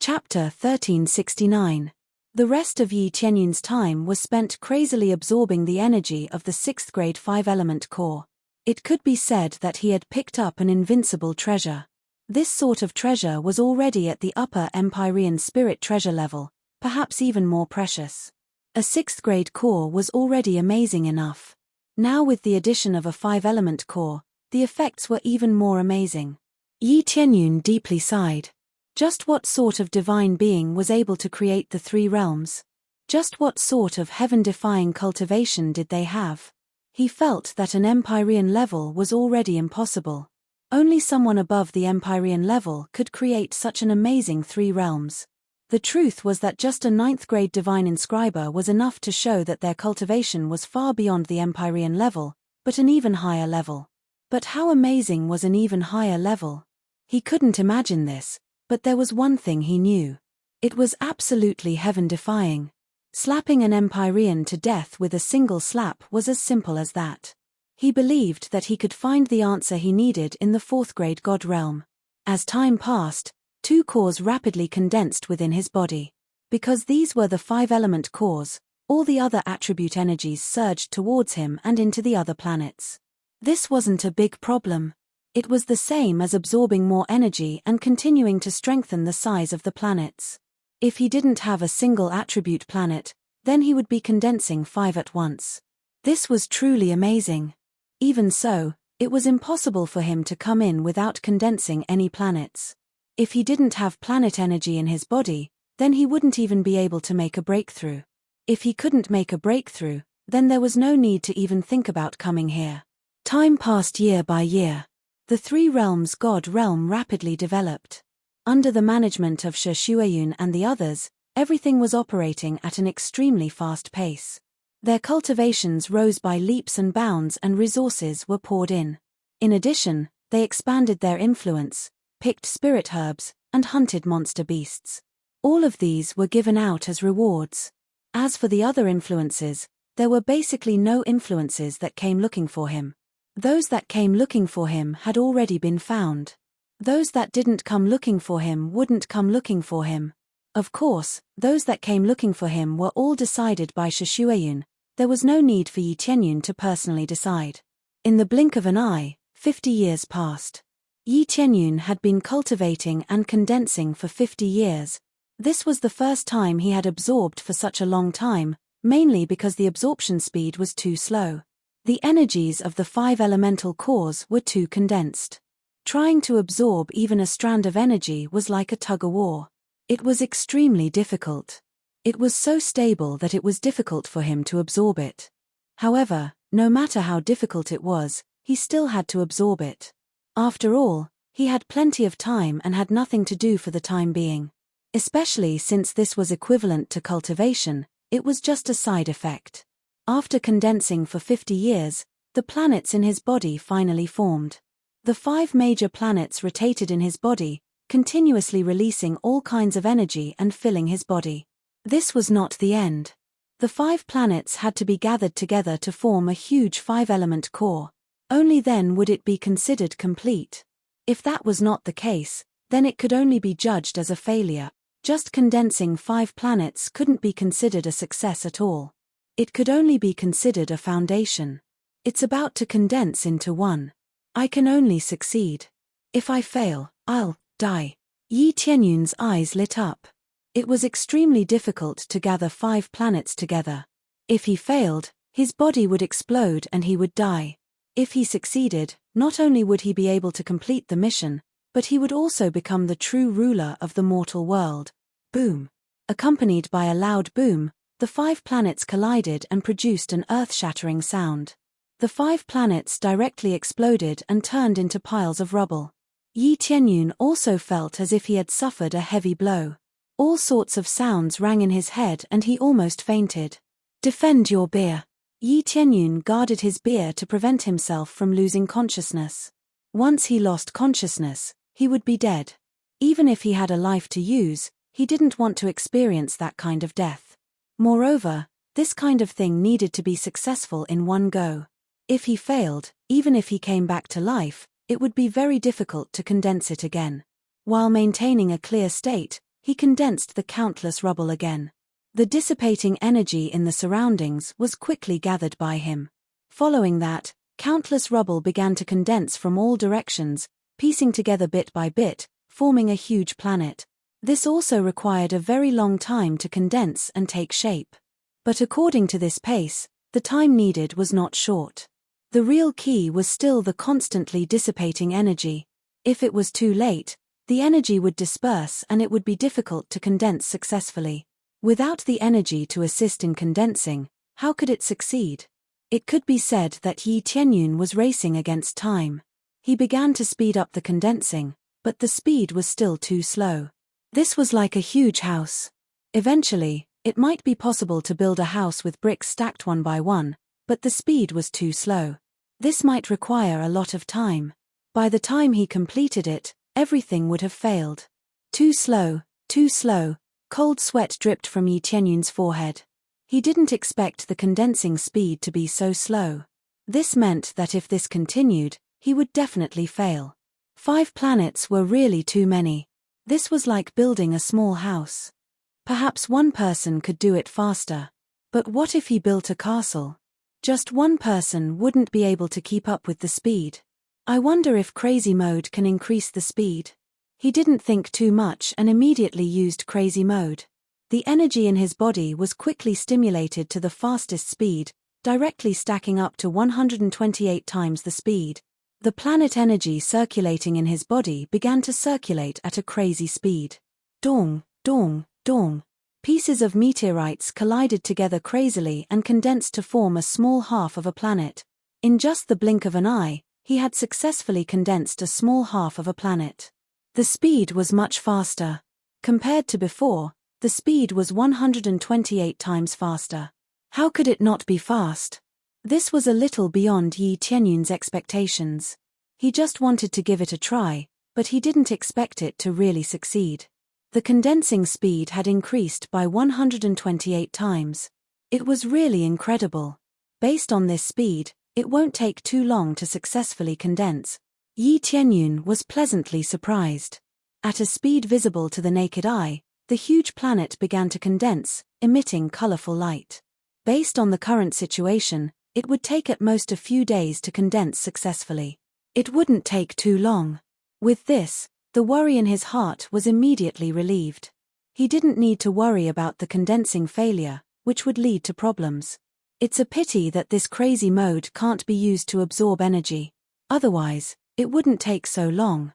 Chapter 1369. The rest of Yi Tianyun's time was spent crazily absorbing the energy of the 6th grade 5-element core. It could be said that he had picked up an invincible treasure. This sort of treasure was already at the upper Empyrean spirit treasure level, perhaps even more precious. A 6th grade core was already amazing enough. Now with the addition of a 5-element core, the effects were even more amazing. Yi Tianyun deeply sighed. Just what sort of divine being was able to create the 3 realms? Just what sort of heaven-defying cultivation did they have? He felt that an Empyrean level was already impossible. Only someone above the Empyrean level could create such an amazing 3 realms. The truth was that just a 9th grade divine inscriber was enough to show that their cultivation was far beyond the Empyrean level, but an even higher level. But how amazing was an even higher level? He couldn't imagine this. But there was one thing he knew. It was absolutely heaven-defying. Slapping an Empyrean to death with a single slap was as simple as that. He believed that he could find the answer he needed in the 4th grade God realm. As time passed, 2 cores rapidly condensed within his body. Because these were the 5-element cores, all the other attribute energies surged towards him and into the other planets. This wasn't a big problem. It was the same as absorbing more energy and continuing to strengthen the size of the planets. If he didn't have a single attribute planet, then he would be condensing 5 at once. This was truly amazing. Even so, it was impossible for him to come in without condensing any planets. If he didn't have planet energy in his body, then he wouldn't even be able to make a breakthrough. If he couldn't make a breakthrough, then there was no need to even think about coming here. Time passed year by year. The 3 realms God realm rapidly developed. Under the management of Shi Shuayun and the others, everything was operating at an extremely fast pace. Their cultivations rose by leaps and bounds and resources were poured in. In addition, they expanded their influence, picked spirit herbs, and hunted monster beasts. All of these were given out as rewards. As for the other influences, there were basically no influences that came looking for him. Those that came looking for him had already been found. Those that didn't come looking for him wouldn't come looking for him. Of course, those that came looking for him were all decided by Shi Shuayun. There was no need for Yi Tianyun to personally decide. In the blink of an eye, 50 years passed. Yi Tianyun had been cultivating and condensing for 50 years. This was the first time he had absorbed for such a long time, mainly because the absorption speed was too slow. The energies of the 5 elemental cores were too condensed. Trying to absorb even a strand of energy was like a tug-of-war. It was extremely difficult. It was so stable that it was difficult for him to absorb it. However, no matter how difficult it was, he still had to absorb it. After all, he had plenty of time and had nothing to do for the time being. Especially since this was equivalent to cultivation, it was just a side effect. After condensing for 50 years, the planets in his body finally formed. The 5 major planets rotated in his body, continuously releasing all kinds of energy and filling his body. This was not the end. The 5 planets had to be gathered together to form a huge 5-element core. Only then would it be considered complete. If that was not the case, then it could only be judged as a failure. Just condensing 5 planets couldn't be considered a success at all. It could only be considered a foundation. It's about to condense into 1. I can only succeed. If I fail, I'll die. Yi Tianyun's eyes lit up. It was extremely difficult to gather 5 planets together. If he failed, his body would explode and he would die. If he succeeded, not only would he be able to complete the mission, but he would also become the true ruler of the mortal world. Boom. Accompanied by a loud boom, the 5 planets collided and produced an earth-shattering sound. The 5 planets directly exploded and turned into piles of rubble. Yi Tianyun also felt as if he had suffered a heavy blow. All sorts of sounds rang in his head and he almost fainted. Defend your beer. Yi Tianyun guarded his beer to prevent himself from losing consciousness. Once he lost consciousness, he would be dead. Even if he had a life to use, he didn't want to experience that kind of death. Moreover, this kind of thing needed to be successful in one go. If he failed, even if he came back to life, it would be very difficult to condense it again. While maintaining a clear state, He condensed the countless rubble again. The dissipating energy in the surroundings was quickly gathered by him. Following that, countless rubble began to condense from all directions, piecing together bit by bit, forming a huge planet. This also required a very long time to condense and take shape. But according to this pace, the time needed was not short. The real key was still the constantly dissipating energy. If it was too late, the energy would disperse and it would be difficult to condense successfully. Without the energy to assist in condensing, how could it succeed? It could be said that Yi Tianyun was racing against time. He began to speed up the condensing, but the speed was still too slow. This was like a huge house. Eventually, it might be possible to build a house with bricks stacked one by one, but the speed was too slow. This might require a lot of time. By the time he completed it, everything would have failed. Too slow, too slow. Cold sweat dripped from Yi Tianyun's forehead. He didn't expect the condensing speed to be so slow. This meant that if this continued, he would definitely fail. 5 planets were really too many. This was like building a small house. Perhaps one person could do it faster. But what if he built a castle? Just one person wouldn't be able to keep up with the speed. I wonder if crazy mode can increase the speed. He didn't think too much and immediately used crazy mode. The energy in his body was quickly stimulated to the fastest speed, directly stacking up to 128 times the speed. The planet energy circulating in his body began to circulate at a crazy speed. Dong, dong, dong. Pieces of meteorites collided together crazily and condensed to form a small half of a planet. In just the blink of an eye, he had successfully condensed a small half of a planet. The speed was much faster. Compared to before, the speed was 128 times faster. How could it not be fast? This was a little beyond Yi Tianyun's expectations. He just wanted to give it a try, but he didn't expect it to really succeed. The condensing speed had increased by 128 times. It was really incredible. Based on this speed, it won't take too long to successfully condense. Yi Tianyun was pleasantly surprised. At a speed visible to the naked eye, the huge planet began to condense, emitting colorful light. Based on the current situation, it would take at most a few days to condense successfully. It wouldn't take too long. With this, the worry in his heart was immediately relieved. He didn't need to worry about the condensing failure, which would lead to problems. It's a pity that this crazy mode can't be used to absorb energy. Otherwise, it wouldn't take so long.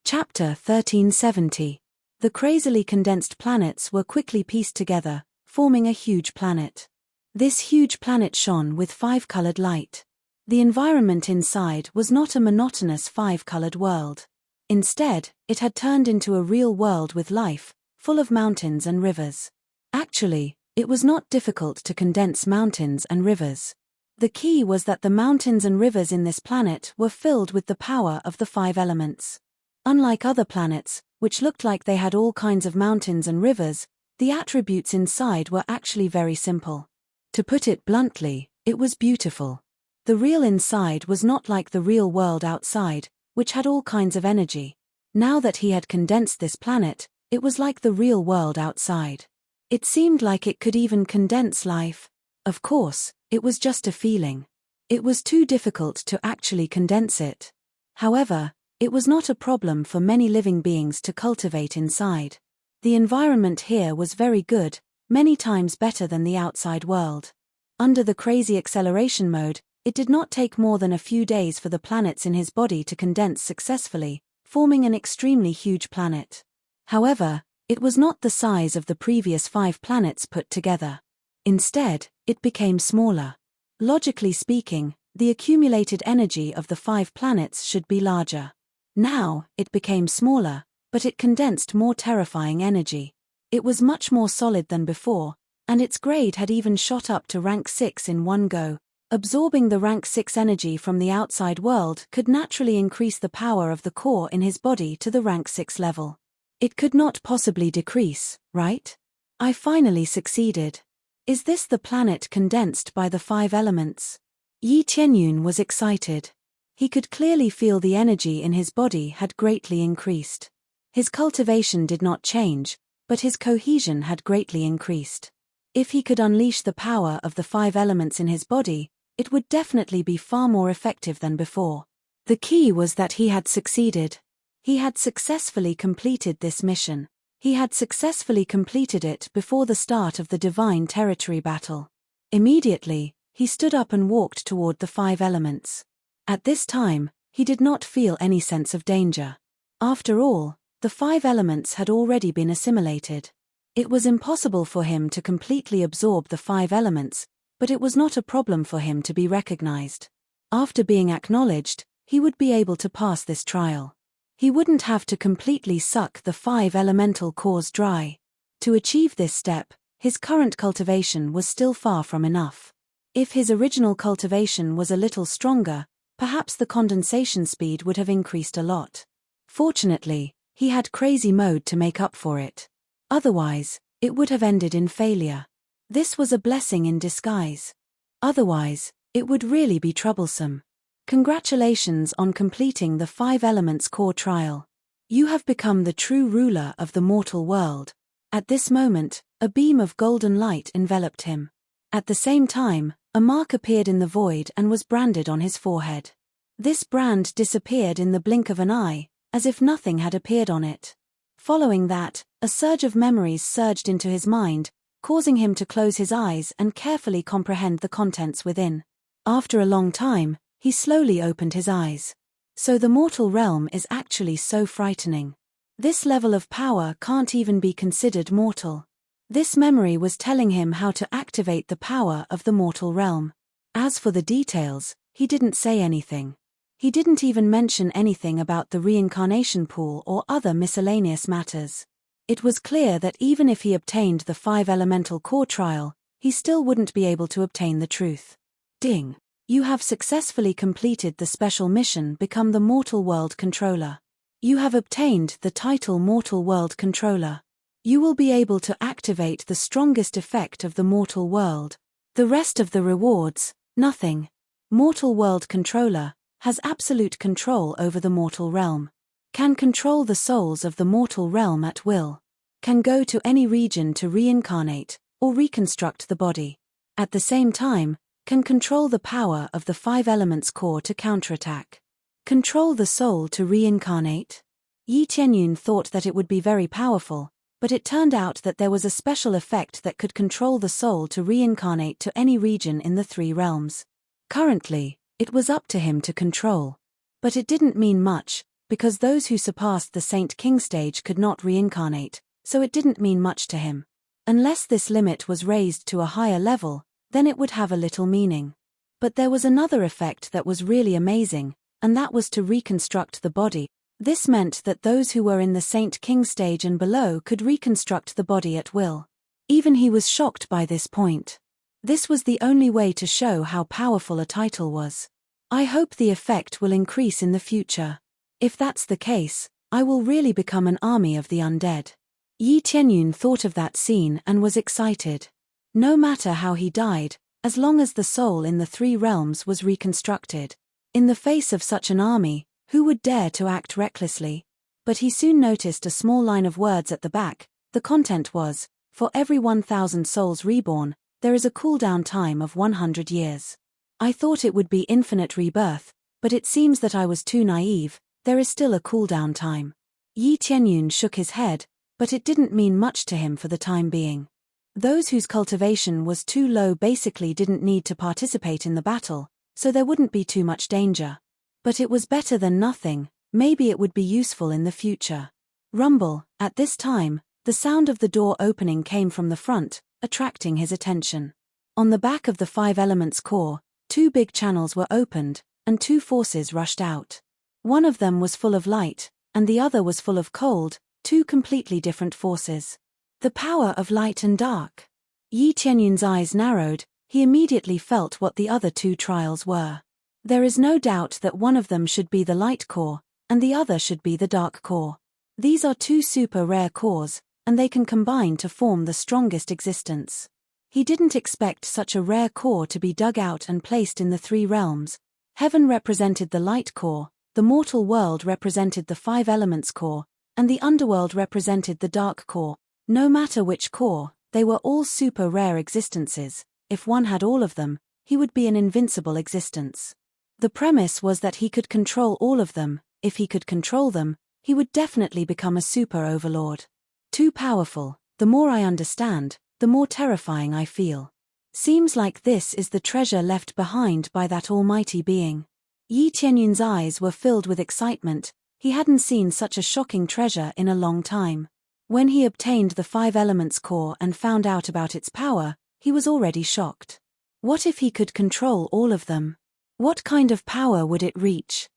Chapter 1370. The crazily condensed planets were quickly pieced together, forming a huge planet. This huge planet shone with 5-colored light. The environment inside was not a monotonous 5-colored world. Instead, it had turned into a real world with life, full of mountains and rivers. Actually, it was not difficult to condense mountains and rivers. The key was that the mountains and rivers in this planet were filled with the power of the 5 elements. Unlike other planets, which looked like they had all kinds of mountains and rivers, the attributes inside were actually very simple. To put it bluntly, it was beautiful. The real inside was not like the real world outside, which had all kinds of energy. Now that he had condensed this planet, it was like the real world outside. It seemed like it could even condense life. Of course, it was just a feeling. It was too difficult to actually condense it. However, it was not a problem for many living beings to cultivate inside. The environment here was very good, many times better than the outside world. Under the crazy acceleration mode, it did not take more than a few days for the planets in his body to condense successfully, forming an extremely huge planet. However, it was not the size of the previous 5 planets put together. Instead, it became smaller. Logically speaking, the accumulated energy of the 5 planets should be larger. Now, it became smaller, but it condensed more terrifying energy. It was much more solid than before, and its grade had even shot up to rank 6 in one go. Absorbing the rank 6 energy from the outside world could naturally increase the power of the core in his body to the rank 6 level. It could not possibly decrease, right? I finally succeeded. Is this the planet condensed by the 5 elements? Yi Tianyun was excited. He could clearly feel the energy in his body had greatly increased. His cultivation did not change, but his cohesion had greatly increased. If he could unleash the power of the 5 elements in his body, it would definitely be far more effective than before. The key was that he had succeeded. He had successfully completed this mission. He had successfully completed it before the start of the divine territory battle. Immediately, he stood up and walked toward the 5 elements. At this time, he did not feel any sense of danger. After all, the 5 elements had already been assimilated. It was impossible for him to completely absorb the 5 elements, but it was not a problem for him to be recognized. After being acknowledged, he would be able to pass this trial. He wouldn't have to completely suck the 5 elemental cores dry. To achieve this step, his current cultivation was still far from enough. If his original cultivation was a little stronger, perhaps the condensation speed would have increased a lot. Fortunately, he had crazy mode to make up for it. Otherwise, it would have ended in failure. This was a blessing in disguise. Otherwise, it would really be troublesome. Congratulations on completing the 5 elements core trial. You have become the true ruler of the mortal world. At this moment, a beam of golden light enveloped him. At the same time, a mark appeared in the void and was branded on his forehead. This brand disappeared in the blink of an eye, as if nothing had appeared on it. Following that, a surge of memories surged into his mind, causing him to close his eyes and carefully comprehend the contents within. After a long time, he slowly opened his eyes. So the mortal realm is actually so frightening. This level of power can't even be considered mortal. This memory was telling him how to activate the power of the mortal realm. As for the details, he didn't say anything. He didn't even mention anything about the reincarnation pool or other miscellaneous matters. It was clear that even if he obtained the 5 elemental core trial, he still wouldn't be able to obtain the truth. Ding! You have successfully completed the special mission Become the Mortal World Controller. You have obtained the title Mortal World Controller. You will be able to activate the strongest effect of the mortal world. The rest of the rewards, nothing. Mortal World Controller has absolute control over the mortal realm. Can control the souls of the mortal realm at will. Can go to any region to reincarnate, or reconstruct the body. At the same time, can control the power of the 5 elements core to counterattack. Control the soul to reincarnate? Yi Tianyun thought that it would be very powerful, but it turned out that there was a special effect that could control the soul to reincarnate to any region in the 3 realms. Currently, it was up to him to control. But it didn't mean much, because those who surpassed the Saint King stage could not reincarnate, so it didn't mean much to him. Unless this limit was raised to a higher level, then it would have a little meaning. But there was another effect that was really amazing, and that was to reconstruct the body. This meant that those who were in the Saint King stage and below could reconstruct the body at will. Even he was shocked by this point. This was the only way to show how powerful a title was. I hope the effect will increase in the future. If that's the case, I will really become an army of the undead. Yi Tianyun thought of that scene and was excited. No matter how he died, as long as the soul in the 3 realms was reconstructed. In the face of such an army, who would dare to act recklessly? But he soon noticed a small line of words at the back. The content was, for every 1,000 souls reborn, there is a cooldown time of 100 years. I thought it would be infinite rebirth, but it seems that I was too naive. There is still a cooldown time. Yi Tianyun shook his head, but it didn't mean much to him for the time being. Those whose cultivation was too low basically didn't need to participate in the battle, so there wouldn't be too much danger. But it was better than nothing. Maybe it would be useful in the future. Rumble. At this time, the sound of the door opening came from the front, attracting his attention. On the back of the 5 elements core, 2 big channels were opened, and 2 forces rushed out. One of them was full of light, and the other was full of cold, 2 completely different forces. The power of light and dark. Yi Tianyun's eyes narrowed. He immediately felt what the other 2 trials were. There is no doubt that one of them should be the light core, and the other should be the dark core. These are 2 super rare cores, and they can combine to form the strongest existence. He didn't expect such a rare core to be dug out and placed in the 3 realms. Heaven represented the light core, the mortal world represented the 5 elements core, and the underworld represented the dark core. No matter which core, they were all super rare existences. If one had all of them, he would be an invincible existence. The premise was that he could control all of them. If he could control them, he would definitely become a super overlord. Too powerful. The more I understand, the more terrifying I feel. Seems like this is the treasure left behind by that almighty being. Yi Tianyun's eyes were filled with excitement. He hadn't seen such a shocking treasure in a long time. When he obtained the 5 Elements core and found out about its power, he was already shocked. What if he could control all of them? What kind of power would it reach?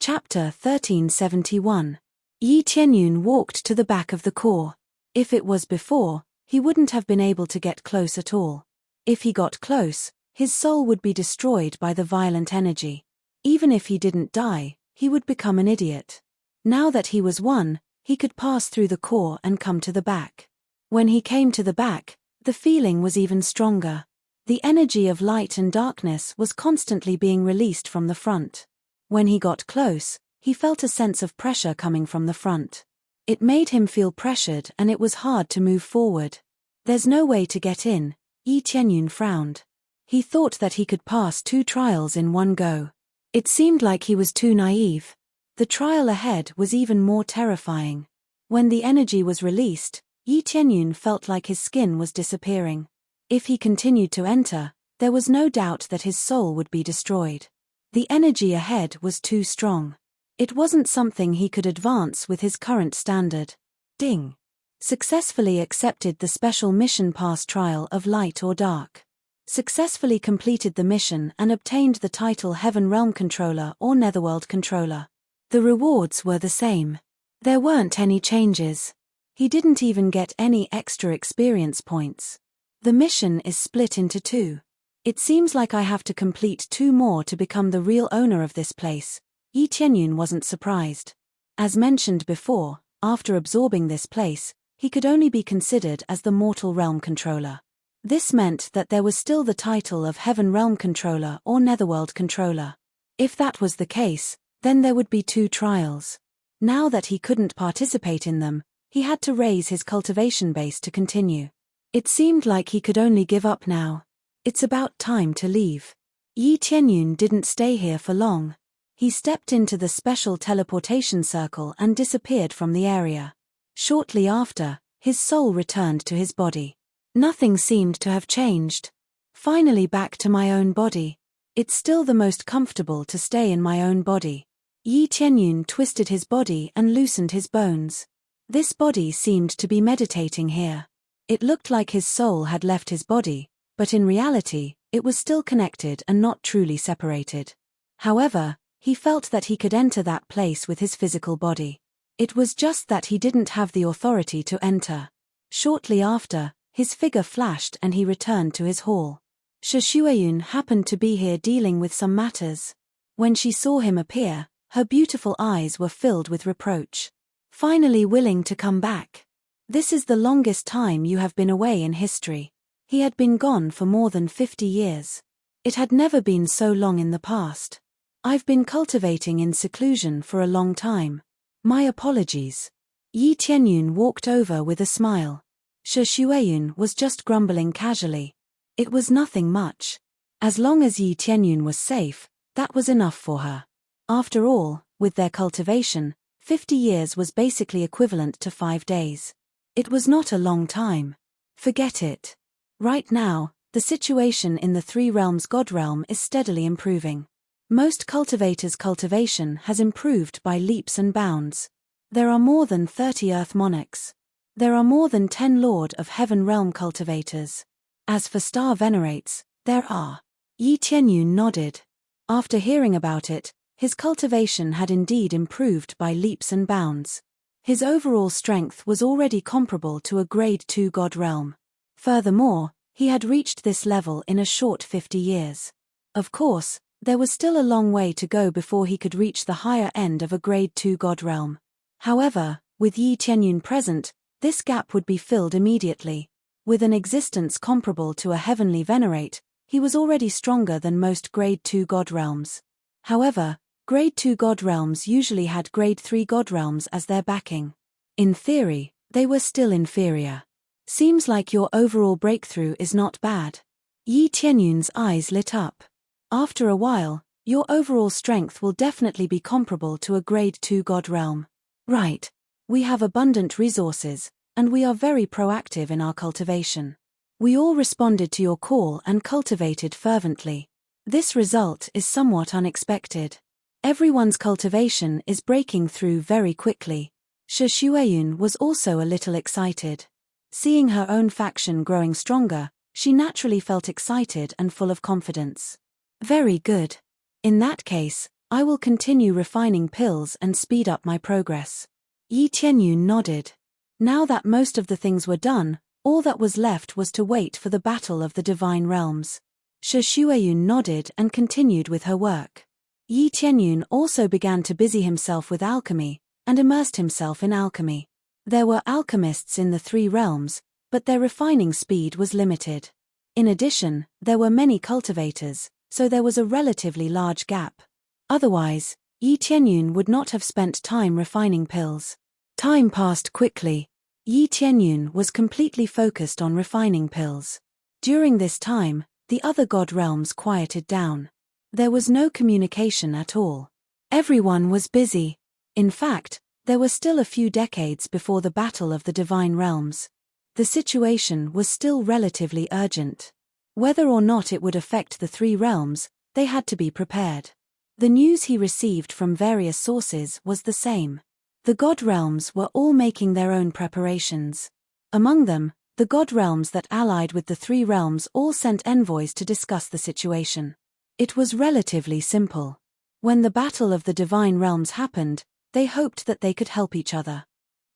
Chapter 1371. Yi Tianyun walked to the back of the core. If it was before, he wouldn't have been able to get close at all. If he got close, his soul would be destroyed by the violent energy. Even if he didn't die, he would become an idiot. Now that he was one, he could pass through the core and come to the back. When he came to the back, the feeling was even stronger. The energy of light and darkness was constantly being released from the front. When he got close, he felt a sense of pressure coming from the front. It made him feel pressured and it was hard to move forward. There's no way to get in. Yi Tianyun frowned. He thought that he could pass 2 trials in one go. It seemed like he was too naive. The trial ahead was even more terrifying. When the energy was released, Yi Tianyun felt like his skin was disappearing. If he continued to enter, there was no doubt that his soul would be destroyed. The energy ahead was too strong. It wasn't something he could advance with his current standard. Ding. Successfully accepted the special mission pass trial of light or dark. Successfully completed the mission and obtained the title Heaven Realm Controller or Netherworld Controller. The rewards were the same. There weren't any changes. He didn't even get any extra experience points. The mission is split into 2. It seems like I have to complete 2 more to become the real owner of this place. Yi Tianyun wasn't surprised. As mentioned before, after absorbing this place, he could only be considered as the Mortal Realm Controller. This meant that there was still the title of Heaven Realm Controller or Netherworld Controller. If that was the case, then there would be 2 trials. Now that he couldn't participate in them, he had to raise his cultivation base to continue. It seemed like he could only give up now. It's about time to leave. Yi Tianyun didn't stay here for long. He stepped into the special teleportation circle and disappeared from the area. Shortly after, his soul returned to his body. Nothing seemed to have changed. Finally back to my own body. It's still the most comfortable to stay in my own body. Yi Tianyun twisted his body and loosened his bones. This body seemed to be meditating here. It looked like his soul had left his body, but in reality, it was still connected and not truly separated. However, he felt that he could enter that place with his physical body. It was just that he didn't have the authority to enter. Shortly after, his figure flashed and he returned to his hall. Shueyun happened to be here dealing with some matters. When she saw him appear, her beautiful eyes were filled with reproach. Finally willing to come back. This is the longest time you have been away in history. He had been gone for more than 50 years. It had never been so long in the past. I've been cultivating in seclusion for a long time. My apologies. Yi Tianyun walked over with a smile. Shueyun was just grumbling casually. It was nothing much. As long as Yi Tianyun was safe, that was enough for her. After all, with their cultivation, 50 years was basically equivalent to 5 days. It was not a long time. Forget it. Right now, the situation in the 3 realms God realm is steadily improving. Most cultivators' cultivation has improved by leaps and bounds. There are more than 30 Earth Monarchs. There are more than 10 Lord of Heaven Realm cultivators. As for Star Venerates, there are. Yi Tianyun nodded. After hearing about it, his cultivation had indeed improved by leaps and bounds. His overall strength was already comparable to a Grade 2 God realm. Furthermore, he had reached this level in a short 50 years. Of course, there was still a long way to go before he could reach the higher end of a Grade 2 God realm. However, with Yi Tianyun present, this gap would be filled immediately. With an existence comparable to a heavenly venerate, he was already stronger than most Grade 2 God realms. However, Grade 2 God realms usually had Grade 3 God realms as their backing. In theory, they were still inferior. Seems like your overall breakthrough is not bad. Yi Tianyun's eyes lit up. After a while, your overall strength will definitely be comparable to a grade 2 god realm. Right. We have abundant resources, and we are very proactive in our cultivation. We all responded to your call and cultivated fervently. This result is somewhat unexpected. Everyone's cultivation is breaking through very quickly. Shi Xueyun was also a little excited. Seeing her own faction growing stronger, she naturally felt excited and full of confidence. Very good. In that case, I will continue refining pills and speed up my progress. Yi Tianyun nodded. Now that most of the things were done, all that was left was to wait for the battle of the divine realms. Shi Xueyun nodded and continued with her work. Yi Tianyun also began to busy himself with alchemy, and immersed himself in alchemy. There were alchemists in the 3 realms, but their refining speed was limited. In addition, there were many cultivators, so there was a relatively large gap. Otherwise, Yi Tianyun would not have spent time refining pills. Time passed quickly. Yi Tianyun was completely focused on refining pills. During this time, the other god realms quieted down. There was no communication at all. Everyone was busy. In fact, there were still a few decades before the battle of the divine realms. The situation was still relatively urgent. Whether or not it would affect the 3 realms, they had to be prepared. The news he received from various sources was the same. The god realms were all making their own preparations. Among them, the god realms that allied with the 3 realms all sent envoys to discuss the situation. It was relatively simple. When the battle of the divine realms happened, they hoped that they could help each other.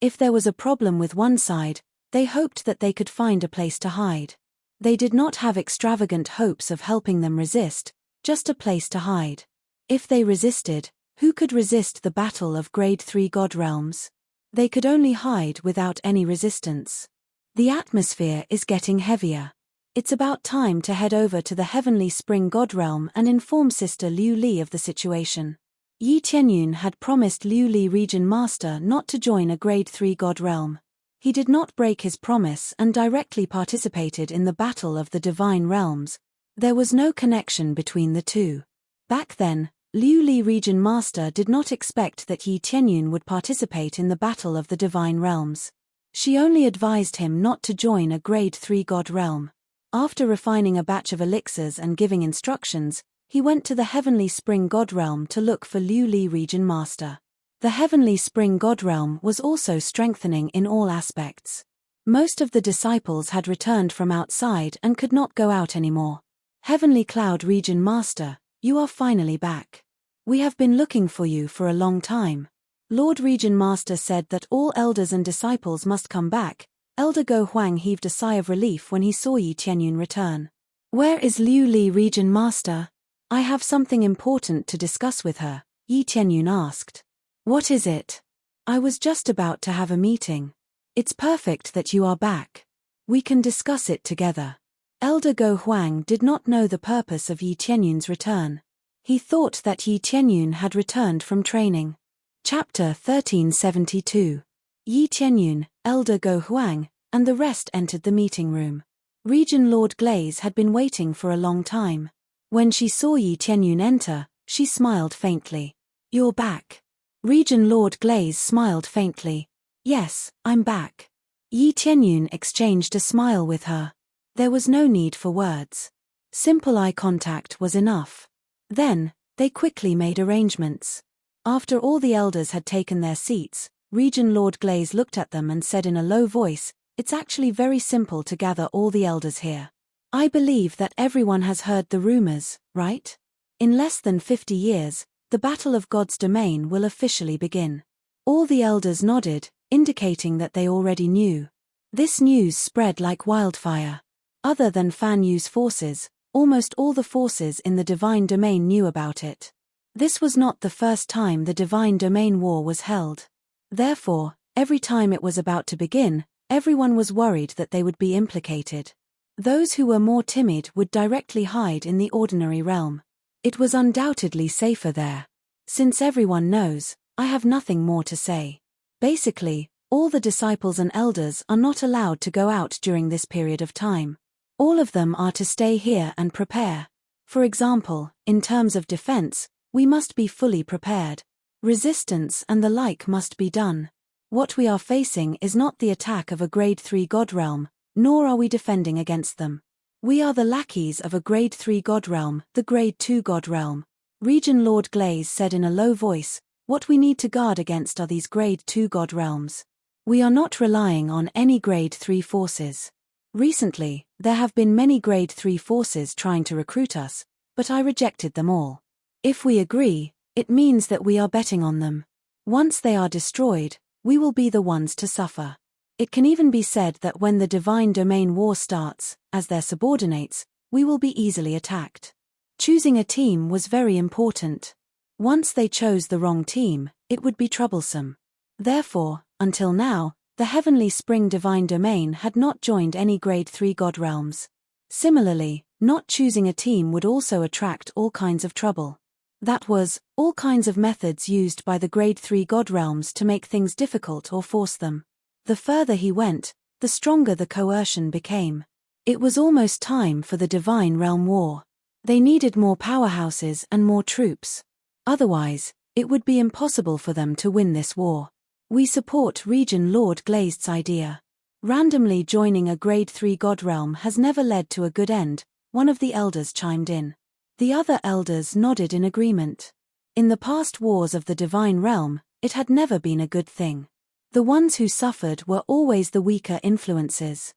If there was a problem with one side, they hoped that they could find a place to hide. They did not have extravagant hopes of helping them resist, just a place to hide. If they resisted, who could resist the battle of grade 3 god realms? They could only hide without any resistance. The atmosphere is getting heavier. It's about time to head over to the Heavenly Spring God Realm and inform Sister Liu Li of the situation. Yi Tianyun had promised Liu Li Region Master not to join a grade 3 God Realm. He did not break his promise and directly participated in the battle of the Divine Realms. There was no connection between the two. Back then, Liu Li Region Master did not expect that Yi Tianyun would participate in the battle of the Divine Realms. She only advised him not to join a grade 3 God Realm. After refining a batch of elixirs and giving instructions, he went to the Heavenly Spring God Realm to look for Liu Li Region Master. The Heavenly Spring God Realm was also strengthening in all aspects. Most of the disciples had returned from outside and could not go out anymore. Heavenly Cloud Region Master, you are finally back. We have been looking for you for a long time. Lord Region Master said that all elders and disciples must come back. Elder Go Huang heaved a sigh of relief when he saw Yi Tianyun return. Where is Liu Li Region Master? I have something important to discuss with her, Yi Tianyun asked. What is it? I was just about to have a meeting. It's perfect that you are back. We can discuss it together. Elder Go Huang did not know the purpose of Yi Tianyun's return. He thought that Yi Tianyun had returned from training. Chapter 1372. Yi Tianyun, Elder Go Huang, and the rest entered the meeting room. Region Lord Glaze had been waiting for a long time. When she saw Yi Tianyun enter, she smiled faintly. You're back. Region Lord Glaze smiled faintly. Yes, I'm back. Yi Tianyun exchanged a smile with her. There was no need for words. Simple eye contact was enough. Then, they quickly made arrangements. After all the elders had taken their seats, Region Lord Glaze looked at them and said in a low voice, "It's actually very simple to gather all the elders here. I believe that everyone has heard the rumors, right? In less than 50 years, the Battle of God's Domain will officially begin." All the elders nodded, indicating that they already knew. This news spread like wildfire. Other than Fan Yu's forces, almost all the forces in the Divine Domain knew about it. This was not the first time the Divine Domain War was held. Therefore, every time it was about to begin, everyone was worried that they would be implicated. Those who were more timid would directly hide in the ordinary realm. It was undoubtedly safer there. Since everyone knows, I have nothing more to say. Basically, All the disciples and elders are not allowed to go out during this period of time. All of them are to stay here and prepare. For example, in terms of defense, we must be fully prepared. Resistance and the like must be done. What we are facing is not the attack of a Grade 3 God realm, nor are we defending against them. We are the lackeys of a Grade 3 God realm, the Grade 2 God realm. Regent Lord Glaze said in a low voice, what we need to guard against are these Grade 2 God realms. We are not relying on any Grade 3 forces. Recently, there have been many Grade 3 forces trying to recruit us, but I rejected them all. If we agree, it means that we are betting on them. Once they are destroyed, we will be the ones to suffer. It can even be said that when the Divine Domain War starts, as their subordinates, we will be easily attacked. Choosing a team was very important. Once they chose the wrong team, it would be troublesome. Therefore, until now, the Heavenly Spring Divine Domain had not joined any Grade 3 God realms. Similarly, not choosing a team would also attract all kinds of trouble. That was, all kinds of methods used by the Grade 3 God realms to make things difficult or force them. The further he went, the stronger the coercion became. It was almost time for the Divine Realm War. They needed more powerhouses and more troops. Otherwise, it would be impossible for them to win this war. We support Regent Lord Glazed's idea. Randomly joining a Grade 3 God realm has never led to a good end, one of the elders chimed in. The other elders nodded in agreement. In the past wars of the Divine Realm, it had never been a good thing. The ones who suffered were always the weaker influences.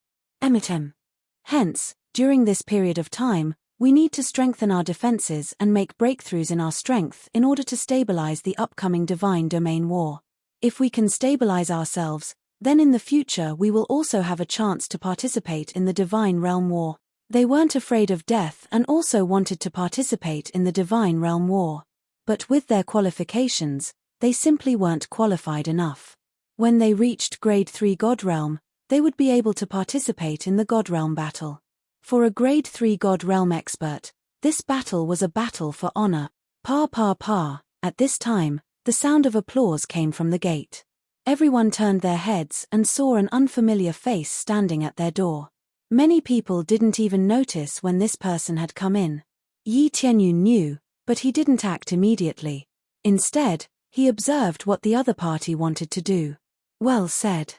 Hence, during this period of time, we need to strengthen our defenses and make breakthroughs in our strength in order to stabilize the upcoming Divine Domain War. If we can stabilize ourselves, then in the future we will also have a chance to participate in the Divine Realm War. They weren't afraid of death and also wanted to participate in the Divine Realm War. But with their qualifications, they simply weren't qualified enough. When they reached Grade 3 God Realm, they would be able to participate in the God Realm battle. For a Grade 3 God Realm expert, this battle was a battle for honor. At this time, the sound of applause came from the gate. Everyone turned their heads and saw an unfamiliar face standing at their door. Many people didn't even notice when this person had come in. Yi Tianyun knew, but he didn't act immediately. Instead, he observed what the other party wanted to do. Well said.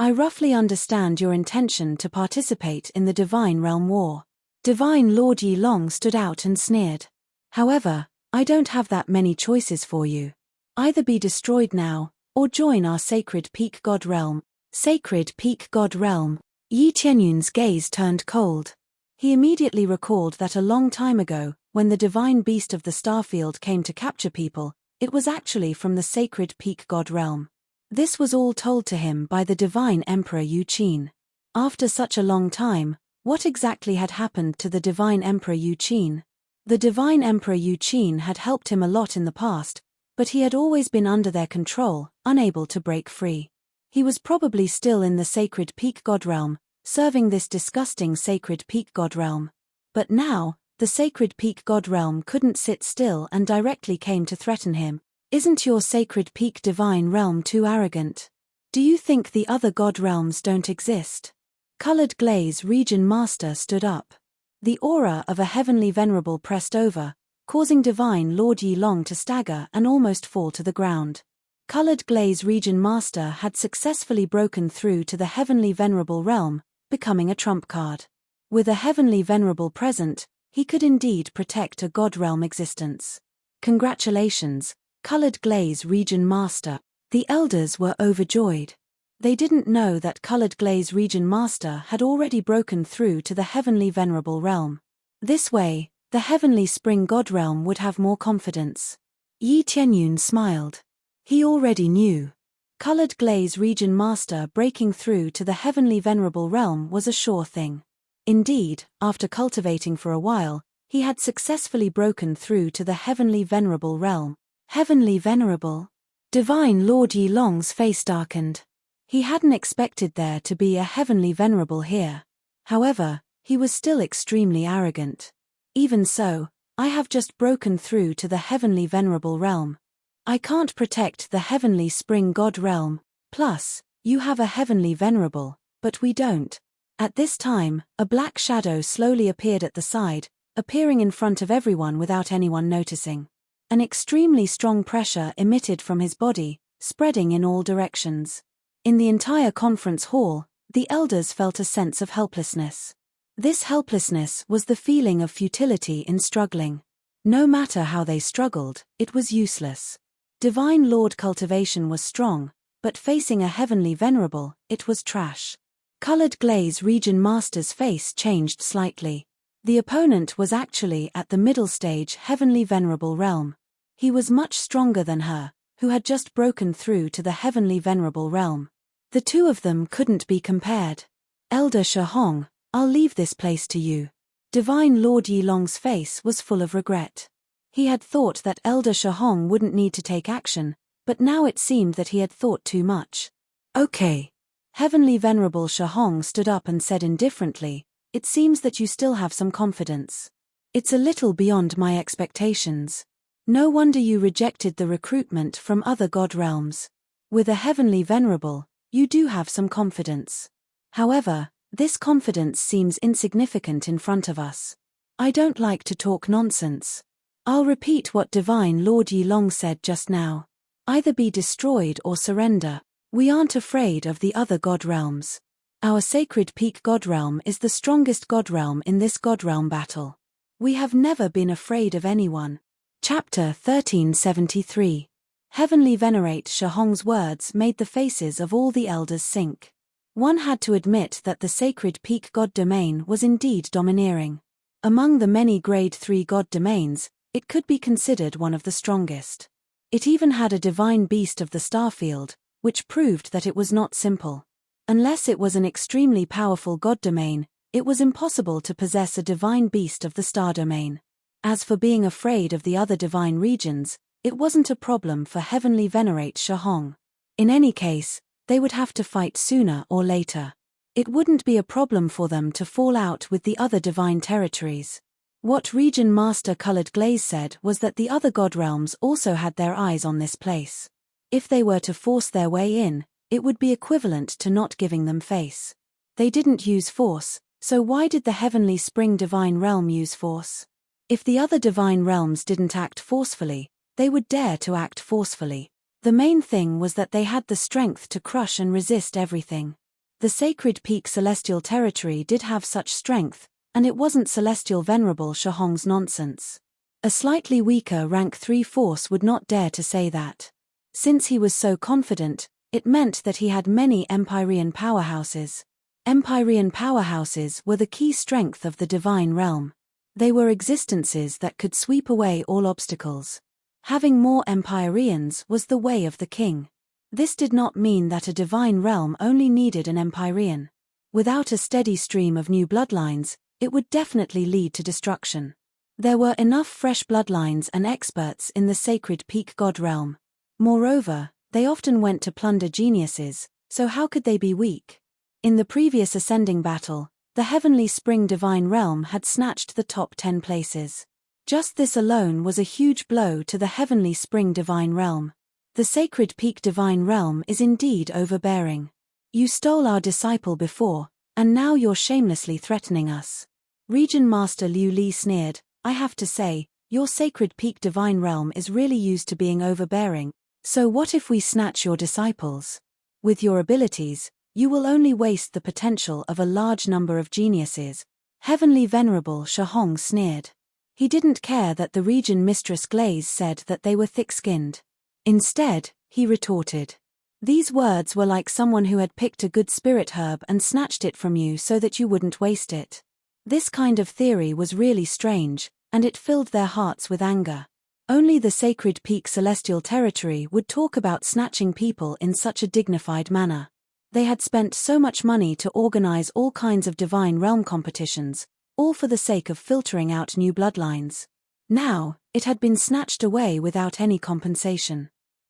I roughly understand your intention to participate in the Divine Realm War. Divine Lord Yi Long stood out and sneered. However, I don't have that many choices for you. Either be destroyed now, or join our Sacred Peak God Realm. Sacred Peak God Realm. Yi Tianyun's gaze turned cold. He immediately recalled that a long time ago, when the divine beast of the starfield came to capture people, it was actually from the Sacred Peak God Realm. This was all told to him by the Divine Emperor Yu Qin. After such a long time, what exactly had happened to the Divine Emperor Yu Qin? The Divine Emperor Yu Qin had helped him a lot in the past, but he had always been under their control, unable to break free. He was probably still in the Sacred Peak God Realm, serving this disgusting Sacred Peak God Realm. But now, the Sacred Peak God Realm couldn't sit still and directly came to threaten him. Isn't your Sacred Peak Divine Realm too arrogant? Do you think the other God Realms don't exist? Colored Glaze Region Master stood up. The aura of a heavenly venerable pressed over, causing Divine Lord Yi Long to stagger and almost fall to the ground. Colored Glaze Region Master had successfully broken through to the heavenly venerable realm, becoming a trump card. With a heavenly venerable present, he could indeed protect a God realm existence. Congratulations, Colored Glaze Region Master. The elders were overjoyed. They didn't know that Colored Glaze Region Master had already broken through to the heavenly venerable realm. This way, the heavenly spring God realm would have more confidence. Yi Tianyun smiled. He already knew. Colored Glaze Region Master breaking through to the heavenly venerable realm was a sure thing. Indeed, after cultivating for a while, he had successfully broken through to the heavenly venerable realm. Heavenly venerable? Divine Lord Yi Long's face darkened. He hadn't expected there to be a heavenly venerable here. However, he was still extremely arrogant. Even so, I have just broken through to the heavenly venerable realm. I can't protect the heavenly spring God realm. Plus, You have a heavenly venerable, but we don't. At this time, a black shadow slowly appeared at the side, appearing in front of everyone without anyone noticing. An extremely strong pressure emitted from his body, spreading in all directions. In the entire conference hall, the elders felt a sense of helplessness. This helplessness was the feeling of futility in struggling. No matter how they struggled, it was useless. Divine Lord cultivation was strong, but facing a heavenly venerable, it was trash. Colored Glaze Region Master's face changed slightly. The opponent was actually at the middle stage Heavenly Venerable realm. He was much stronger than her, who had just broken through to the Heavenly Venerable realm. The two of them couldn't be compared. Elder Shahong, I'll leave this place to you. Divine Lord Yilong's face was full of regret. He had thought that Elder Shahong wouldn't need to take action, but now it seemed that he had thought too much. Okay. Heavenly Venerable Shahong stood up and said indifferently, it seems that you still have some confidence. It's a little beyond my expectations. No wonder you rejected the recruitment from other god realms. With a Heavenly Venerable, you do have some confidence. However, this confidence seems insignificant in front of us. I don't like to talk nonsense. I'll repeat what Divine Lord Yilong said just now. Either be destroyed or surrender. We aren't afraid of the other god realms. Our Sacred Peak god realm is the strongest god realm in this god realm battle. We have never been afraid of anyone. Chapter 1373. Heavenly Venerate Shahong's words made the faces of all the elders sink. One had to admit that the Sacred Peak god domain was indeed domineering. Among the many Grade 3 god domains, it could be considered one of the strongest. It even had a divine beast of the starfield, which proved that it was not simple. Unless it was an extremely powerful god domain, it was impossible to possess a divine beast of the star domain. As for being afraid of the other divine regions, it wasn't a problem for Heavenly Venerate Shahong. In any case, they would have to fight sooner or later. It wouldn't be a problem for them to fall out with the other divine territories. What Region Master Colored Glaze said was that the other god realms also had their eyes on this place. If they were to force their way in, it would be equivalent to not giving them face. They didn't use force, so why did the Heavenly Spring Divine Realm use force? If the other divine realms didn't act forcefully, they would dare to act forcefully. The main thing was that they had the strength to crush and resist everything. The Sacred Peak Celestial Territory did have such strength, and it wasn't Celestial Venerable Shahong's nonsense. A slightly weaker Rank 3 force would not dare to say that. Since he was so confident, it meant that he had many Empyrean powerhouses. Empyrean powerhouses were the key strength of the divine realm. They were existences that could sweep away all obstacles. Having more Empyreans was the way of the king. This did not mean that a divine realm only needed an Empyrean. Without a steady stream of new bloodlines, it would definitely lead to destruction. There were enough fresh bloodlines and experts in the Sacred Peak God realm. Moreover, they often went to plunder geniuses, so how could they be weak? In the previous ascending battle, the Heavenly Spring Divine Realm had snatched the top 10 places. Just this alone was a huge blow to the Heavenly Spring Divine Realm. The Sacred Peak Divine Realm is indeed overbearing. You stole our disciple before, and now you're shamelessly threatening us. Region Master Liu Li sneered, I have to say, your Sacred Peak Divine Realm is really used to being overbearing, so what if we snatch your disciples? With your abilities, you will only waste the potential of a large number of geniuses. Heavenly Venerable Shahong sneered. He didn't care that the Region Mistress Glaze said that they were thick-skinned. Instead, he retorted. These words were like someone who had picked a good spirit herb and snatched it from you so that you wouldn't waste it. This kind of theory was really strange, and it filled their hearts with anger. Only the Sacred Peak Celestial Territory would talk about snatching people in such a dignified manner. They had spent so much money to organize all kinds of divine realm competitions, all for the sake of filtering out new bloodlines. Now, it had been snatched away without any compensation.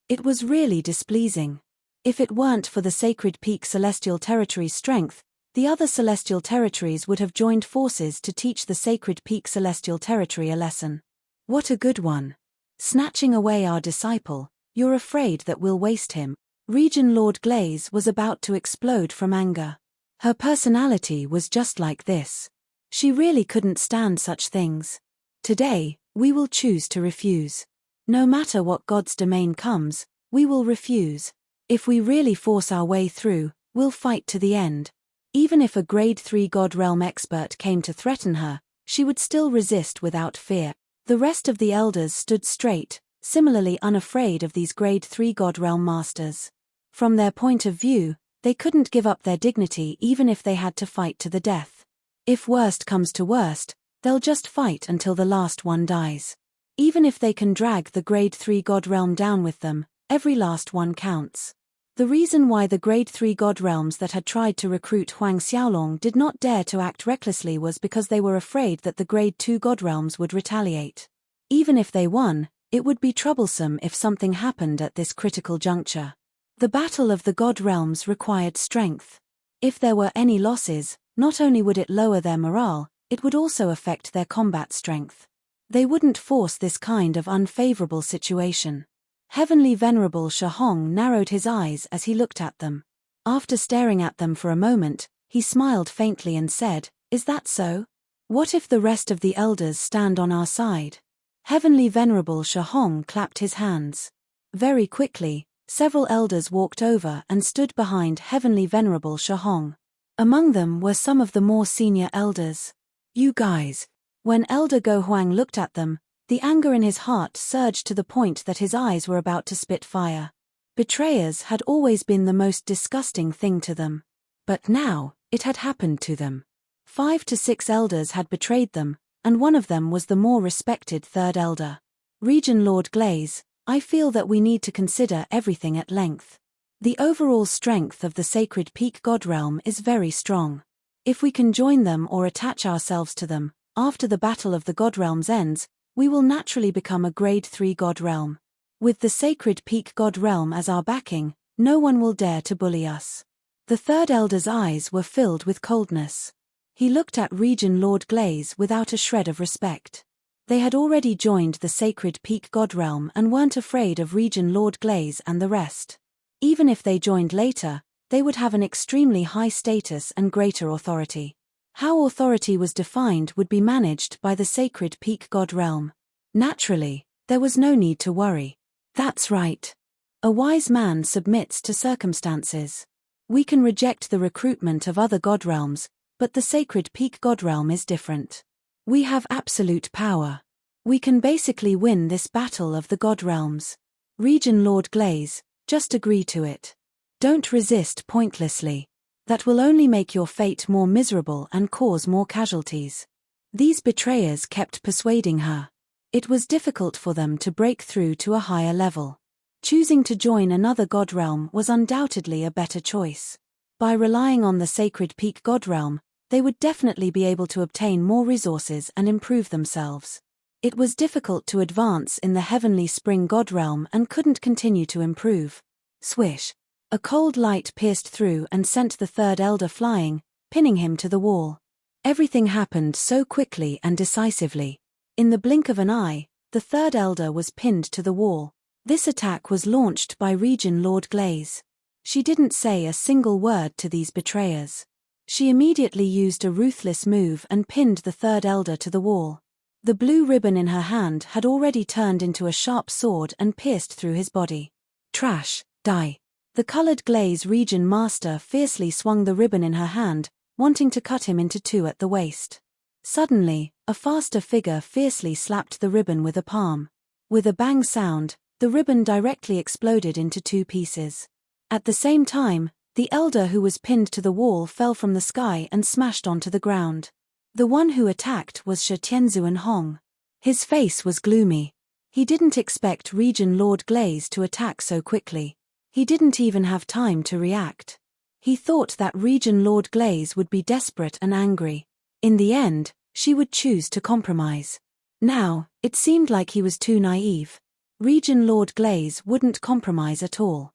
It was really displeasing. If it weren't for the Sacred Peak Celestial Territory's strength, the other Celestial Territories would have joined forces to teach the Sacred Peak Celestial Territory a lesson. What a good one. Snatching away our disciple, you're afraid that we'll waste him. Regent Lord Glaze was about to explode from anger. Her personality was just like this. She really couldn't stand such things. Today, we will choose to refuse. No matter what God's domain comes, we will refuse. If we really force our way through, we'll fight to the end. Even if a grade 3 God Realm expert came to threaten her, she would still resist without fear. The rest of the elders stood straight, similarly unafraid of these grade 3 God Realm masters. From their point of view, they couldn't give up their dignity even if they had to fight to the death. If worst comes to worst, they'll just fight until the last one dies. Even if they can drag the grade 3 God Realm down with them, every last one counts. The reason why the grade 3 God Realms that had tried to recruit Huang Xiaolong did not dare to act recklessly was because they were afraid that the grade 2 God Realms would retaliate. Even if they won, it would be troublesome if something happened at this critical juncture. The battle of the God Realms required strength. If there were any losses, not only would it lower their morale, it would also affect their combat strength. They wouldn't force this kind of unfavorable situation. Heavenly Venerable Shahong narrowed his eyes as he looked at them. After staring at them for a moment, he smiled faintly and said, "Is that so? What if the rest of the elders stand on our side?" Heavenly Venerable Shahong clapped his hands. Very quickly, several elders walked over and stood behind Heavenly Venerable Shahong. Among them were some of the more senior elders. "You guys." When Elder Go Huang looked at them, the anger in his heart surged to the point that his eyes were about to spit fire. Betrayers had always been the most disgusting thing to them. But now, it had happened to them. 5 to 6 elders had betrayed them, and one of them was the more respected third elder. Regent Lord Glaze, I feel that we need to consider everything at length. The overall strength of the Sacred Peak God Realm is very strong. If we can join them or attach ourselves to them, after the Battle of the God Realms ends, we will naturally become a Grade 3 God Realm. With the Sacred Peak God Realm as our backing, no one will dare to bully us. The third elder's eyes were filled with coldness. He looked at Regent Lord Glaze without a shred of respect. They had already joined the Sacred Peak God Realm and weren't afraid of Regent Lord Glaze and the rest. Even if they joined later, they would have an extremely high status and greater authority. How authority was defined would be managed by the Sacred Peak God Realm. Naturally, there was no need to worry. That's right. A wise man submits to circumstances. We can reject the recruitment of other God Realms, but the Sacred Peak God Realm is different. We have absolute power. We can basically win this battle of the God Realms. Regent Lord Glaze, just agree to it. Don't resist pointlessly. That will only make your fate more miserable and cause more casualties. These betrayers kept persuading her. It was difficult for them to break through to a higher level. Choosing to join another God Realm was undoubtedly a better choice. By relying on the Sacred Peak God Realm, they would definitely be able to obtain more resources and improve themselves. It was difficult to advance in the Heavenly Spring God Realm and couldn't continue to improve. Swish! A cold light pierced through and sent the third elder flying, pinning him to the wall. Everything happened so quickly and decisively. In the blink of an eye, the third elder was pinned to the wall. This attack was launched by Regent Lord Glaze. She didn't say a single word to these betrayers. She immediately used a ruthless move and pinned the third elder to the wall. The blue ribbon in her hand had already turned into a sharp sword and pierced through his body. Trash, die. The colored glaze region master fiercely swung the ribbon in her hand, wanting to cut him into two at the waist. Suddenly, a faster figure fiercely slapped the ribbon with a palm. With a bang sound, the ribbon directly exploded into 2 pieces. At the same time, the elder who was pinned to the wall fell from the sky and smashed onto the ground. The one who attacked was Shi Tianzuan Hong. His face was gloomy. He didn't expect Regent Lord Glaze to attack so quickly. He didn't even have time to react. He thought that Regent Lord Glaze would be desperate and angry. In the end, she would choose to compromise. Now, it seemed like he was too naive. Regent Lord Glaze wouldn't compromise at all.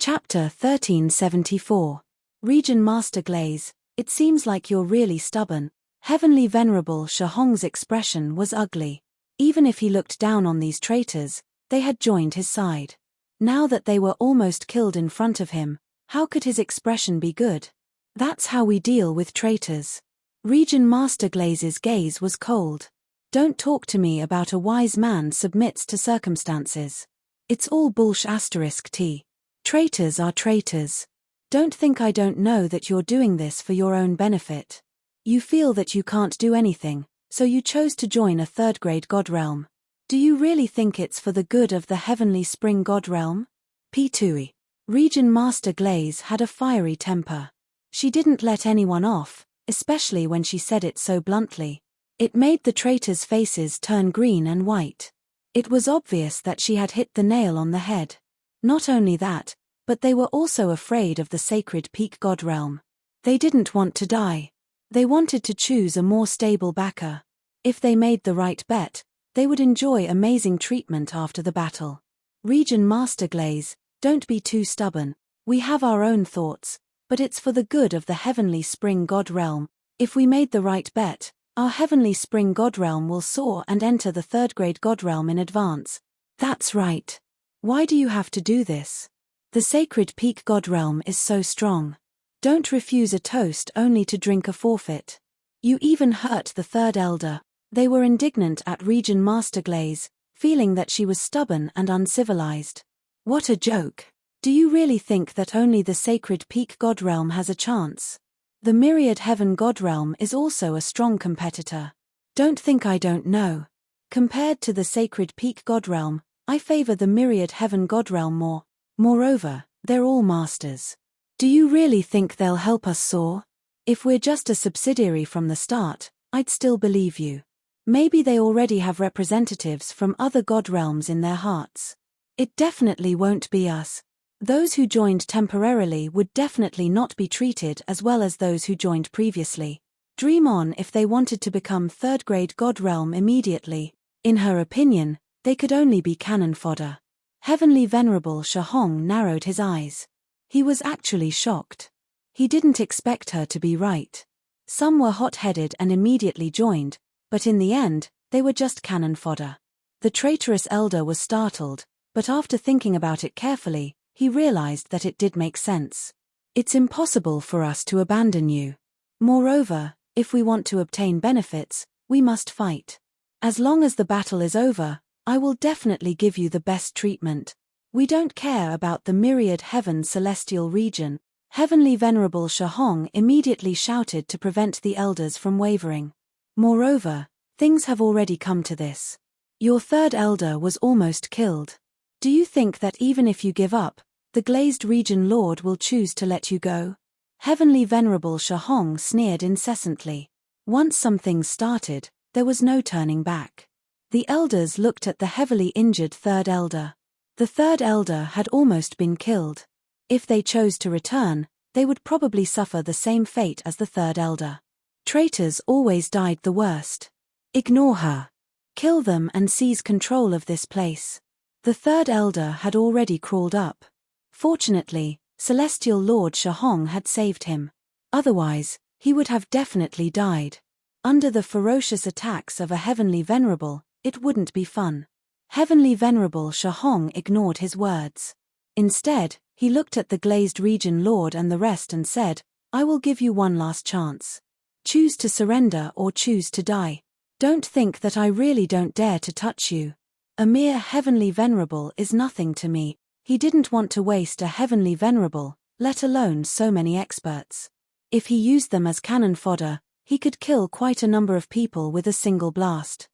Chapter 1374. Regent Master Glaze, it seems like you're really stubborn. Heavenly Venerable Shahong's expression was ugly. Even if he looked down on these traitors, they had joined his side. Now that they were almost killed in front of him, how could his expression be good? That's how we deal with traitors. Region Master Glaze's gaze was cold. Don't talk to me about a wise man submits to circumstances. It's all bullsh*t. Traitors are traitors. Don't think I don't know that you're doing this for your own benefit. You feel that you can't do anything, so you chose to join a third-grade god realm. Do you really think it's for the good of the heavenly spring god realm? P2E. Region Master Glaze had a fiery temper. She didn't let anyone off, especially when she said it so bluntly. It made the traitors' faces turn green and white. It was obvious that she had hit the nail on the head. Not only that, but they were also afraid of the sacred peak god realm. They didn't want to die. They wanted to choose a more stable backer. If they made the right bet, they would enjoy amazing treatment after the battle. Region Master Glaze, don't be too stubborn. We have our own thoughts, but it's for the good of the heavenly spring god realm. If we made the right bet, our heavenly spring god realm will soar and enter the third-grade god realm in advance. That's right. Why do you have to do this? The sacred peak god realm is so strong. Don't refuse a toast only to drink a forfeit. You even hurt the third elder. They were indignant at Region Master Glaze, feeling that she was stubborn and uncivilized. What a joke. Do you really think that only the sacred peak god realm has a chance? The myriad heaven god realm is also a strong competitor. Don't think I don't know. Compared to the sacred peak god realm, I favor the myriad heaven god realm more. Moreover, they're all masters. Do you really think they'll help us soar? If we're just a subsidiary from the start, I'd still believe you. Maybe they already have representatives from other god realms in their hearts. It definitely won't be us. Those who joined temporarily would definitely not be treated as well as those who joined previously. Dream on if they wanted to become third-grade god realm immediately. In her opinion, they could only be cannon fodder. Heavenly Venerable Shahong narrowed his eyes. He was actually shocked. He didn't expect her to be right. Some were hot-headed and immediately joined, but in the end, they were just cannon fodder. The traitorous elder was startled, but after thinking about it carefully, he realized that it did make sense. It's impossible for us to abandon you. Moreover, if we want to obtain benefits, we must fight. As long as the battle is over, I will definitely give you the best treatment. We don't care about the myriad heaven celestial region. Heavenly Venerable Shahong immediately shouted to prevent the elders from wavering. Moreover, things have already come to this. Your third elder was almost killed. Do you think that even if you give up, the glazed region lord will choose to let you go? Heavenly Venerable Shahong sneered incessantly. Once some things started, there was no turning back. The elders looked at the heavily injured third elder. The third elder had almost been killed. If they chose to return, they would probably suffer the same fate as the third elder. Traitors always died the worst. Ignore her. Kill them and seize control of this place. The third elder had already crawled up. Fortunately, Celestial Lord Shahong had saved him. Otherwise, he would have definitely died. Under the ferocious attacks of a Heavenly Venerable, it wouldn't be fun. Heavenly Venerable Shahong ignored his words. Instead, he looked at the glazed region lord and the rest and said, I will give you one last chance. Choose to surrender or choose to die. Don't think that I really don't dare to touch you. A mere Heavenly Venerable is nothing to me. He didn't want to waste a Heavenly Venerable, let alone so many experts. If he used them as cannon fodder, he could kill quite a number of people with a single blast.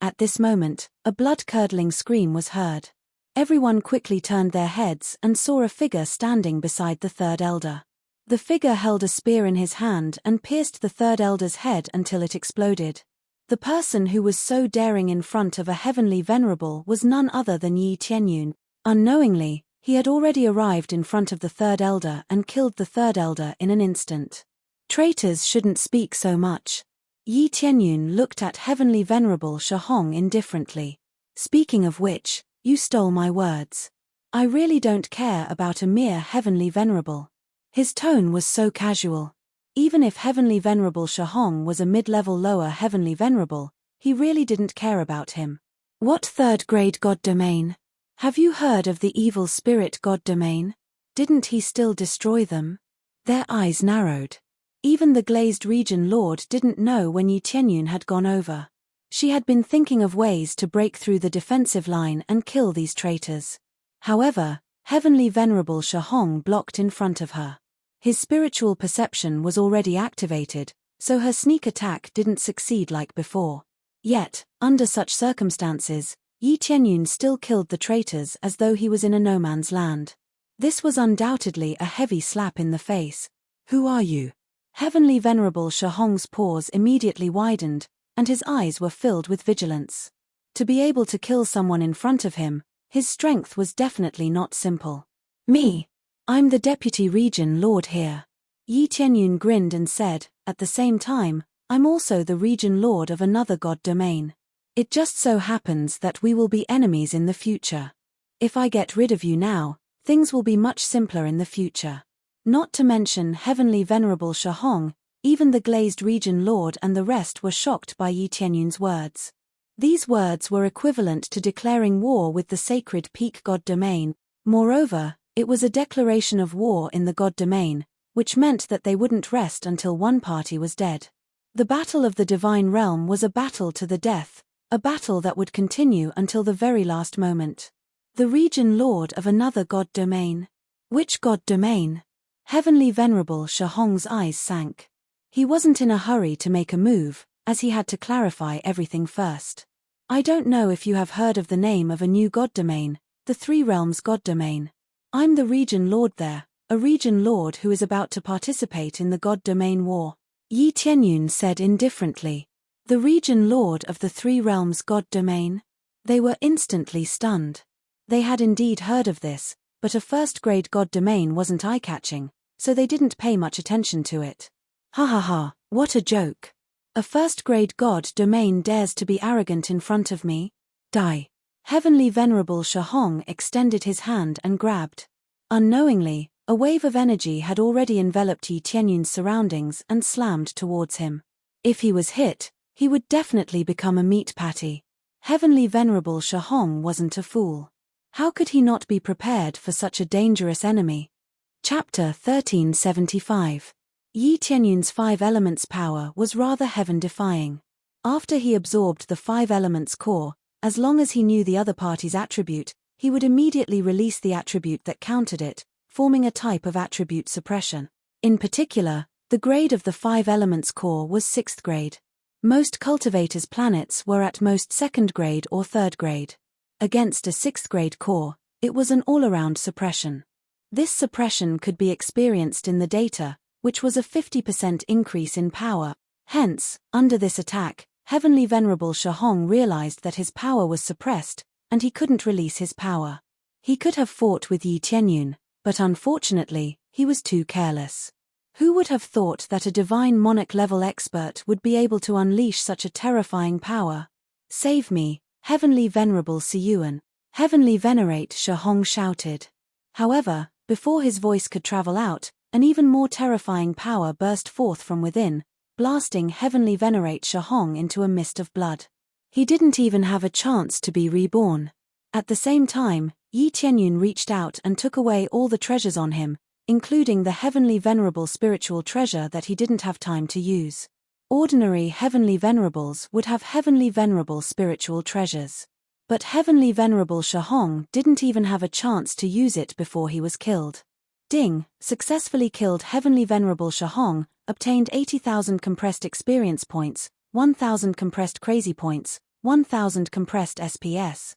At this moment, a blood-curdling scream was heard. Everyone quickly turned their heads and saw a figure standing beside the third elder. The figure held a spear in his hand and pierced the third elder's head until it exploded. The person who was so daring in front of a Heavenly Venerable was none other than Yi Tianyun. Unknowingly, he had already arrived in front of the third elder and killed the third elder in an instant. Traitors shouldn't speak so much. Yi Tianyun looked at Heavenly Venerable Shahong indifferently. Speaking of which, you stole my words. I really don't care about a mere Heavenly Venerable. His tone was so casual. Even if Heavenly Venerable Shahong was a mid-level lower Heavenly Venerable, he really didn't care about him. What third-grade god domain? Have you heard of the evil spirit god domain? Didn't he still destroy them? Their eyes narrowed. Even the glazed region lord didn't know when Yi Tianyun had gone over. She had been thinking of ways to break through the defensive line and kill these traitors. However, Heavenly Venerable Shahong blocked in front of her. His spiritual perception was already activated, so her sneak attack didn't succeed like before. Yet, under such circumstances, Yi Tianyun still killed the traitors as though he was in a no-man's land. This was undoubtedly a heavy slap in the face. Who are you? Heavenly Venerable Shahong's pores immediately widened, and his eyes were filled with vigilance. To be able to kill someone in front of him, his strength was definitely not simple. Me. I'm the Deputy Region Lord here. Yi Tianyun grinned and said, at the same time, I'm also the Region Lord of another god domain. It just so happens that we will be enemies in the future. If I get rid of you now, things will be much simpler in the future. Not to mention Heavenly Venerable Shahong, even the glazed Region Lord and the rest were shocked by Yi Tianyun's words. These words were equivalent to declaring war with the sacred peak god domain. Moreover, it was a declaration of war in the god domain, which meant that they wouldn't rest until one party was dead. The battle of the divine realm was a battle to the death, a battle that would continue until the very last moment. The Region Lord of another god domain. Which god domain? Heavenly Venerable Shahong's eyes sank. He wasn't in a hurry to make a move, as he had to clarify everything first. I don't know if you have heard of the name of a new god domain, the Three Realms god domain. I'm the Region Lord there, a Region Lord who is about to participate in the god domain war. Yi Tianyun said indifferently. The Region Lord of the Three Realms god domain? They were instantly stunned. They had indeed heard of this, but a first-grade god domain wasn't eye-catching, so they didn't pay much attention to it. Ha ha ha, what a joke. A first-grade god domain dares to be arrogant in front of me? Die. Heavenly Venerable Shahong extended his hand and grabbed. Unknowingly, a wave of energy had already enveloped Yi Tianyun's surroundings and slammed towards him. If he was hit, he would definitely become a meat patty. Heavenly Venerable Shahong wasn't a fool. How could he not be prepared for such a dangerous enemy? Chapter 1375. Yi Tianyun's five elements power was rather heaven-defying. After he absorbed the five elements core, as long as he knew the other party's attribute, he would immediately release the attribute that countered it, forming a type of attribute suppression. In particular, the grade of the five elements core was 6th grade. Most cultivators' planets were at most 2nd grade or 3rd grade. Against a 6th grade core, it was an all-around suppression. This suppression could be experienced in the data, which was a 50% increase in power. Hence, under this attack, Heavenly Venerable Shahong realized that his power was suppressed, and he couldn't release his power. He could have fought with Yi Tianyun, but unfortunately, he was too careless. Who would have thought that a divine monarch-level expert would be able to unleash such a terrifying power? Save me, Heavenly Venerable Siyuan. Heavenly Venerate Shahong shouted. However, before his voice could travel out, an even more terrifying power burst forth from within, blasting Heavenly Venerate Shahong into a mist of blood. He didn't even have a chance to be reborn. At the same time, Yi Tianyun reached out and took away all the treasures on him, including the Heavenly Venerable spiritual treasure that he didn't have time to use. Ordinary Heavenly Venerables would have Heavenly Venerable spiritual treasures. But Heavenly Venerable Shahong didn't even have a chance to use it before he was killed. Ding, successfully killed Heavenly Venerable Shahong, obtained 80,000 compressed experience points, 1,000 compressed crazy points, 1,000 compressed SPS.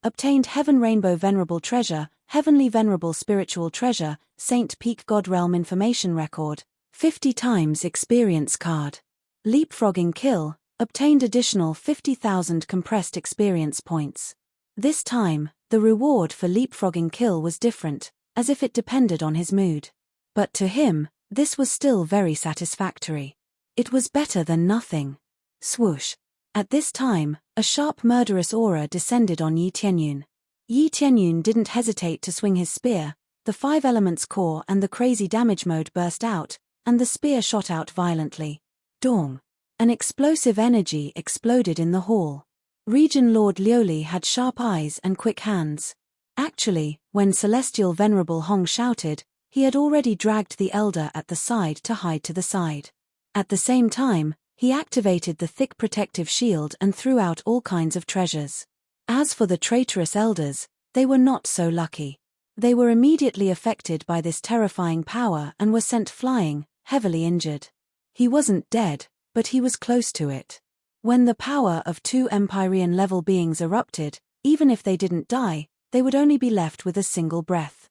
Obtained Heaven Rainbow Venerable Treasure, Heavenly Venerable Spiritual Treasure, Saint Peak God Realm Information Record, 50 times experience card. Leapfrogging Kill, obtained additional 50,000 compressed experience points. This time, the reward for Leapfrogging Kill was different, as if it depended on his mood. But to him, this was still very satisfactory. It was better than nothing. Swoosh. At this time, a sharp murderous aura descended on Yi Tianyun. Yi Tianyun didn't hesitate to swing his spear, the 5 elements core and the crazy damage mode burst out, and the spear shot out violently. Dong. An explosive energy exploded in the hall. Region Lord Lioli had sharp eyes and quick hands. Actually, when Celestial Venerable Hong shouted, he had already dragged the elder at the side to hide to the side. At the same time, he activated the thick protective shield and threw out all kinds of treasures. As for the traitorous elders, they were not so lucky. They were immediately affected by this terrifying power and were sent flying, heavily injured. He wasn't dead, but he was close to it. When the power of two Empyrean-level beings erupted, even if they didn't die, they would only be left with a single breath.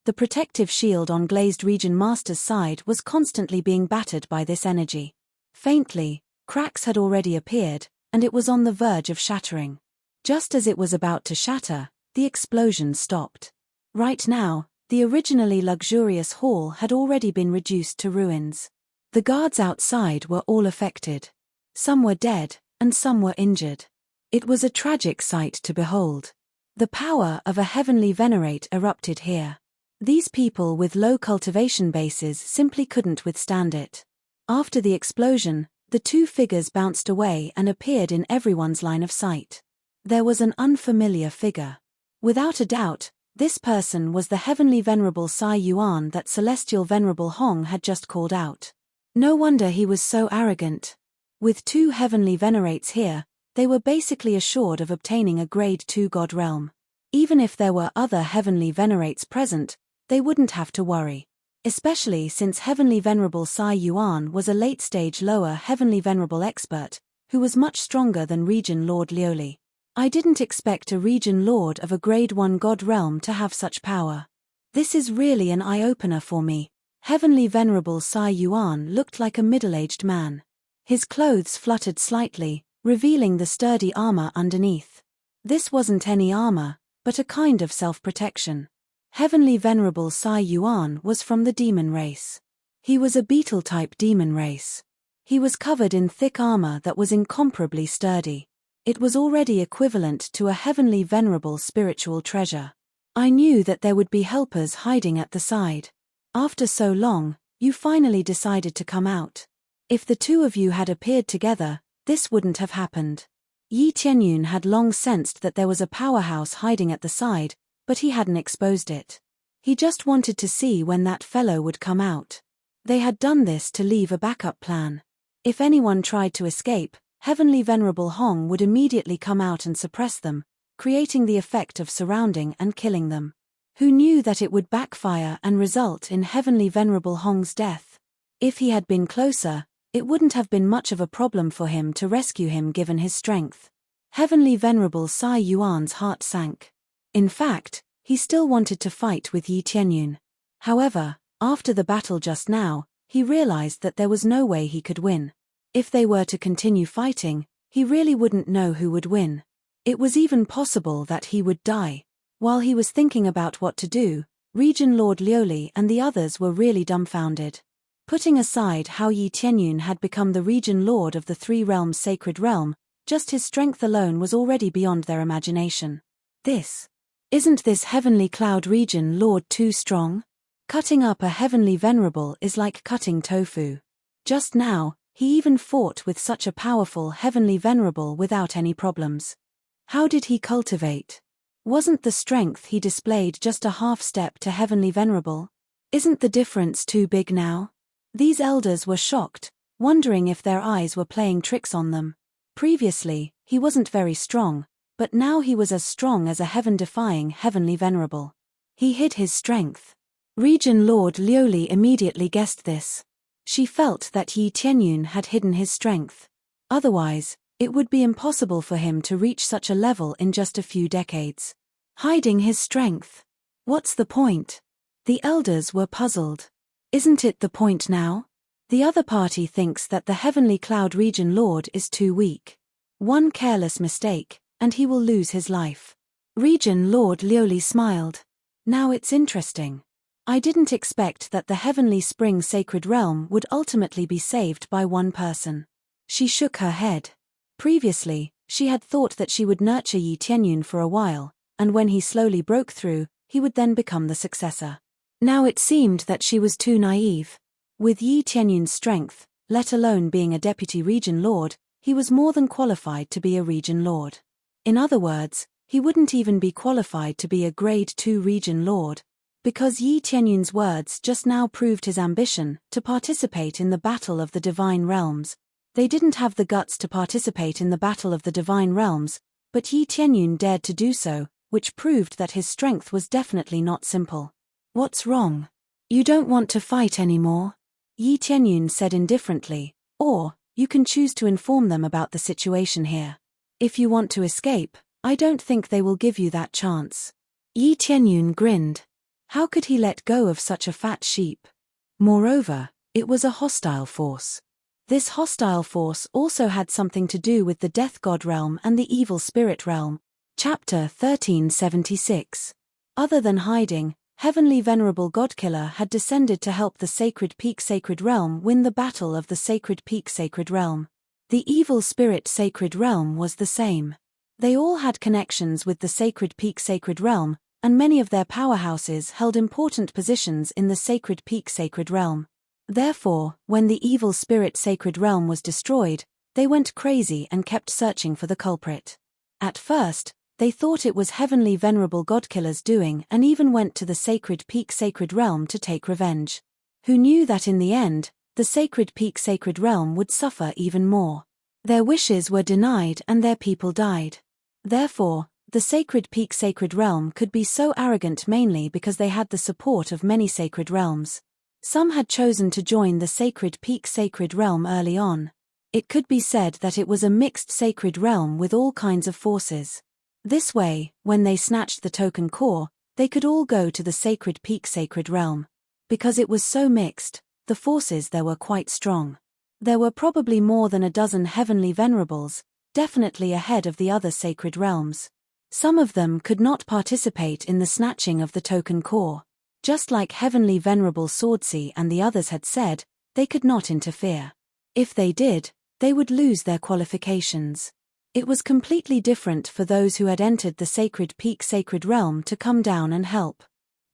The protective shield on Glazed Region Master's side was constantly being battered by this energy. Faintly, cracks had already appeared, and it was on the verge of shattering. Just as it was about to shatter, the explosion stopped. Right now, the originally luxurious hall had already been reduced to ruins. The guards outside were all affected. Some were dead, and some were injured. It was a tragic sight to behold. The power of a heavenly venerate erupted here. These people with low cultivation bases simply couldn't withstand it. After the explosion, the two figures bounced away and appeared in everyone's line of sight. There was an unfamiliar figure. Without a doubt, this person was the Heavenly Venerable Sai Yuan that Celestial Venerable Hong had just called out. No wonder he was so arrogant. With two heavenly venerates here, they were basically assured of obtaining a Grade 2 God realm. Even if there were other heavenly venerates present, they wouldn't have to worry. Especially since Heavenly Venerable Sai Yuan was a late-stage lower Heavenly Venerable expert, who was much stronger than Region Lord Lioli. I didn't expect a Region Lord of a Grade 1 God realm to have such power. This is really an eye-opener for me. Heavenly Venerable Sai Yuan looked like a middle-aged man. His clothes fluttered slightly, revealing the sturdy armor underneath. This wasn't any armor, but a kind of self-protection. Heavenly Venerable Sai Yuan was from the demon race. He was a beetle-type demon race. He was covered in thick armor that was incomparably sturdy. It was already equivalent to a heavenly venerable spiritual treasure. I knew that there would be helpers hiding at the side. After so long, you finally decided to come out. If the two of you had appeared together, this wouldn't have happened. Yi Tianyun had long sensed that there was a powerhouse hiding at the side, but he hadn't exposed it. He just wanted to see when that fellow would come out. They had done this to leave a backup plan. If anyone tried to escape, Heavenly Venerable Hong would immediately come out and suppress them, creating the effect of surrounding and killing them. Who knew that it would backfire and result in Heavenly Venerable Hong's death? If he had been closer, it wouldn't have been much of a problem for him to rescue him given his strength. Heavenly Venerable Sai Yuan's heart sank. In fact, he still wanted to fight with Yi Tianyun. However, after the battle just now, he realized that there was no way he could win. If they were to continue fighting, he really wouldn't know who would win. It was even possible that he would die. While he was thinking about what to do, Region Lord Lioli and the others were really dumbfounded. Putting aside how Yi Tianyun had become the Region Lord of the Three Realms Sacred Realm, just his strength alone was already beyond their imagination. Isn't this Heavenly Cloud Region Lord too strong? Cutting up a Heavenly Venerable is like cutting tofu. Just now, he even fought with such a powerful Heavenly Venerable without any problems. How did he cultivate? Wasn't the strength he displayed just a half step to Heavenly Venerable? Isn't the difference too big now? These elders were shocked, wondering if their eyes were playing tricks on them. Previously, he wasn't very strong, but now he was as strong as a heaven-defying Heavenly Venerable. He hid his strength. Region Lord Lioli immediately guessed this. She felt that Yi Tianyun had hidden his strength. Otherwise, it would be impossible for him to reach such a level in just a few decades. Hiding his strength. What's the point? The elders were puzzled. Isn't it the point now? The other party thinks that the Heavenly Cloud Region Lord is too weak. One careless mistake, and he will lose his life. Region Lord Lioli smiled. Now it's interesting. I didn't expect that the Heavenly Spring Sacred Realm would ultimately be saved by one person. She shook her head. Previously, she had thought that she would nurture Yi Tianyun for a while, and when he slowly broke through, he would then become the successor. Now it seemed that she was too naive. With Yi Tianyun's strength, let alone being a deputy region lord, he was more than qualified to be a region lord. In other words, he wouldn't even be qualified to be a grade 2 region lord, because Yi Tianyun's words just now proved his ambition to participate in the battle of the divine realms. They didn't have the guts to participate in the battle of the divine realms, but Yi Tianyun dared to do so, which proved that his strength was definitely not simple. What's wrong? You don't want to fight anymore? Yi Tianyun said indifferently, or, you can choose to inform them about the situation here. If you want to escape, I don't think they will give you that chance. Yi Tianyun grinned. How could he let go of such a fat sheep? Moreover, it was a hostile force. This hostile force also had something to do with the death god realm and the evil spirit realm. Chapter 1376. Other than hiding, Heavenly Venerable Godkiller had descended to help the Sacred Peak Sacred Realm win the battle of the Sacred Peak Sacred Realm. The Evil Spirit Sacred Realm was the same. They all had connections with the Sacred Peak Sacred Realm, and many of their powerhouses held important positions in the Sacred Peak Sacred Realm. Therefore, when the Evil Spirit Sacred Realm was destroyed, they went crazy and kept searching for the culprit. At first, they thought it was Heavenly Venerable Godkiller's doing and even went to the Sacred Peak Sacred Realm to take revenge. Who knew that in the end, the Sacred Peak Sacred Realm would suffer even more. Their wishes were denied and their people died. Therefore, the Sacred Peak Sacred Realm could be so arrogant mainly because they had the support of many sacred realms. Some had chosen to join the Sacred Peak Sacred Realm early on. It could be said that it was a mixed sacred realm with all kinds of forces. This way, when they snatched the token core, they could all go to the Sacred Peak Sacred Realm. Because it was so mixed, the forces there were quite strong. There were probably more than a dozen Heavenly Venerables, definitely ahead of the other sacred realms. Some of them could not participate in the snatching of the token core. Just like Heavenly Venerable Swordsea and the others had said, they could not interfere. If they did, they would lose their qualifications. It was completely different for those who had entered the Sacred Peak Sacred Realm to come down and help.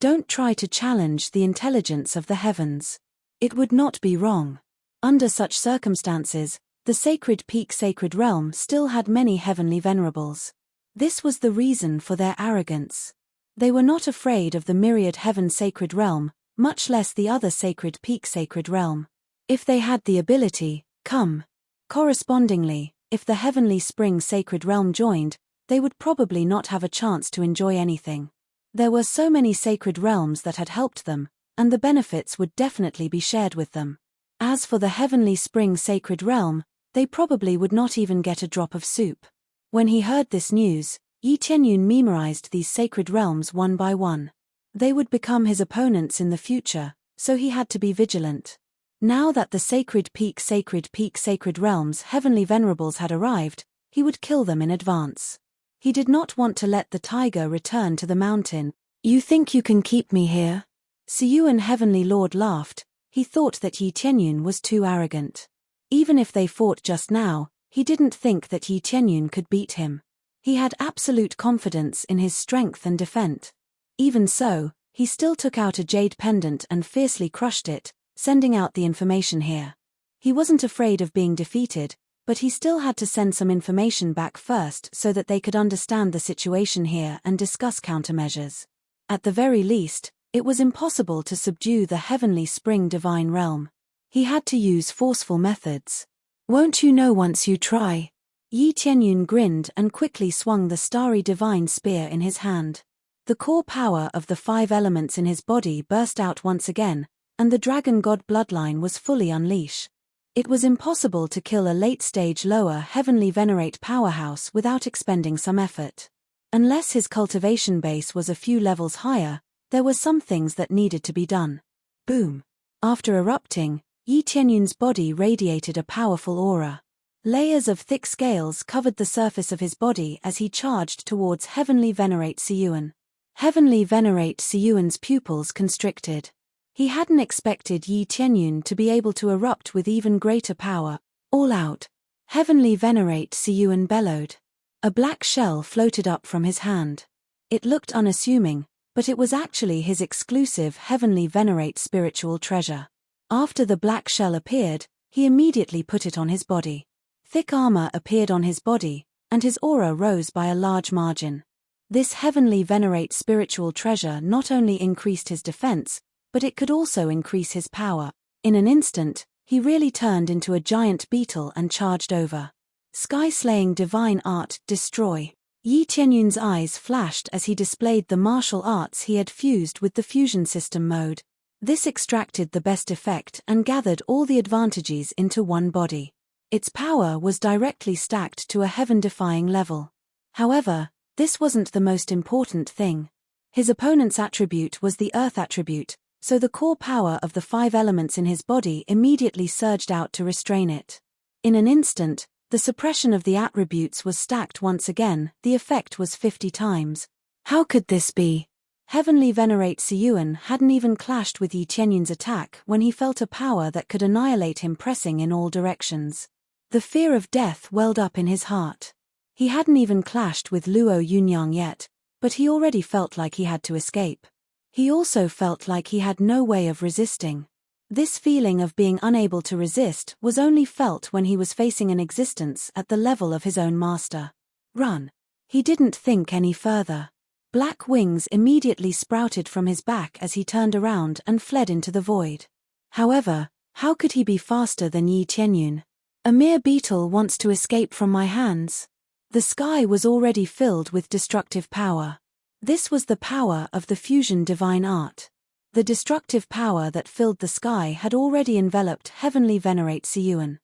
Don't try to challenge the intelligence of the heavens. It would not be wrong. Under such circumstances, the Sacred Peak Sacred Realm still had many Heavenly Venerables. This was the reason for their arrogance. They were not afraid of the myriad Heaven Sacred Realm, much less the other Sacred Peak Sacred Realm. If they had the ability, come. Correspondingly, if the Heavenly Spring Sacred Realm joined, they would probably not have a chance to enjoy anything. There were so many sacred realms that had helped them, and the benefits would definitely be shared with them. As for the Heavenly Spring Sacred Realm, they probably would not even get a drop of soup. When he heard this news, Yi Tianyun memorized these sacred realms one by one. They would become his opponents in the future, so he had to be vigilant. Now that the Sacred Peak Sacred Realms Heavenly Venerables had arrived, he would kill them in advance. He did not want to let the tiger return to the mountain. You think you can keep me here? Siyuan Heavenly Lord laughed. He thought that Yi Tianyun was too arrogant. Even if they fought just now, he didn't think that Yi Tianyun could beat him. He had absolute confidence in his strength and defense. Even so, he still took out a jade pendant and fiercely crushed it, sending out the information here. He wasn't afraid of being defeated, but he still had to send some information back first so that they could understand the situation here and discuss countermeasures. At the very least, it was impossible to subdue the Heavenly Spring Divine Realm. He had to use forceful methods. Won't you know once you try? Yi Tianyun grinned and quickly swung the starry divine spear in his hand. The core power of the 5 elements in his body burst out once again, and the dragon god bloodline was fully unleashed. It was impossible to kill a late-stage lower Heavenly Venerate powerhouse without expending some effort. Unless his cultivation base was a few levels higher, there were some things that needed to be done. Boom! After erupting, Yi Tianyun's body radiated a powerful aura. Layers of thick scales covered the surface of his body as he charged towards Heavenly Venerate Siyuan. Heavenly Venerate Siyuan's pupils constricted. He hadn't expected Yi Tianyun to be able to erupt with even greater power. All out. Heavenly Venerate Siyuan bellowed. A black shell floated up from his hand. It looked unassuming, but it was actually his exclusive Heavenly Venerate spiritual treasure. After the black shell appeared, he immediately put it on his body. thick armor appeared on his body, and his aura rose by a large margin. This heavenly venerate spiritual treasure not only increased his defense, but it could also increase his power. In an instant, he really turned into a giant beetle and charged over. Sky-slaying divine art, destroy. Yi Qianyun's eyes flashed as he displayed the martial arts he had fused with the fusion system mode. This extracted the best effect and gathered all the advantages into one body. Its power was directly stacked to a heaven-defying level. However, this wasn't the most important thing. His opponent's attribute was the earth attribute, so the core power of the 5 elements in his body immediately surged out to restrain it. In an instant, the suppression of the attributes was stacked once again. The effect was 50 times. How could this be? Heavenly Venerate Siyuan hadn't even clashed with Yi Qianyun's attack when he felt a power that could annihilate him pressing in all directions. The fear of death welled up in his heart. He hadn't even clashed with Luo Yunyang yet, but he already felt like he had to escape. He also felt like he had no way of resisting. This feeling of being unable to resist was only felt when he was facing an existence at the level of his own master. Run. He didn't think any further. Black wings immediately sprouted from his back as he turned around and fled into the void. However, how could he be faster than Yi Qianyun? A mere beetle wants to escape from my hands. The sky was already filled with destructive power. This was the power of the fusion divine art. The destructive power that filled the sky had already enveloped Heavenly Venerate Siyuan.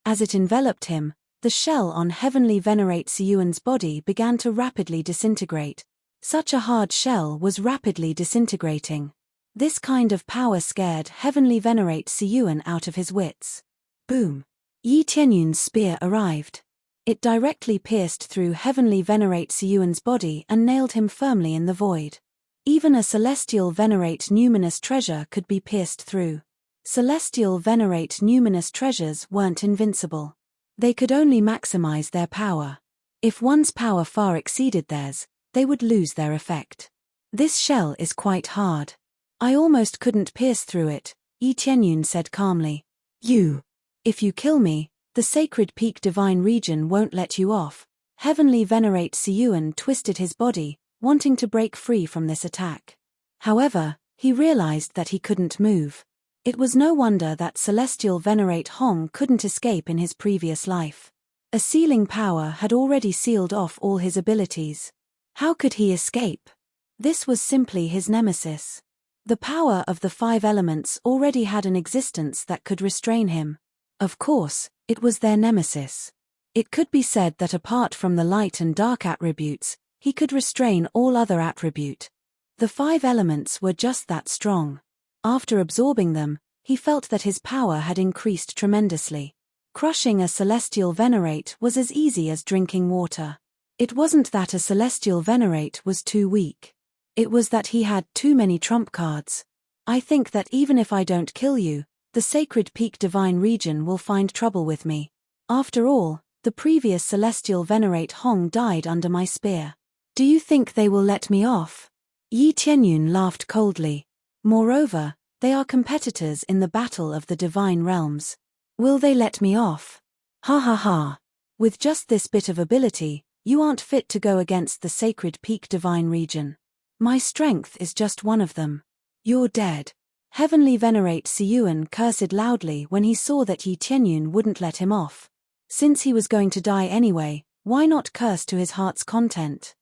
As it enveloped him, the shell on Heavenly Venerate Siyuan's body began to rapidly disintegrate. Such a hard shell was rapidly disintegrating. This kind of power scared Heavenly Venerate Siyuan out of his wits. Boom! Yi Qianyun's spear arrived. It directly pierced through Heavenly Venerate Siyuan's body and nailed him firmly in the void. Even a Celestial Venerate numinous treasure could be pierced through. Celestial Venerate numinous treasures weren't invincible. They could only maximize their power. If one's power far exceeded theirs, they would lose their effect. This shell is quite hard. I almost couldn't pierce through it, Yi Qianyun said calmly. If you kill me, the sacred peak divine region won't let you off. Heavenly Venerate Siyuan twisted his body, wanting to break free from this attack. However, he realized that he couldn't move. It was no wonder that Celestial Venerate Hong couldn't escape in his previous life. A sealing power had already sealed off all his abilities. How could he escape? This was simply his nemesis. The power of the 5 elements already had an existence that could restrain him. Of course, it was their nemesis. It could be said that apart from the light and dark attributes, he could restrain all other attribute. The 5 elements were just that strong. After absorbing them, he felt that his power had increased tremendously. Crushing a Celestial Venerate was as easy as drinking water. It wasn't that a Celestial Venerate was too weak. It was that he had too many trump cards. I think that even if I don't kill you, the sacred peak divine region will find trouble with me. After all, the previous Celestial Venerate Hong died under my spear. Do you think they will let me off? Yi Qianyun laughed coldly. Moreover, they are competitors in the battle of the divine realms. Will they let me off? Ha ha ha. With just this bit of ability, you aren't fit to go against the sacred peak divine region. My strength is just one of them. You're dead. Heavenly Venerate Siyuan cursed loudly when he saw that Yi Qianyun wouldn't let him off. Since he was going to die anyway, why not curse to his heart's content?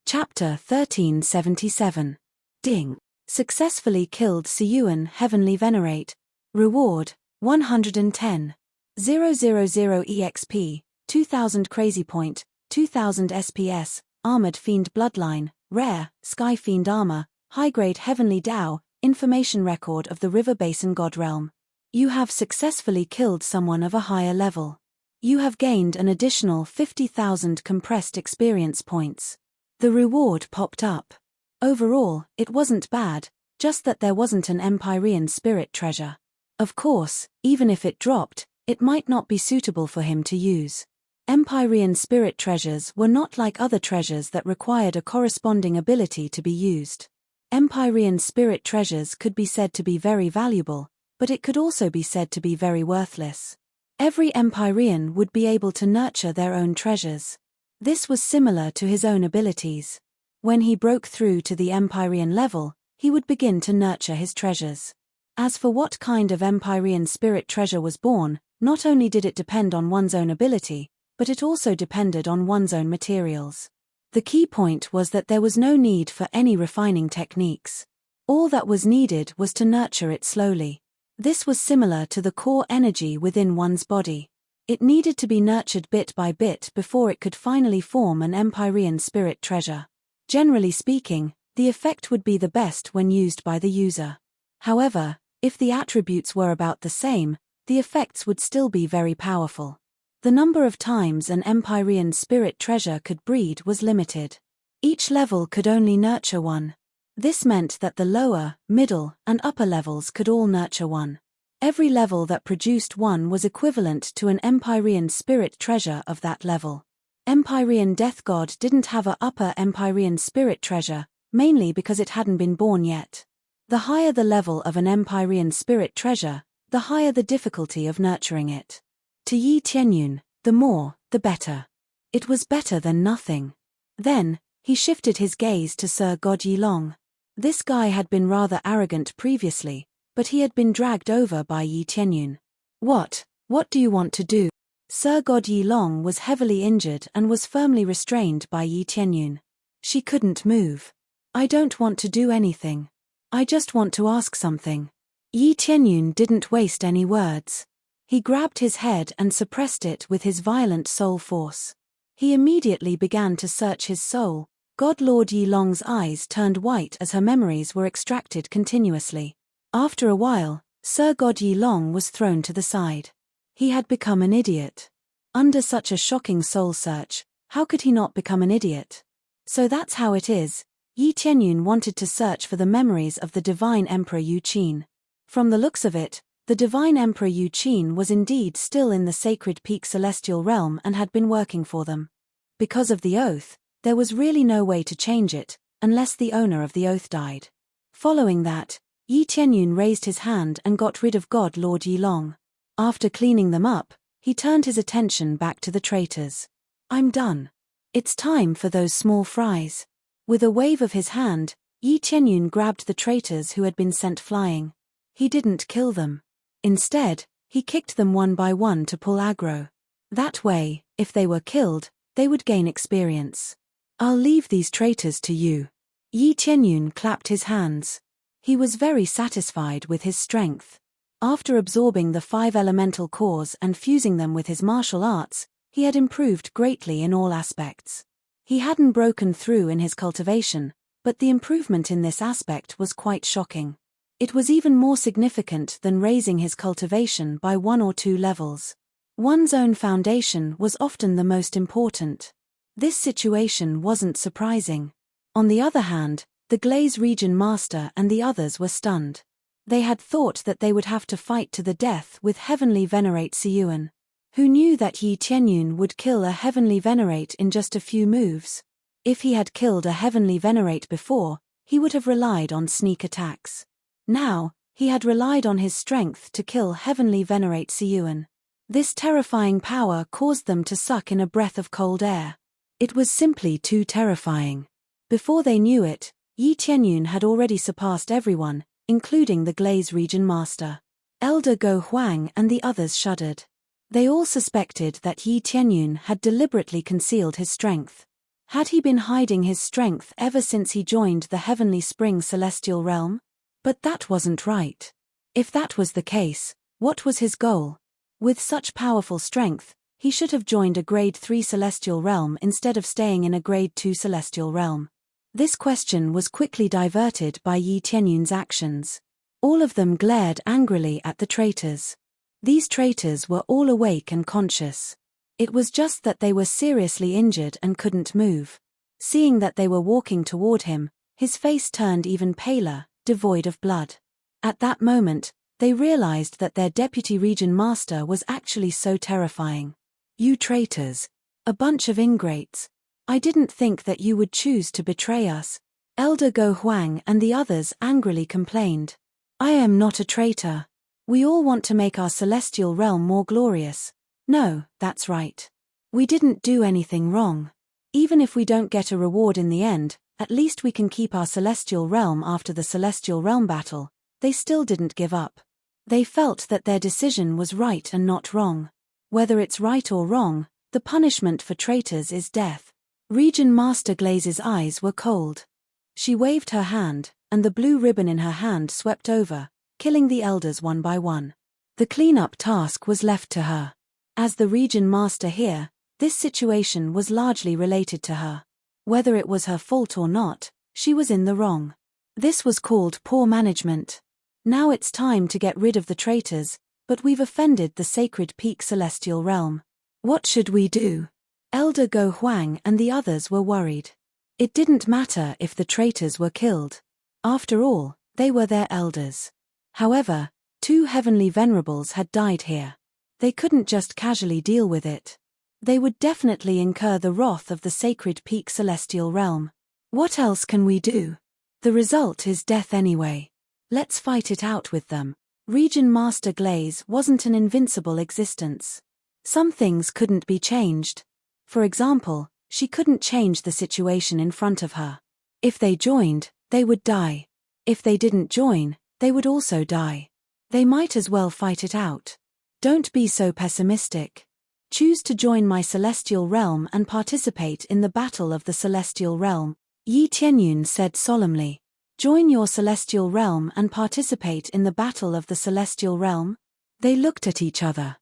Chapter 1377. Ding. Successfully killed Siyuan Heavenly Venerate. Reward, 110. 000 EXP, 2000 Crazy Point, 2000 SPS, Armored Fiend Bloodline, Rare, Sky Fiend Armor, High-Grade Heavenly Dao, Information Record of the River Basin God Realm. You have successfully killed someone of a higher level. You have gained an additional 50,000 compressed experience points. The reward popped up. Overall, it wasn't bad, just that there wasn't an Empyrean spirit treasure. Of course, even if it dropped, it might not be suitable for him to use. Empyrean spirit treasures were not like other treasures that required a corresponding ability to be used. Empyrean spirit treasures could be said to be very valuable, but it could also be said to be very worthless. Every Empyrean would be able to nurture their own treasures. This was similar to his own abilities. When he broke through to the Empyrean level, he would begin to nurture his treasures. As for what kind of Empyrean spirit treasure was born, not only did it depend on one's own ability, but it also depended on one's own materials. The key point was that there was no need for any refining techniques. All that was needed was to nurture it slowly. This was similar to the core energy within one's body. It needed to be nurtured bit by bit before it could finally form an Empyrean spirit treasure. Generally speaking, the effect would be the best when used by the user. However, if the attributes were about the same, the effects would still be very powerful. The number of times an Empyrean spirit treasure could breed was limited. Each level could only nurture one. This meant that the lower, middle, and upper levels could all nurture one. Every level that produced one was equivalent to an Empyrean spirit treasure of that level. Empyrean Death God didn't have a upper Empyrean spirit treasure, mainly because it hadn't been born yet. The higher the level of an Empyrean spirit treasure, the higher the difficulty of nurturing it. To Yi Tianyun, the more, the better. It was better than nothing. Then, he shifted his gaze to Sir God Yilong. This guy had been rather arrogant previously, but he had been dragged over by Yi Tianyun. What do you want to do? Sir God Yilong was heavily injured and was firmly restrained by Yi Tianyun. She couldn't move. I don't want to do anything. I just want to ask something. Yi Tianyun didn't waste any words. He grabbed his head and suppressed it with his violent soul force. He immediately began to search his soul. God Lord Yilong's eyes turned white as her memories were extracted continuously. After a while, Sir God Yilong was thrown to the side. He had become an idiot. Under such a shocking soul search, how could he not become an idiot? So that's how it is. Yi Tianyun wanted to search for the memories of the divine Emperor Yu Qin. From the looks of it, the divine Emperor Yu Qin was indeed still in the sacred peak celestial realm and had been working for them. Because of the oath, there was really no way to change it, unless the owner of the oath died. Following that, Yi Tianyun raised his hand and got rid of God Lord Yilong. After cleaning them up, he turned his attention back to the traitors. I'm done. It's time for those small fries. With a wave of his hand, Yi Tianyun grabbed the traitors who had been sent flying. He didn't kill them. Instead, he kicked them one by one to pull aggro. That way, if they were killed, they would gain experience. I'll leave these traitors to you. Yi Tianyun clapped his hands. He was very satisfied with his strength. After absorbing the 5 elemental cores and fusing them with his martial arts, he had improved greatly in all aspects. He hadn't broken through in his cultivation, but the improvement in this aspect was quite shocking. It was even more significant than raising his cultivation by 1 or 2 levels. One's own foundation was often the most important. This situation wasn't surprising. On the other hand, the Glaze Region Master and the others were stunned. They had thought that they would have to fight to the death with Heavenly Venerate Siyuan. Who knew that Yi Tianyun would kill a Heavenly Venerate in just a few moves? If he had killed a Heavenly Venerate before, he would have relied on sneak attacks. Now, he had relied on his strength to kill Heavenly Venerate Siyuan. This terrifying power caused them to suck in a breath of cold air. It was simply too terrifying. Before they knew it, Yi Tianyun had already surpassed everyone, including the Glaze Region Master. Elder Go Huang and the others shuddered. They all suspected that Yi Tianyun had deliberately concealed his strength. Had he been hiding his strength ever since he joined the Heavenly Spring Celestial Realm? But that wasn't right. If that was the case, what was his goal? With such powerful strength, he should have joined a Grade 3 Celestial Realm instead of staying in a Grade 2 Celestial Realm. This question was quickly diverted by Yi Tianyun's actions. All of them glared angrily at the traitors. These traitors were all awake and conscious. It was just that they were seriously injured and couldn't move. Seeing that they were walking toward him, his face turned even paler, devoid of blood. At that moment, they realized that their Deputy Region Master was actually so terrifying. You traitors. A bunch of ingrates. I didn't think that you would choose to betray us. Elder Go Huang and the others angrily complained. I am not a traitor. We all want to make our celestial realm more glorious. No, that's right. We didn't do anything wrong. Even if we don't get a reward in the end, at least we can keep our celestial realm after the celestial realm battle. They still didn't give up. They felt that their decision was right and not wrong. Whether it's right or wrong, the punishment for traitors is death. Region Master Glaze's eyes were cold. She waved her hand, and the blue ribbon in her hand swept over, killing the elders one by one. The cleanup task was left to her. As the region master here, this situation was largely related to her. Whether it was her fault or not, she was in the wrong. This was called poor management. Now it's time to get rid of the traitors, but we've offended the sacred peak celestial realm. What should we do? Elder Go Huang and the others were worried. It didn't matter if the traitors were killed. After all, they were their elders. However, 2 heavenly venerables had died here. They couldn't just casually deal with it. They would definitely incur the wrath of the sacred peak celestial realm. What else can we do? The result is death anyway. Let's fight it out with them. Region Master Glaze wasn't an invincible existence. Some things couldn't be changed. For example, she couldn't change the situation in front of her. If they joined, they would die. If they didn't join, they would also die. They might as well fight it out. Don't be so pessimistic. Choose to join my celestial realm and participate in the battle of the celestial realm, Yi Tianyun said solemnly. Join your celestial realm and participate in the battle of the celestial realm? They looked at each other.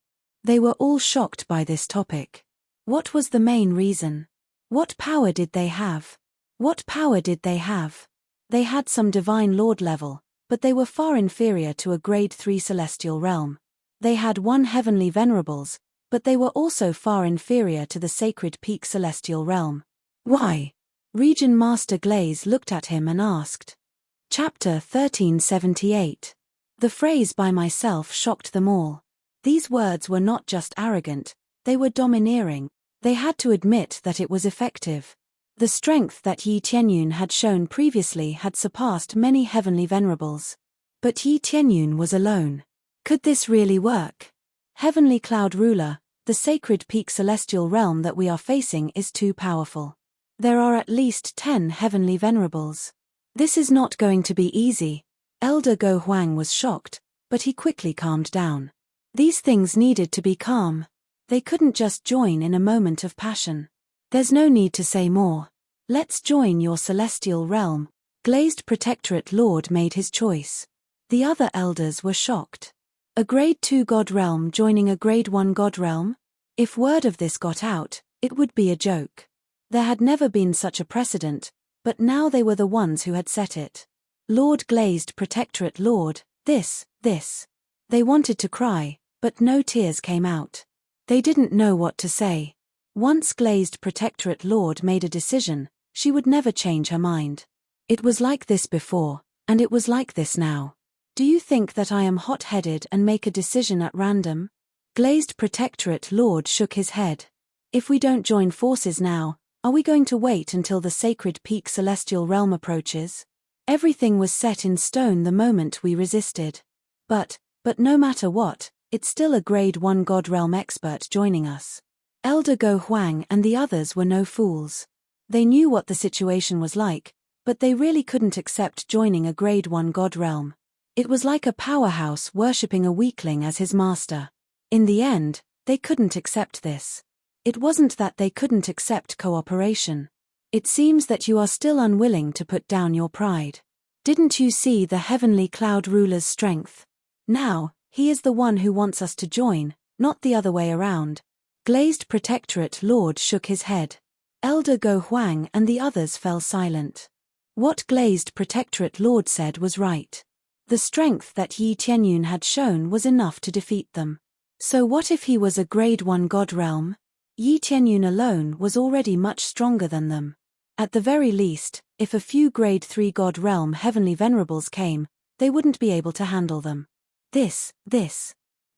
They were all shocked by this topic. What was the main reason? What power did they have? What power did they have? They had some divine lord level, but they were far inferior to a grade 3 celestial realm. They had 1 heavenly venerables, but they were also far inferior to the sacred peak celestial realm. Why? Region Master Glaze looked at him and asked. Chapter 1378. The phrase by myself shocked them all. These words were not just arrogant, they were domineering. They had to admit that it was effective. The strength that Yi Tianyun had shown previously had surpassed many heavenly venerables. But Yi Tianyun was alone. Could this really work? Heavenly Cloud Ruler, the sacred peak celestial realm that we are facing is too powerful. There are at least 10 heavenly venerables. This is not going to be easy. Elder Go Huang was shocked, but he quickly calmed down. These things needed to be calm. They couldn't just join in a moment of passion. There's no need to say more. Let's join your celestial realm. Glazed Protectorate Lord made his choice. The other elders were shocked. A grade 2 god realm joining a grade 1 god realm? If word of this got out, it would be a joke. There had never been such a precedent, but now they were the ones who had set it. Lord Glazed Protectorate Lord, this. They wanted to cry, but no tears came out. They didn't know what to say. Once Glazed Protectorate Lord made a decision, she would never change her mind. It was like this before, and it was like this now. Do you think that I am hot-headed and make a decision at random? Glazed Protectorate Lord shook his head. If we don't join forces now, are we going to wait until the sacred peak celestial realm approaches? Everything was set in stone the moment we resisted. But no matter what, it's still a grade 1 god realm expert joining us. Elder Go Huang and the others were no fools. They knew what the situation was like, but they really couldn't accept joining a grade 1 god realm. It was like a powerhouse worshipping a weakling as his master. In the end, they couldn't accept this. It wasn't that they couldn't accept cooperation. It seems that you are still unwilling to put down your pride. Didn't you see the heavenly cloud ruler's strength? Now, he is the one who wants us to join, not the other way around. Glazed Protectorate Lord shook his head. Elder Go Huang and the others fell silent. What Glazed Protectorate Lord said was right. The strength that Yi Tianyun had shown was enough to defeat them. So what if he was a grade 1 god realm? Yi Tianyun alone was already much stronger than them. At the very least, if a few grade 3 god realm heavenly venerables came, they wouldn't be able to handle them. This.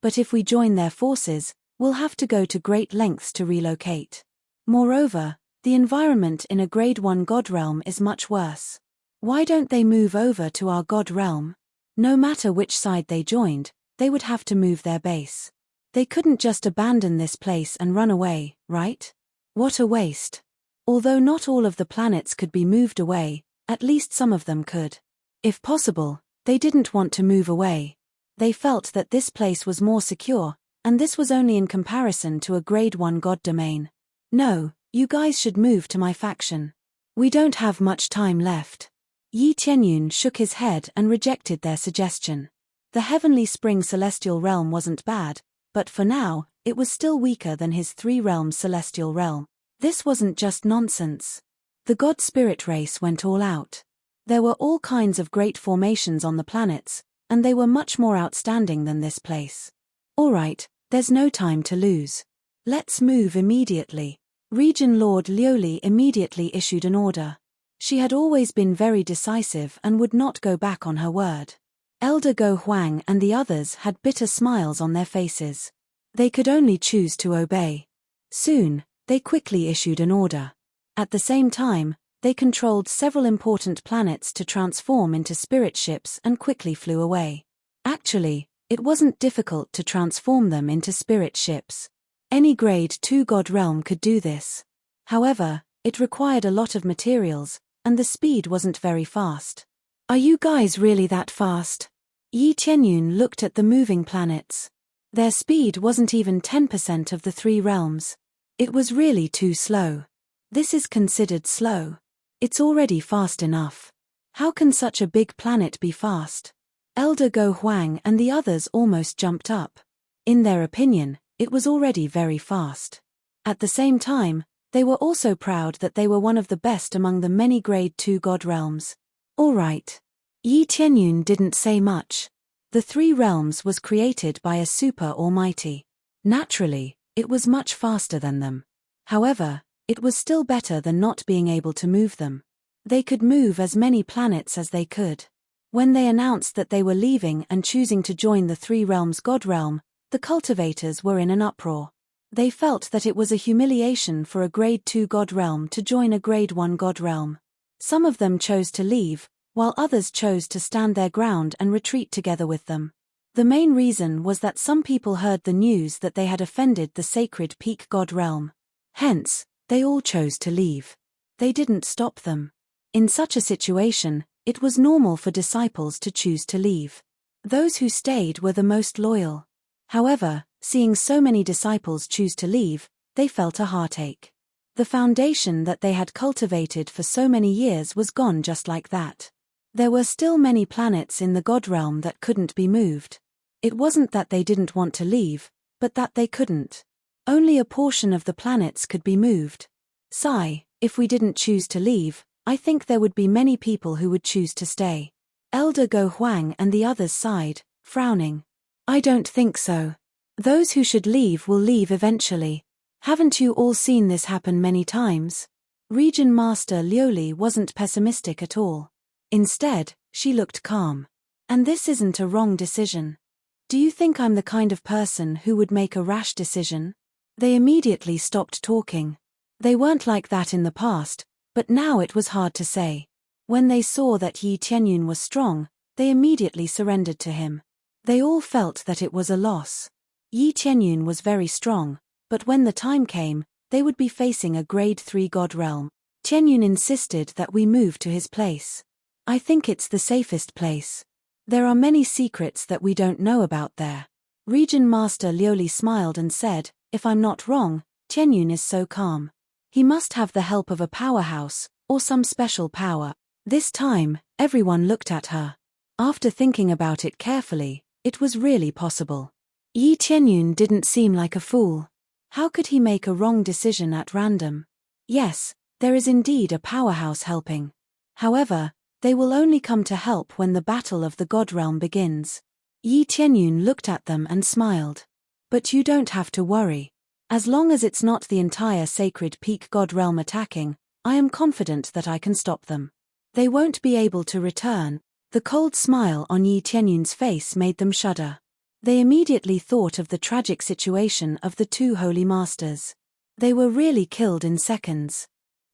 But if we join their forces, we'll have to go to great lengths to relocate. Moreover, the environment in a grade 1 god realm is much worse. Why don't they move over to our god realm? No matter which side they joined, they would have to move their base. They couldn't just abandon this place and run away, right? What a waste. Although not all of the planets could be moved away, at least some of them could. If possible, they didn't want to move away. They felt that this place was more secure, and this was only in comparison to a Grade 1 god domain. No, you guys should move to my faction. We don't have much time left. Yi Tianyun shook his head and rejected their suggestion. The Heavenly Spring Celestial Realm wasn't bad, but for now, it was still weaker than his 3 realms celestial realm. This wasn't just nonsense. The god spirit race went all out. There were all kinds of great formations on the planets, and they were much more outstanding than this place. Alright, there's no time to lose. Let's move immediately. Region Lord Lioli immediately issued an order. She had always been very decisive and would not go back on her word. Elder Go Huang and the others had bitter smiles on their faces. They could only choose to obey. Soon, they quickly issued an order. At the same time, they controlled several important planets to transform into spirit ships and quickly flew away. Actually, it wasn't difficult to transform them into spirit ships. Any Grade 2 god realm could do this. However, it required a lot of materials, and the speed wasn't very fast. Are you guys really that fast? Yi Tianyun looked at the moving planets. Their speed wasn't even 10% of the 3 realms. It was really too slow. This is considered slow. It's already fast enough. How can such a big planet be fast? Elder Go Huang and the others almost jumped up. In their opinion, it was already very fast. At the same time, they were also proud that they were one of the best among the many Grade 2 god realms. Alright. Yi Tianyun didn't say much. The 3 realms was created by a super almighty. Naturally, it was much faster than them. However, it was still better than not being able to move them. They could move as many planets as they could. When they announced that they were leaving and choosing to join the 3 realms god realm, the cultivators were in an uproar. They felt that it was a humiliation for a Grade 2 god realm to join a Grade 1 god realm. Some of them chose to leave, while others chose to stand their ground and retreat together with them. The main reason was that some people heard the news that they had offended the sacred peak god realm. Hence, they all chose to leave. They didn't stop them. In such a situation, it was normal for disciples to choose to leave. Those who stayed were the most loyal. However, seeing so many disciples choose to leave, they felt a heartache. The foundation that they had cultivated for so many years was gone just like that. There were still many planets in the god realm that couldn't be moved. It wasn't that they didn't want to leave, but that they couldn't. Only a portion of the planets could be moved. Sigh, if we didn't choose to leave, I think there would be many people who would choose to stay. Elder Go Huang and the others sighed, frowning. I don't think so. Those who should leave will leave eventually. Haven't you all seen this happen many times? Region Master Lioli wasn't pessimistic at all. Instead, she looked calm. And this isn't a wrong decision. Do you think I'm the kind of person who would make a rash decision? They immediately stopped talking. They weren't like that in the past, but now it was hard to say. When they saw that Yi Tianyun was strong, they immediately surrendered to him. They all felt that it was a loss. Yi Tianyun was very strong, but when the time came, they would be facing a Grade 3 god realm. Tianyun insisted that we move to his place. I think it's the safest place. There are many secrets that we don't know about there. Region Master Lioli smiled and said, if I'm not wrong, Tianyun is so calm. He must have the help of a powerhouse, or some special power. This time, everyone looked at her. After thinking about it carefully, it was really possible. Yi Tianyun didn't seem like a fool. How could he make a wrong decision at random? Yes, there is indeed a powerhouse helping. However, they will only come to help when the battle of the god realm begins. Yi Tianyun looked at them and smiled. But you don't have to worry. As long as it's not the entire sacred peak god realm attacking, I am confident that I can stop them. They won't be able to return. The cold smile on Yi Tianyun's face made them shudder. They immediately thought of the tragic situation of the 2 holy masters. They were really killed in seconds.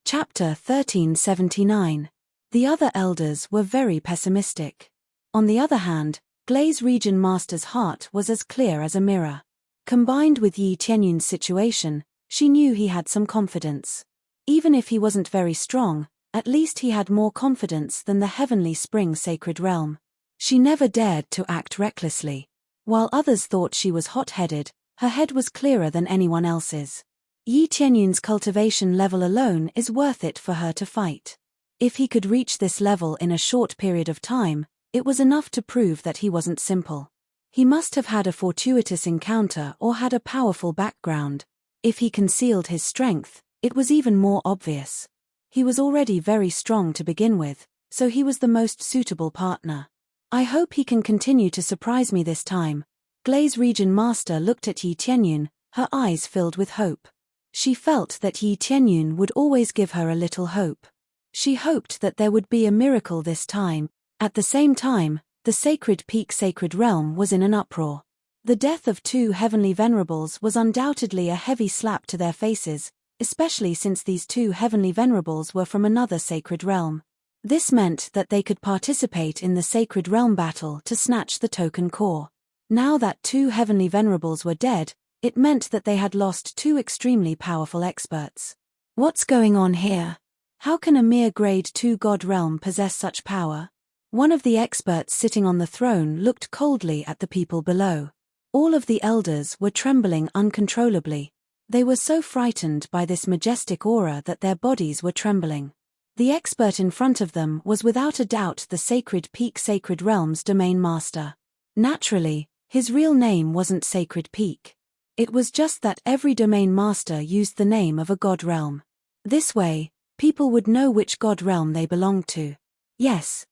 Chapter 1379. The other elders were very pessimistic. On the other hand, Glaze Region Master's heart was as clear as a mirror. Combined with Yi Tianyun's situation, she knew he had some confidence. Even if he wasn't very strong, at least he had more confidence than the Heavenly Spring Sacred Realm. She never dared to act recklessly. While others thought she was hot-headed, her head was clearer than anyone else's. Yi Tianyun's cultivation level alone is worth it for her to fight. If he could reach this level in a short period of time, it was enough to prove that he wasn't simple. He must have had a fortuitous encounter or had a powerful background. If he concealed his strength, it was even more obvious. He was already very strong to begin with, so he was the most suitable partner. I hope he can continue to surprise me this time. Glaze Region Master looked at Yi Tianyun, her eyes filled with hope. She felt that Yi Tianyun would always give her a little hope. She hoped that there would be a miracle this time. At the same time, the Sacred Peak Sacred Realm was in an uproar. The death of two heavenly venerables was undoubtedly a heavy slap to their faces, especially since these two heavenly venerables were from another sacred realm. This meant that they could participate in the Sacred Realm battle to snatch the token core. Now that two heavenly venerables were dead, it meant that they had lost two extremely powerful experts. What's going on here? How can a mere Grade 2 God realm possess such power? One of the experts sitting on the throne looked coldly at the people below. All of the elders were trembling uncontrollably. They were so frightened by this majestic aura that their bodies were trembling. The expert in front of them was without a doubt the Sacred Peak Sacred Realm's domain master. Naturally, his real name wasn't Sacred Peak. It was just that every domain master used the name of a god realm. This way, people would know which god realm they belonged to. Yes.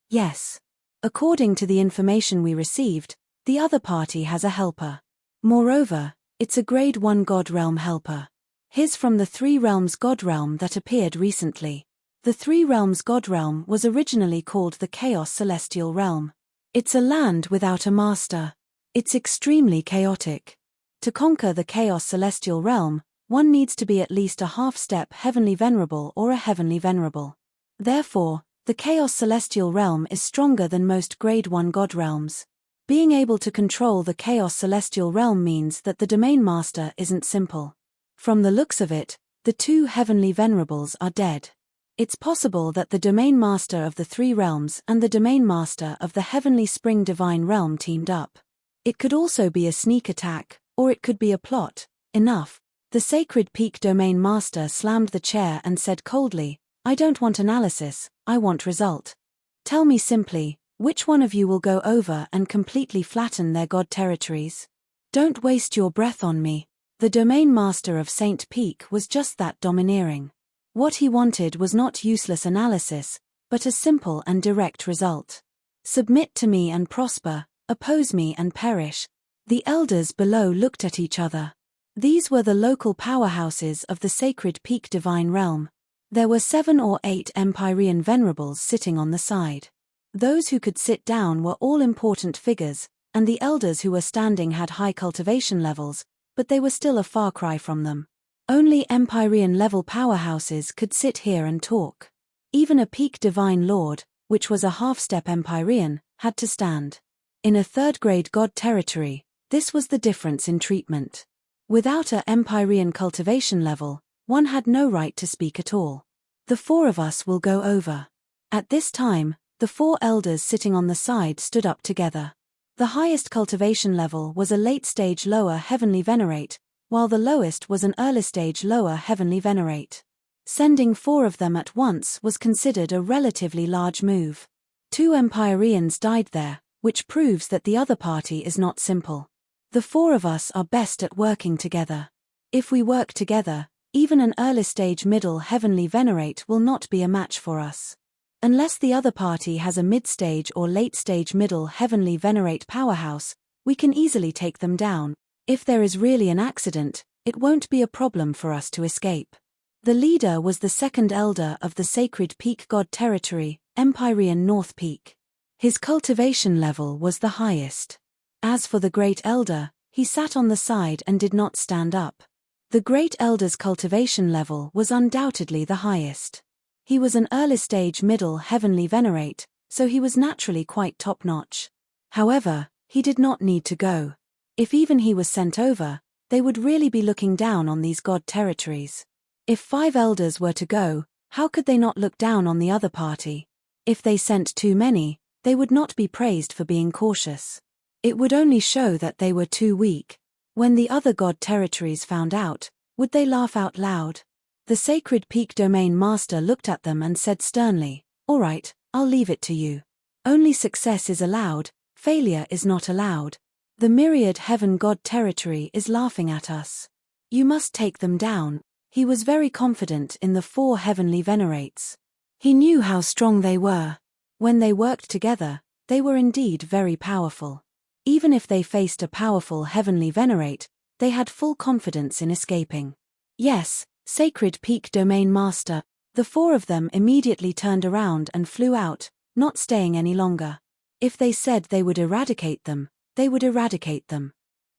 According to the information we received, the other party has a helper. Moreover, it's a Grade 1 god realm helper. He's from the Three Realms god realm that appeared recently. The Three Realms god realm was originally called the Chaos Celestial Realm. It's a land without a master. It's extremely chaotic. To conquer the Chaos Celestial Realm, one needs to be at least a half-step Heavenly Venerable or a Heavenly Venerable. Therefore, the Chaos Celestial Realm is stronger than most Grade 1 God realms. Being able to control the Chaos Celestial Realm means that the Domain Master isn't simple. From the looks of it, the two Heavenly Venerables are dead. It's possible that the Domain Master of the Three Realms and the Domain Master of the Heavenly Spring Divine Realm teamed up. It could also be a sneak attack, or it could be a plot. Enough. The Sacred Peak Domain Master slammed the chair and said coldly, "I don't want analysis, I want result. Tell me simply, which one of you will go over and completely flatten their god territories? Don't waste your breath on me." The Domain Master of Saint Peak was just that domineering. What he wanted was not useless analysis, but a simple and direct result. Submit to me and prosper, oppose me and perish. The elders below looked at each other. These were the local powerhouses of the Sacred Peak Divine Realm. There were 7 or 8 Empyrean venerables sitting on the side. Those who could sit down were all important figures, and the elders who were standing had high cultivation levels, but they were still a far cry from them. Only Empyrean-level powerhouses could sit here and talk. Even a Peak Divine Lord, which was a half-step Empyrean, had to stand. In a third-grade god territory, this was the difference in treatment. Without a Empyrean cultivation level, one had no right to speak at all. The 4 of us will go over. At this time, the 4 elders sitting on the side stood up together. The highest cultivation level was a late-stage lower heavenly venerate, while the lowest was an early-stage lower heavenly venerate. Sending 4 of them at once was considered a relatively large move. 2 Empyreans died there, which proves that the other party is not simple. The 4 of us are best at working together. If we work together, even an early-stage middle heavenly venerate will not be a match for us. Unless the other party has a mid-stage or late-stage middle heavenly venerate powerhouse, we can easily take them down. If there is really an accident, it won't be a problem for us to escape. The leader was the second elder of the Sacred Peak God territory, Empyrean North Peak. His cultivation level was the highest. As for the Great Elder, he sat on the side and did not stand up. The Great Elder's cultivation level was undoubtedly the highest. He was an early-stage middle heavenly venerate, so he was naturally quite top-notch. However, He did not need to go. If even he was sent over, they would really be looking down on these god territories. If 5 elders were to go, how could they not look down on the other party? If they sent too many, they would not be praised for being cautious. It would only show that they were too weak. When the other god territories found out, would they laugh out loud? The sacred peak domain master looked at them and said sternly, "All right, I'll leave it to you. Only success is allowed, failure is not allowed. The myriad heaven god territory is laughing at us. You must take them down." He was very confident in the 4 heavenly venerates. He knew how strong they were. When they worked together, they were indeed very powerful. Even if they faced a powerful heavenly venerate, they had full confidence in escaping. "Yes, sacred peak domain master." The 4 of them immediately turned around and flew out, not staying any longer. If they said they would eradicate them, they would eradicate them.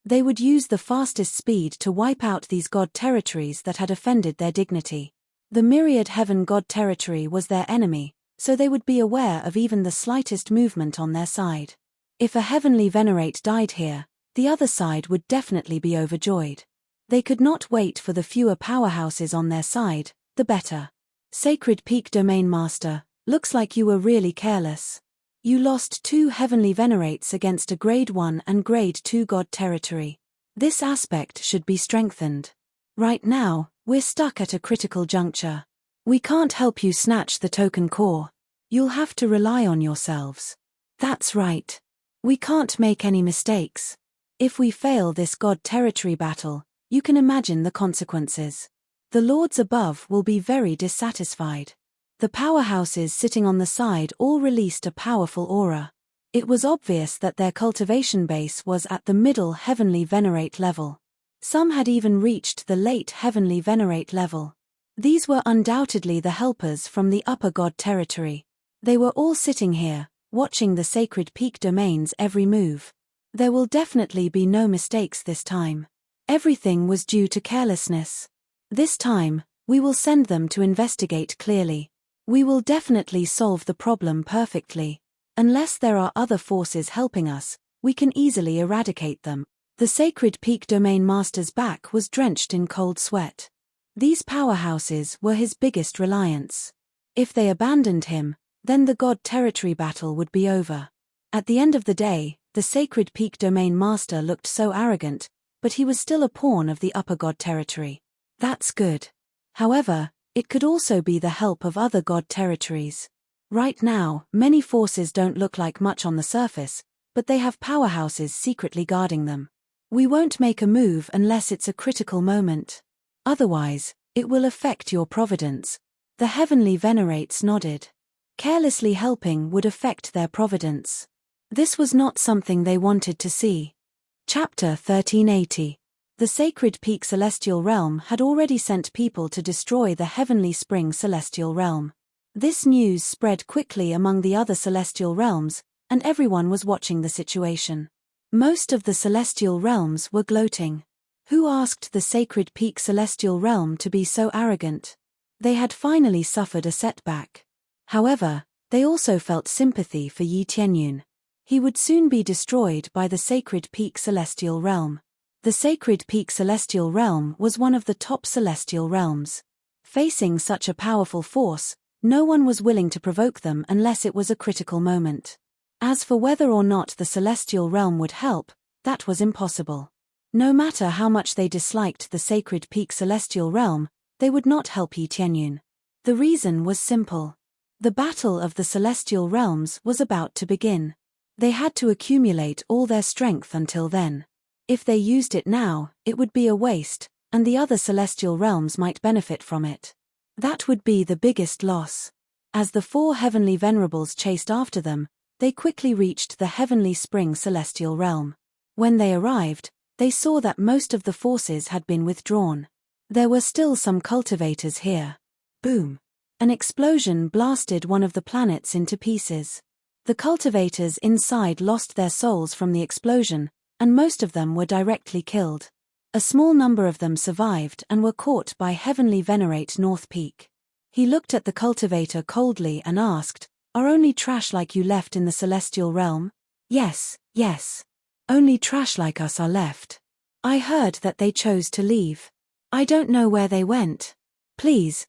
They would use the fastest speed to wipe out these god territories that had offended their dignity. The myriad heaven god territory was their enemy, so they would be aware of even the slightest movement on their side. If a heavenly venerate died here, the other side would definitely be overjoyed. They could not wait for the fewer powerhouses on their side, the better. "Sacred peak domain master, looks like you were really careless. You lost 2 heavenly venerates against a grade 1 and grade 2 god territory. This aspect should be strengthened. Right now, we're stuck at a critical juncture. We can't help you snatch the token core. You'll have to rely on yourselves. That's right. We can't make any mistakes. If we fail this god territory battle, you can imagine the consequences. The lords above will be very dissatisfied." The powerhouses sitting on the side all released a powerful aura. It was obvious that their cultivation base was at the middle heavenly venerate level. Some had even reached the late heavenly venerate level. These were undoubtedly the helpers from the upper god territory. They were all sitting here, watching the sacred peak domain's every move. There will definitely be no mistakes this time. Everything was due to carelessness. This time, we will send them to investigate clearly. We will definitely solve the problem perfectly. Unless there are other forces helping us, we can easily eradicate them. The sacred peak domain master's back was drenched in cold sweat. These powerhouses were his biggest reliance. If they abandoned him, then the god territory battle would be over. At the end of the day, the sacred peak domain master looked so arrogant, but he was still a pawn of the upper god territory. That's good. However, it could also be the help of other god territories. Right now, many forces don't look like much on the surface, but they have powerhouses secretly guarding them. We won't make a move unless it's a critical moment. Otherwise, it will affect your providence. The heavenly venerates nodded. Carelessly helping would affect their providence. This was not something they wanted to see. Chapter 1380. The sacred peak celestial realm had already sent people to destroy the heavenly spring celestial realm. This news spread quickly among the other celestial realms, and everyone was watching the situation. Most of the celestial realms were gloating. Who asked the sacred peak celestial realm to be so arrogant? They had finally suffered a setback. However, they also felt sympathy for Yi Tianyun. He would soon be destroyed by the sacred peak celestial realm. The sacred peak celestial realm was one of the top celestial realms. Facing such a powerful force, no one was willing to provoke them unless it was a critical moment. As for whether or not the celestial realm would help, that was impossible. No matter how much they disliked the sacred peak celestial realm, they would not help Yi Tianyun. The reason was simple. The battle of the celestial realms was about to begin. They had to accumulate all their strength until then. If they used it now, it would be a waste, and the other celestial realms might benefit from it. That would be the biggest loss. As the 4 heavenly venerables chased after them, they quickly reached the heavenly spring celestial realm. When they arrived, they saw that most of the forces had been withdrawn. There were still some cultivators here. Boom! An explosion blasted one of the planets into pieces. The cultivators inside lost their souls from the explosion, and most of them were directly killed. A small number of them survived and were caught by heavenly venerate North Peak. He looked at the cultivator coldly and asked, "Are only trash like you left in the celestial realm?" "Yes, yes. Only trash like us are left. I heard that they chose to leave. I don't know where they went. Please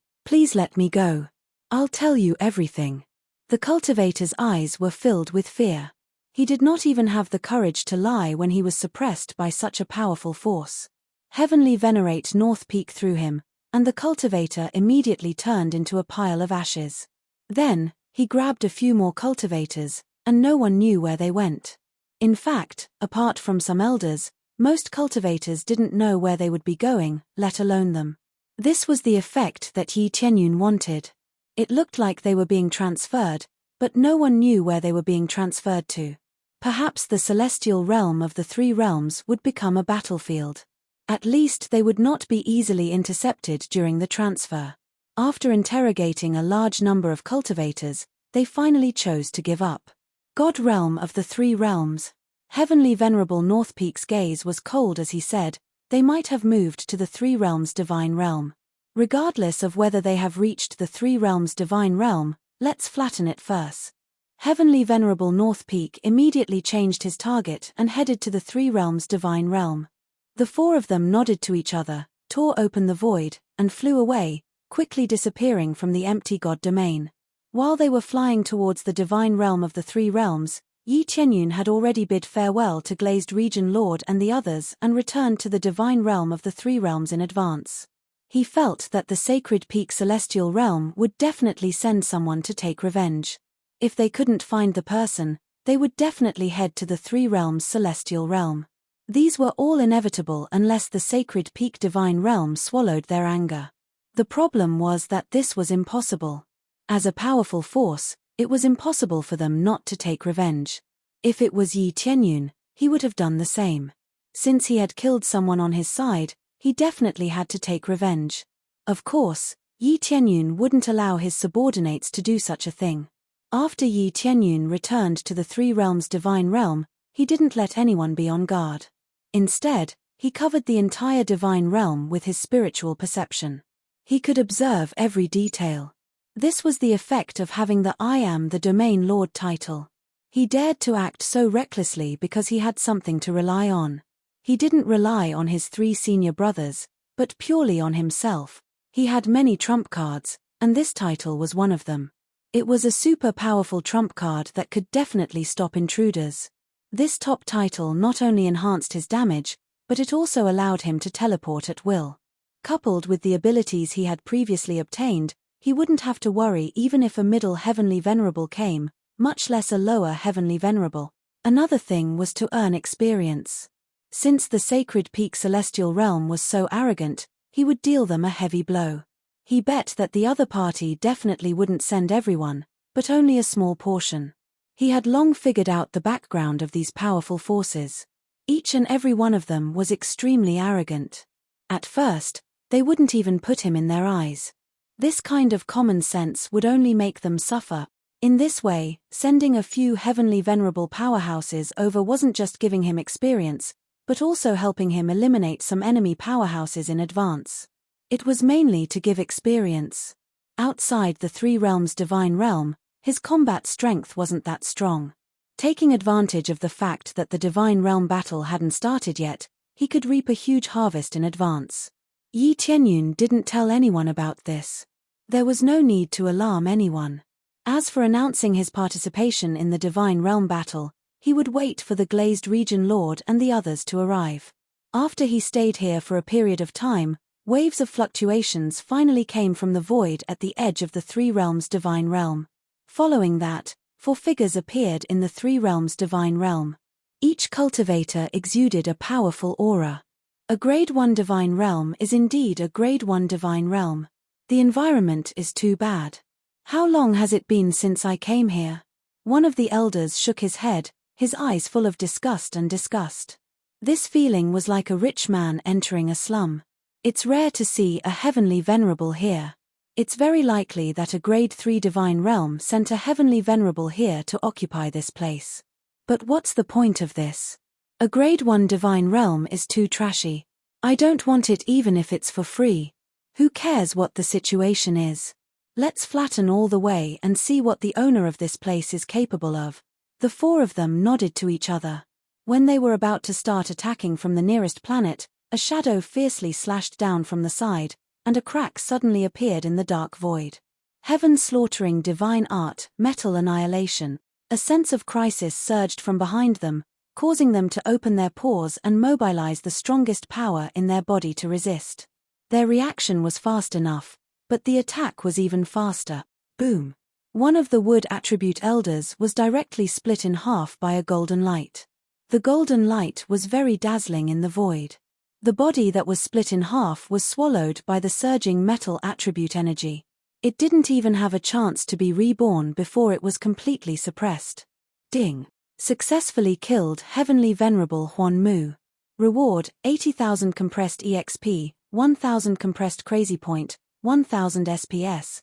let me go. I'll tell you everything." The cultivator's eyes were filled with fear. He did not even have the courage to lie when he was suppressed by such a powerful force. Heavenly Venerate North peeked through him, and the cultivator immediately turned into a pile of ashes. Then, he grabbed a few more cultivators, and no one knew where they went. In fact, apart from some elders, most cultivators didn't know where they would be going, let alone them. This was the effect that Yi Tianyun wanted. It looked like they were being transferred, but no one knew where they were being transferred to. Perhaps the celestial realm of the three realms would become a battlefield. At least they would not be easily intercepted during the transfer. After interrogating a large number of cultivators, they finally chose to give up. God realm of the three realms. Heavenly Venerable North Peak's gaze was cold as he said, they might have moved to the three realms divine realm. Regardless of whether they have reached the three realms divine realm, let's flatten it first. Heavenly Venerable North Peak immediately changed his target and headed to the three realms divine realm. The four of them nodded to each other, tore open the void, and flew away, quickly disappearing from the empty god domain. While they were flying towards the divine realm of the three realms, Yi Tianyun had already bid farewell to Glazed Region Lord and the others and returned to the divine realm of the three realms in advance. He felt that the Sacred Peak Celestial Realm would definitely send someone to take revenge. If they couldn't find the person, they would definitely head to the three realms Celestial Realm. These were all inevitable unless the Sacred Peak Divine Realm swallowed their anger. The problem was that this was impossible. As a powerful force, it was impossible for them not to take revenge. If it was Yi Tianyun, he would have done the same. Since he had killed someone on his side, he definitely had to take revenge. Of course, Yi Tianyun wouldn't allow his subordinates to do such a thing. After Yi Tianyun returned to the three realms divine realm, he didn't let anyone be on guard. Instead, he covered the entire divine realm with his spiritual perception. He could observe every detail. This was the effect of having the I Am the Domain Lord title. He dared to act so recklessly because he had something to rely on. He didn't rely on his three senior brothers, but purely on himself. He had many trump cards, and this title was one of them. It was a super powerful trump card that could definitely stop intruders. This top title not only enhanced his damage, but it also allowed him to teleport at will. Coupled with the abilities he had previously obtained, he wouldn't have to worry even if a middle Heavenly Venerable came, much less a lower Heavenly Venerable. Another thing was to earn experience. Since the Sacred Peak Celestial Realm was so arrogant, he would deal them a heavy blow. He bet that the other party definitely wouldn't send everyone, but only a small portion. He had long figured out the background of these powerful forces. Each and every one of them was extremely arrogant. At first, they wouldn't even put him in their eyes. This kind of common sense would only make them suffer. In this way, sending a few Heavenly Venerable powerhouses over wasn't just giving him experience, but also helping him eliminate some enemy powerhouses in advance. It was mainly to give experience. Outside the three realms divine realm, his combat strength wasn't that strong. Taking advantage of the fact that the divine realm battle hadn't started yet, he could reap a huge harvest in advance. Yi Tianyun didn't tell anyone about this. There was no need to alarm anyone. As for announcing his participation in the divine realm battle, he would wait for the Glazed Region Lord and the others to arrive. After he stayed here for a period of time, waves of fluctuations finally came from the void at the edge of the three realms divine realm. Following that, four figures appeared in the three realms divine realm. Each cultivator exuded a powerful aura. A Grade 1 divine realm is indeed a Grade 1 divine realm. The environment is too bad. How long has it been since I came here? One of the elders shook his head, his eyes full of disgust and disgust. This feeling was like a rich man entering a slum. It's rare to see a Heavenly Venerable here. It's very likely that a Grade 3 divine realm sent a Heavenly Venerable here to occupy this place. But what's the point of this? A Grade 1 divine realm is too trashy. I don't want it even if it's for free. Who cares what the situation is? Let's flatten all the way and see what the owner of this place is capable of. The four of them nodded to each other. When they were about to start attacking from the nearest planet, a shadow fiercely slashed down from the side, and a crack suddenly appeared in the dark void. Heaven slaughtering divine art, metal annihilation. A sense of crisis surged from behind them, causing them to open their pores and mobilize the strongest power in their body to resist. Their reaction was fast enough, but the attack was even faster. Boom! One of the wood attribute elders was directly split in half by a golden light. The golden light was very dazzling in the void. The body that was split in half was swallowed by the surging metal attribute energy. It didn't even have a chance to be reborn before it was completely suppressed. Ding! Successfully killed Heavenly Venerable Huan Mu. Reward, 80,000 compressed EXP, 1,000 compressed crazy point, 1,000 SPS.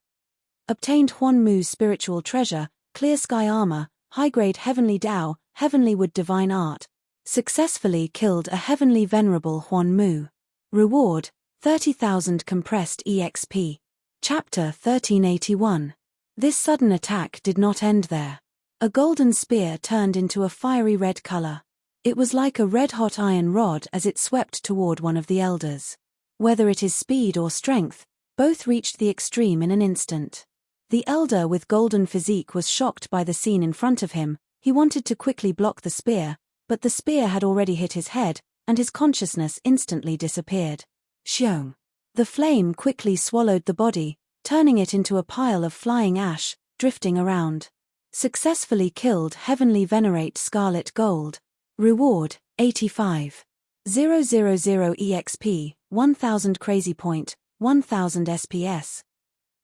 Obtained Huan Mu's spiritual treasure, clear sky armor, high-grade heavenly Dao, heavenly wood divine art. Successfully killed a Heavenly Venerable Huan Mu. Reward, 30,000 compressed EXP. Chapter 1381. This sudden attack did not end there. A golden spear turned into a fiery red color. It was like a red-hot iron rod as it swept toward one of the elders. Whether it is speed or strength, both reached the extreme in an instant. The elder with golden physique was shocked by the scene in front of him. He wanted to quickly block the spear, but the spear had already hit his head, and his consciousness instantly disappeared. Xiong. The flame quickly swallowed the body, turning it into a pile of flying ash, drifting around. Successfully killed Heavenly Venerate Scarlet Gold. Reward, 85,000 EXP, 1,000 crazy point, 1,000 SPS.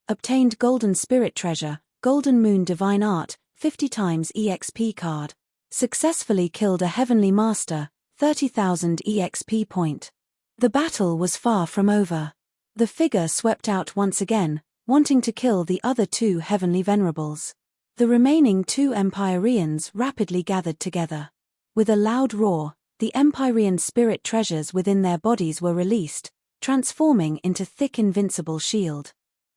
Obtained Golden Spirit Treasure, Golden Moon Divine Art, 50 times EXP card. Successfully killed a Heavenly Master, 30,000 EXP point. The battle was far from over. The figure swept out once again, wanting to kill the other two Heavenly Venerables. The remaining two Empyreans rapidly gathered together. With a loud roar, the Empyrean spirit treasures within their bodies were released, transforming into thick invincible shield.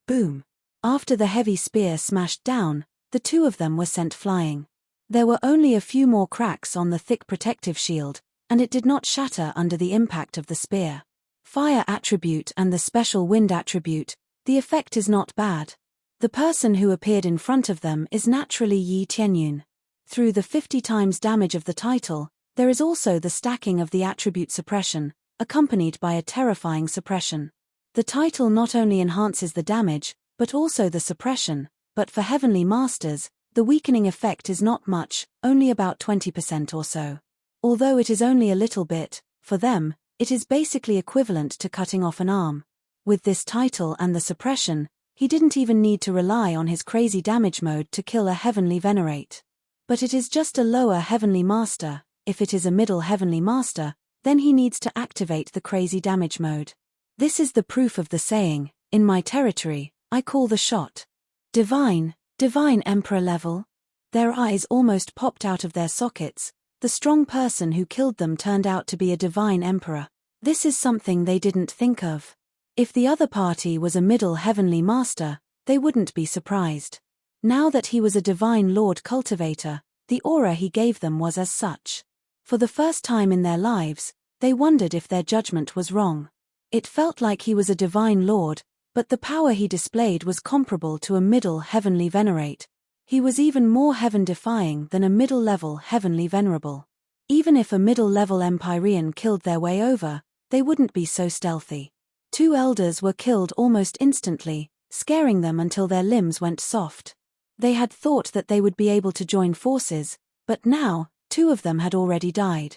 Boom! After the heavy spear smashed down, the two of them were sent flying. There were only a few more cracks on the thick protective shield, and it did not shatter under the impact of the spear. Fire attribute and the special wind attribute, the effect is not bad. The person who appeared in front of them is naturally Yi Tianyun. Through the 50 times damage of the title, there is also the stacking of the attribute suppression, accompanied by a terrifying suppression. The title not only enhances the damage, but also the suppression, but for Heavenly Masters, the weakening effect is not much, only about 20% or so. Although it is only a little bit, for them, it is basically equivalent to cutting off an arm. With this title and the suppression, he didn't even need to rely on his crazy damage mode to kill a Heavenly Venerate. But it is just a lower Heavenly Master. If it is a middle Heavenly Master, then he needs to activate the crazy damage mode. This is the proof of the saying, in my territory, I call the shot. Divine Emperor level. Their eyes almost popped out of their sockets. The strong person who killed them turned out to be a Divine Emperor. This is something they didn't think of. If the other party was a middle Heavenly Master, they wouldn't be surprised. Now that he was a Divine Lord Cultivator, the aura he gave them was as such. For the first time in their lives, they wondered if their judgment was wrong. It felt like he was a Divine Lord, but the power he displayed was comparable to a middle Heavenly Venerate. He was even more heaven-defying than a middle-level Heavenly Venerable. Even if a middle-level Empyrean killed their way over, they wouldn't be so stealthy. Two elders were killed almost instantly, scaring them until their limbs went soft. They had thought that they would be able to join forces, but now, two of them had already died.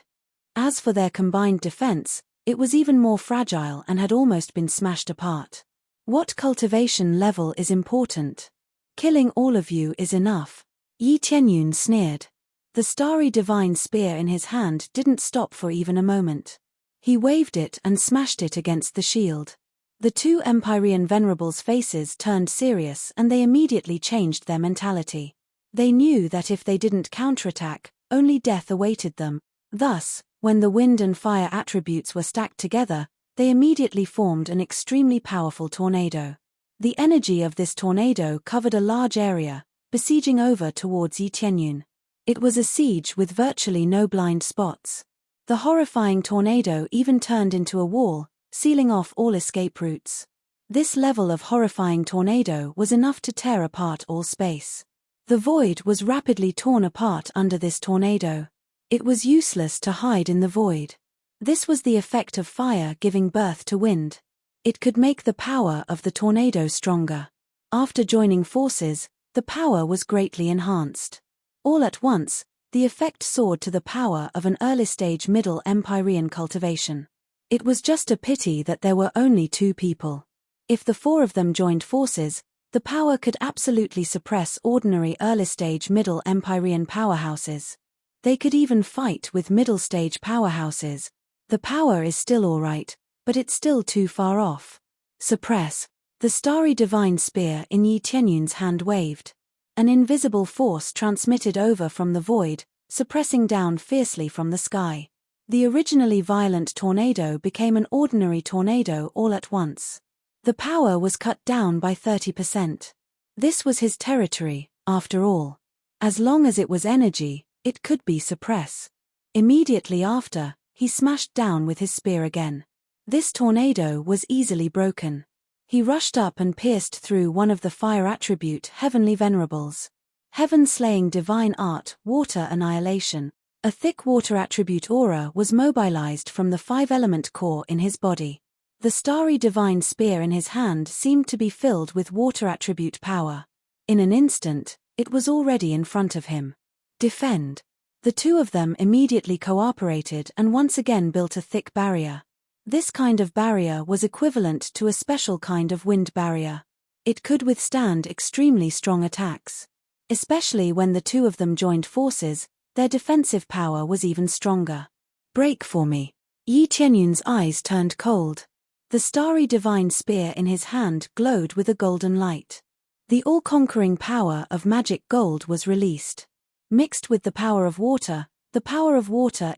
As for their combined defense, it was even more fragile and had almost been smashed apart. What cultivation level is important? Killing all of you is enough. Yi Tianyun sneered. The starry divine spear in his hand didn't stop for even a moment. He waved it and smashed it against the shield. The two Empyrean Venerables' faces turned serious and they immediately changed their mentality. They knew that if they didn't counterattack, only death awaited them. Thus, when the wind and fire attributes were stacked together, they immediately formed an extremely powerful tornado. The energy of this tornado covered a large area, besieging over towards Yi Tianyun. It was a siege with virtually no blind spots. The horrifying tornado even turned into a wall, sealing off all escape routes. This level of horrifying tornado was enough to tear apart all space. The void was rapidly torn apart under this tornado. It was useless to hide in the void. This was the effect of fire giving birth to wind. It could make the power of the tornado stronger. After joining forces, the power was greatly enhanced. All at once, the effect soared to the power of an early-stage Middle Empyrean cultivation. It was just a pity that there were only 2 people. If the 4 of them joined forces, the power could absolutely suppress ordinary early-stage Middle Empyrean powerhouses. They could even fight with middle-stage powerhouses. The power is still alright, but it's still too far off. Suppress. The starry divine spear in Yi Tianyun's hand waved. An invisible force transmitted over from the void, suppressing down fiercely from the sky. The originally violent tornado became an ordinary tornado all at once. The power was cut down by 30%. This was his territory, after all. As long as it was energy, it could be suppressed. Immediately after, he smashed down with his spear again. This tornado was easily broken. He rushed up and pierced through one of the fire attribute heavenly venerables. Heaven-slaying divine art, water annihilation. A thick water attribute aura was mobilized from the 5-element core in his body. The starry divine spear in his hand seemed to be filled with water attribute power. In an instant, it was already in front of him. Defend. The 2 of them immediately cooperated and once again built a thick barrier. This kind of barrier was equivalent to a special kind of wind barrier. It could withstand extremely strong attacks. Especially when the 2 of them joined forces, their defensive power was even stronger. Break for me. Yi Tianyun's eyes turned cold. The starry divine spear in his hand glowed with a golden light. The all-conquering power of magic gold was released. Mixed with the power of water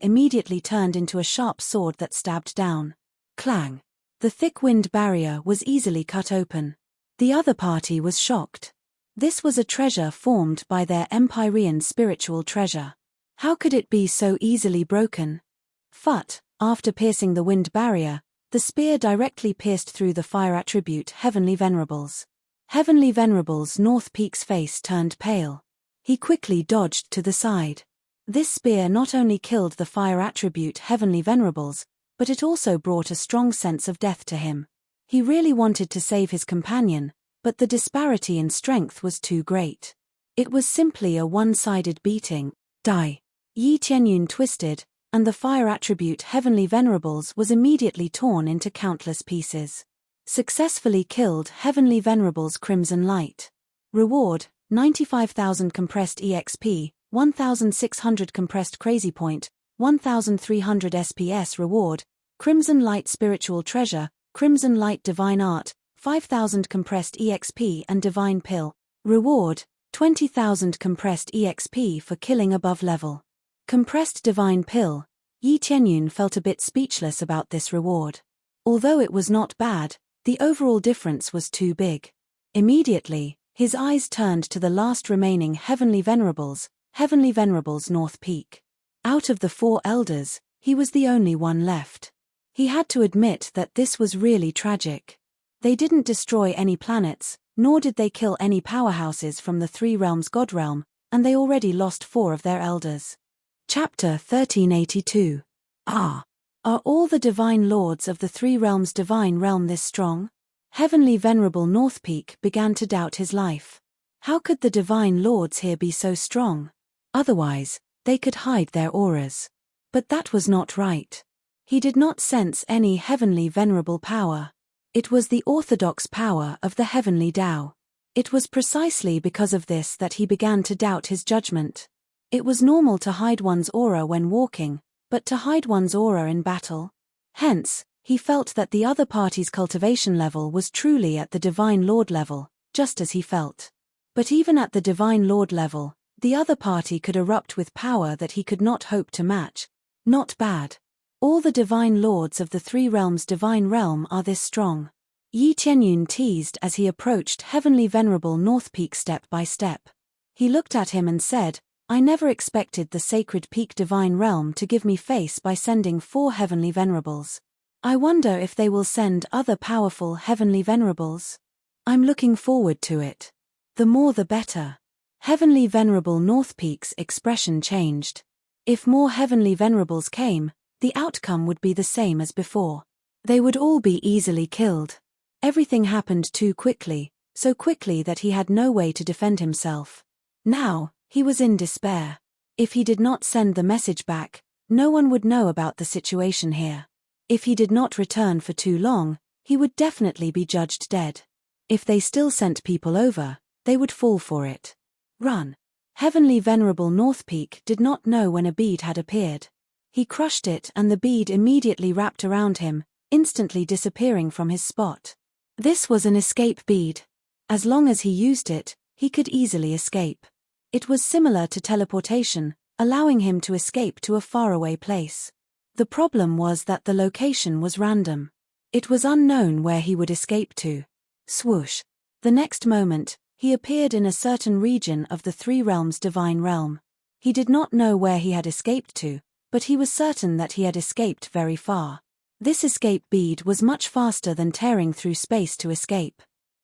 immediately turned into a sharp sword that stabbed down. Clang. The thick wind barrier was easily cut open. The other party was shocked. This was a treasure formed by their Empyrean spiritual treasure. How could it be so easily broken? But, after piercing the wind barrier, the spear directly pierced through the fire attribute Heavenly Venerables. Heavenly Venerables' North Peak's face turned pale. He quickly dodged to the side. This spear not only killed the fire attribute Heavenly Venerables, but it also brought a strong sense of death to him. He really wanted to save his companion, but the disparity in strength was too great. It was simply a one-sided beating. Die. Yi Tianyun twisted, and the fire attribute Heavenly Venerables was immediately torn into countless pieces. Successfully killed Heavenly Venerables Crimson Light. Reward, 95,000 compressed EXP, 1,600 compressed Crazy Point, 1,300 SPS. Reward, Crimson Light Spiritual Treasure, Crimson Light Divine Art, 5,000 compressed EXP and Divine Pill. Reward, 20,000 compressed EXP for killing above level. Compressed Divine Pill. Yi Tianyun felt a bit speechless about this reward. Although it was not bad, the overall difference was too big. Immediately, his eyes turned to the last remaining Heavenly Venerables North Peak. Out of the 4 elders, he was the only one left. He had to admit that this was really tragic. They didn't destroy any planets, nor did they kill any powerhouses from the 3 realms God realm, and they already lost 4 of their elders. Chapter 1382. Are all the divine lords of the 3 realms divine realm this strong? Heavenly Venerable North Peak began to doubt his life. How could the divine lords here be so strong? Otherwise, they could hide their auras. But that was not right. He did not sense any heavenly venerable power. It was the orthodox power of the heavenly Tao. It was precisely because of this that he began to doubt his judgment. It was normal to hide one's aura when walking, but to hide one's aura in battle? Hence, he felt that the other party's cultivation level was truly at the Divine Lord level, just as he felt. But even at the Divine Lord level, the other party could erupt with power that he could not hope to match. Not bad. All the divine lords of the 3 realms divine realm are this strong. Yi Tianyun teased as he approached Heavenly Venerable North Peak step by step. He looked at him and said, I never expected the sacred peak divine realm to give me face by sending 4 heavenly venerables. I wonder if they will send other powerful heavenly venerables. I'm looking forward to it. The more the better. Heavenly Venerable North Peak's expression changed. If more heavenly venerables came, the outcome would be the same as before. They would all be easily killed. Everything happened too quickly, so quickly that he had no way to defend himself. Now, he was in despair. If he did not send the message back, no one would know about the situation here. If he did not return for too long, he would definitely be judged dead. If they still sent people over, they would fall for it. Run. Heavenly Venerable North Peak did not know when a bead had appeared. He crushed it and the bead immediately wrapped around him, instantly disappearing from his spot. This was an escape bead. As long as he used it, he could easily escape. It was similar to teleportation, allowing him to escape to a faraway place. The problem was that the location was random. It was unknown where he would escape to. Swoosh. The next moment, he appeared in a certain region of the 3 realms' divine realm. He did not know where he had escaped to, but he was certain that he had escaped very far. This escape bead was much faster than tearing through space to escape.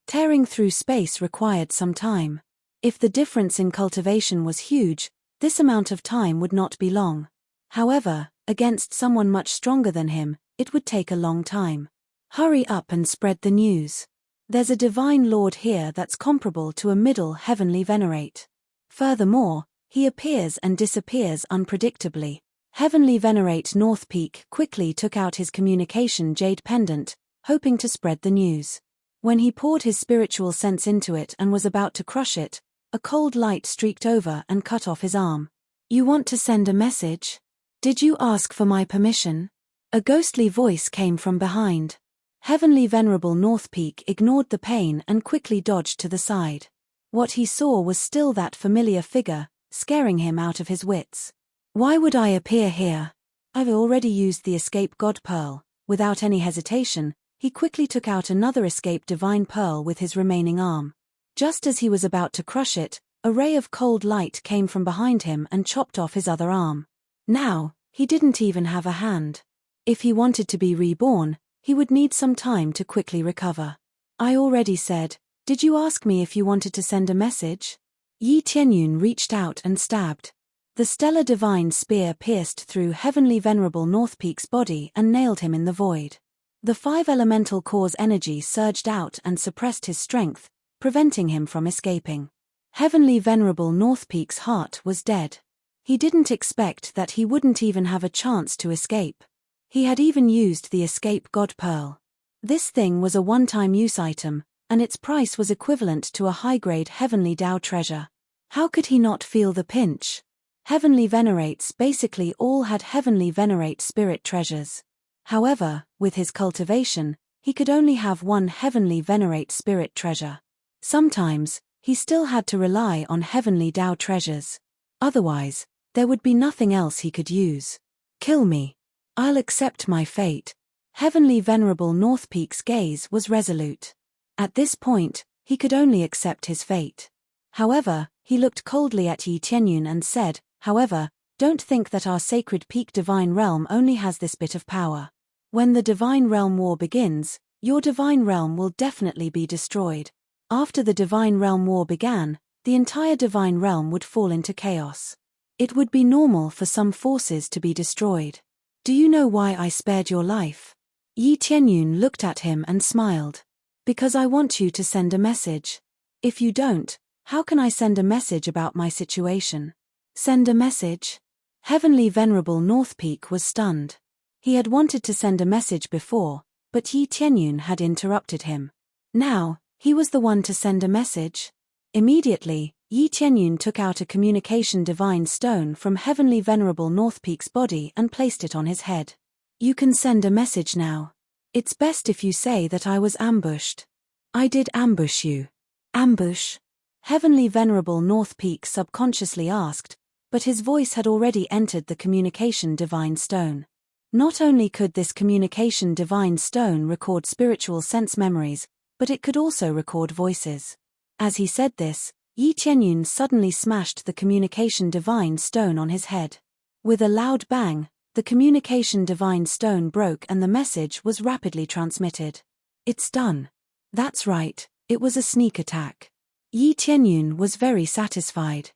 Tearing through space required some time. If the difference in cultivation was huge, this amount of time would not be long. However, against someone much stronger than him, it would take a long time. Hurry up and spread the news. There's a divine lord here that's comparable to a middle heavenly venerate. Furthermore, he appears and disappears unpredictably. Heavenly Venerate North Peak quickly took out his communication jade pendant, hoping to spread the news. When he poured his spiritual sense into it and was about to crush it, a cold light streaked over and cut off his arm. You want to send a message? Did you ask for my permission? A ghostly voice came from behind. Heavenly Venerable North Peak ignored the pain and quickly dodged to the side. What he saw was still that familiar figure, scaring him out of his wits. Why would I appear here? I've already used the escape God Pearl. Without any hesitation, he quickly took out another escape divine pearl with his remaining arm. Just as he was about to crush it, a ray of cold light came from behind him and chopped off his other arm. Now, he didn't even have a hand. If he wanted to be reborn, he would need some time to quickly recover. I already said, did you ask me if you wanted to send a message? Yi Tianyun reached out and stabbed. The stellar divine spear pierced through Heavenly Venerable North Peak's body and nailed him in the void. The 5 elemental core's energy surged out and suppressed his strength, preventing him from escaping. Heavenly Venerable North Peak's heart was dead. He didn't expect that he wouldn't even have a chance to escape. He had even used the escape God Pearl. This thing was a one-time use item, and its price was equivalent to a high-grade Heavenly Tao treasure. How could he not feel the pinch? Heavenly Venerates basically all had Heavenly Venerate spirit treasures. However, with his cultivation, he could only have one Heavenly Venerate spirit treasure. Sometimes, he still had to rely on Heavenly Tao treasures. Otherwise, there would be nothing else he could use. Kill me. I'll accept my fate. Heavenly Venerable North Peak's gaze was resolute. At this point, he could only accept his fate. However, he looked coldly at Yi Tianyun and said, however, don't think that our sacred peak divine realm only has this bit of power. When the divine realm war begins, your divine realm will definitely be destroyed. After the divine realm war began, the entire divine realm would fall into chaos. It would be normal for some forces to be destroyed. Do you know why I spared your life? Yi Tianyun looked at him and smiled. Because I want you to send a message. If you don't, how can I send a message about my situation? Send a message? Heavenly Venerable North Peak was stunned. He had wanted to send a message before, but Yi Tianyun had interrupted him. Now, he was the one to send a message. Immediately, Yi Tianyun took out a communication divine stone from Heavenly Venerable North Peak's body and placed it on his head. You can send a message now. It's best if you say that I was ambushed. I did ambush you. Ambush? Heavenly Venerable North Peak subconsciously asked, but his voice had already entered the communication divine stone. Not only could this communication divine stone record spiritual sense memories, but it could also record voices. As he said this, Yi Qianyun suddenly smashed the communication divine stone on his head. With a loud bang, the communication divine stone broke and the message was rapidly transmitted. It's done. That's right, it was a sneak attack. Yi Qianyun was very satisfied.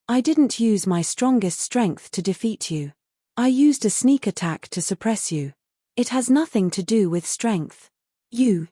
I didn't use my strongest strength to defeat you. I used a sneak attack to suppress you. It has nothing to do with strength. You.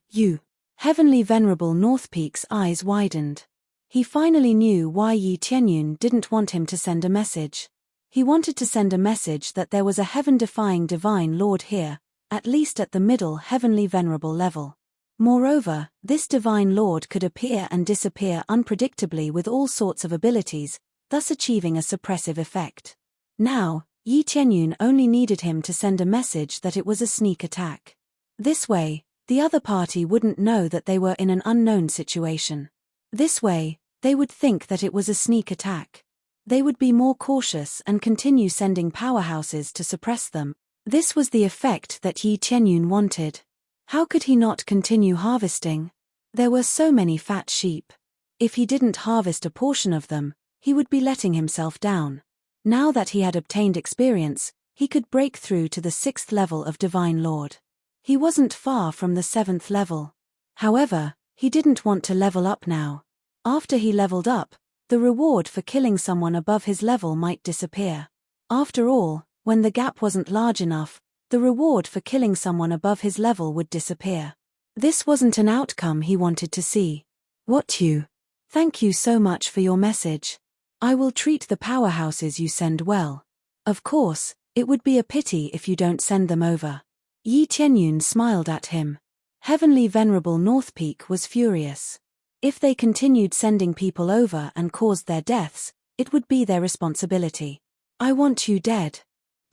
Heavenly Venerable North Peak's eyes widened. He finally knew why Yi Qianyun didn't want him to send a message. He wanted to send a message that there was a heaven-defying divine lord here, at least at the middle Heavenly Venerable level. Moreover, this divine lord could appear and disappear unpredictably with all sorts of abilities, thus achieving a suppressive effect. Now, Yi Qianyun only needed him to send a message that it was a sneak attack. This way, the other party wouldn't know that they were in an unknown situation. This way, they would think that it was a sneak attack. They would be more cautious and continue sending powerhouses to suppress them. This was the effect that Yi Qianyun wanted. How could he not continue harvesting? There were so many fat sheep. If he didn't harvest a portion of them, he would be letting himself down. Now that he had obtained experience, he could break through to the 6th level of Divine Lord. He wasn't far from the 7th level. However, he didn't want to level up now. After he leveled up, the reward for killing someone above his level might disappear. After all, when the gap wasn't large enough, the reward for killing someone above his level would disappear. This wasn't an outcome he wanted to see. Thank you so much for your message. I will treat the powerhouses you send well. Of course, it would be a pity if you don't send them over. Yi Qianyun smiled at him. Heavenly Venerable North Peak was furious. If they continued sending people over and caused their deaths, it would be their responsibility. I want you dead.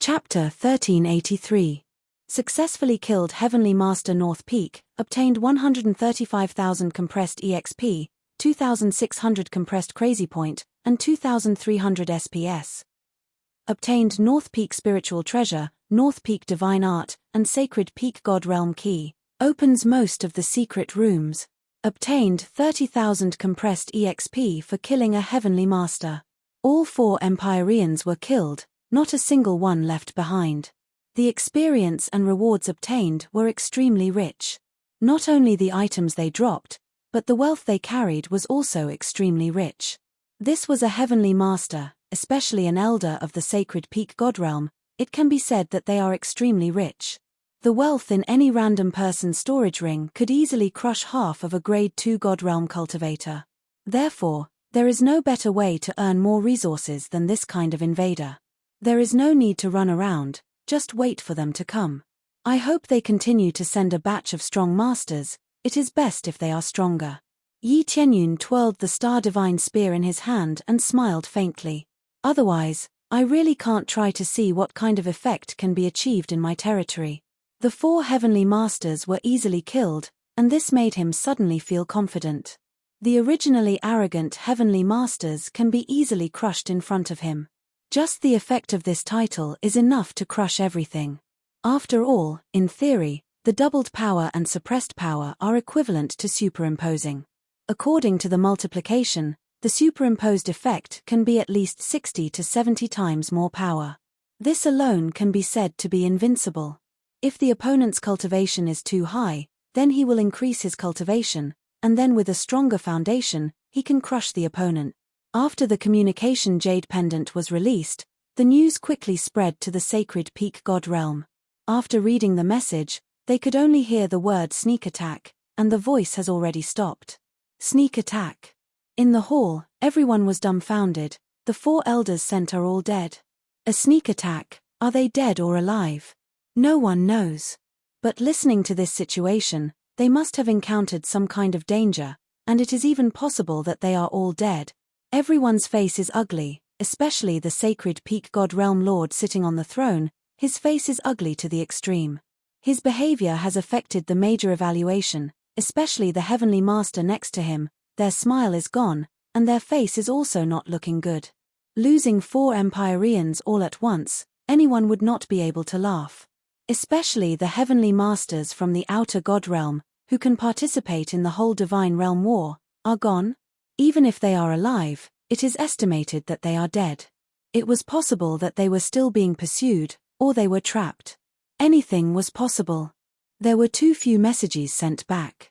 Chapter 1383. Successfully killed Heavenly Master North Peak, obtained 135,000 compressed EXP, 2,600 compressed Crazy Point, and 2,300 SPS. Obtained North Peak Spiritual Treasure, North Peak Divine Art, and Sacred Peak God Realm Key. Opens most of the secret rooms. Obtained 30,000 compressed EXP for killing a Heavenly Master. All 4 Empyreans were killed, not a single one left behind. The experience and rewards obtained were extremely rich. Not only the items they dropped, but the wealth they carried was also extremely rich. This was a Heavenly Master, especially an Elder of the Sacred Peak God Realm. It can be said that they are extremely rich. The wealth in any random person's storage ring could easily crush half of a Grade 2 God Realm cultivator. Therefore, there is no better way to earn more resources than this kind of invader. There is no need to run around, just wait for them to come. I hope they continue to send a batch of strong masters. It is best if they are stronger. Yi Qianyun twirled the Star Divine Spear in his hand and smiled faintly. Otherwise, I really can't try to see what kind of effect can be achieved in my territory. The 4 Heavenly Masters were easily killed, and this made him suddenly feel confident. The originally arrogant Heavenly Masters can be easily crushed in front of him. Just the effect of this title is enough to crush everything. After all, in theory, the doubled power and suppressed power are equivalent to superimposing. According to the multiplication, the superimposed effect can be at least 60 to 70 times more power. This alone can be said to be invincible. If the opponent's cultivation is too high, then he will increase his cultivation, and then with a stronger foundation, he can crush the opponent. After the communication Jade Pendant was released, the news quickly spread to the Sacred Peak God Realm. After reading the message, they could only hear the word sneak attack, and the voice has already stopped. Sneak attack. In the hall, everyone was dumbfounded. The 4 elders sent are all dead. A sneak attack, are they dead or alive? No one knows. But listening to this situation, they must have encountered some kind of danger, and it is even possible that they are all dead. Everyone's face is ugly, especially the Sacred Peak God Realm Lord sitting on the throne. His face is ugly to the extreme. His behavior has affected the major evaluation, especially the Heavenly Master next to him. Their smile is gone, and their face is also not looking good. Losing 4 Empyreans all at once, anyone would not be able to laugh. Especially the Heavenly Masters from the Outer God Realm, who can participate in the whole Divine Realm War, are gone? Even if they are alive, it is estimated that they are dead. It was possible that they were still being pursued, or they were trapped. Anything was possible. There were too few messages sent back.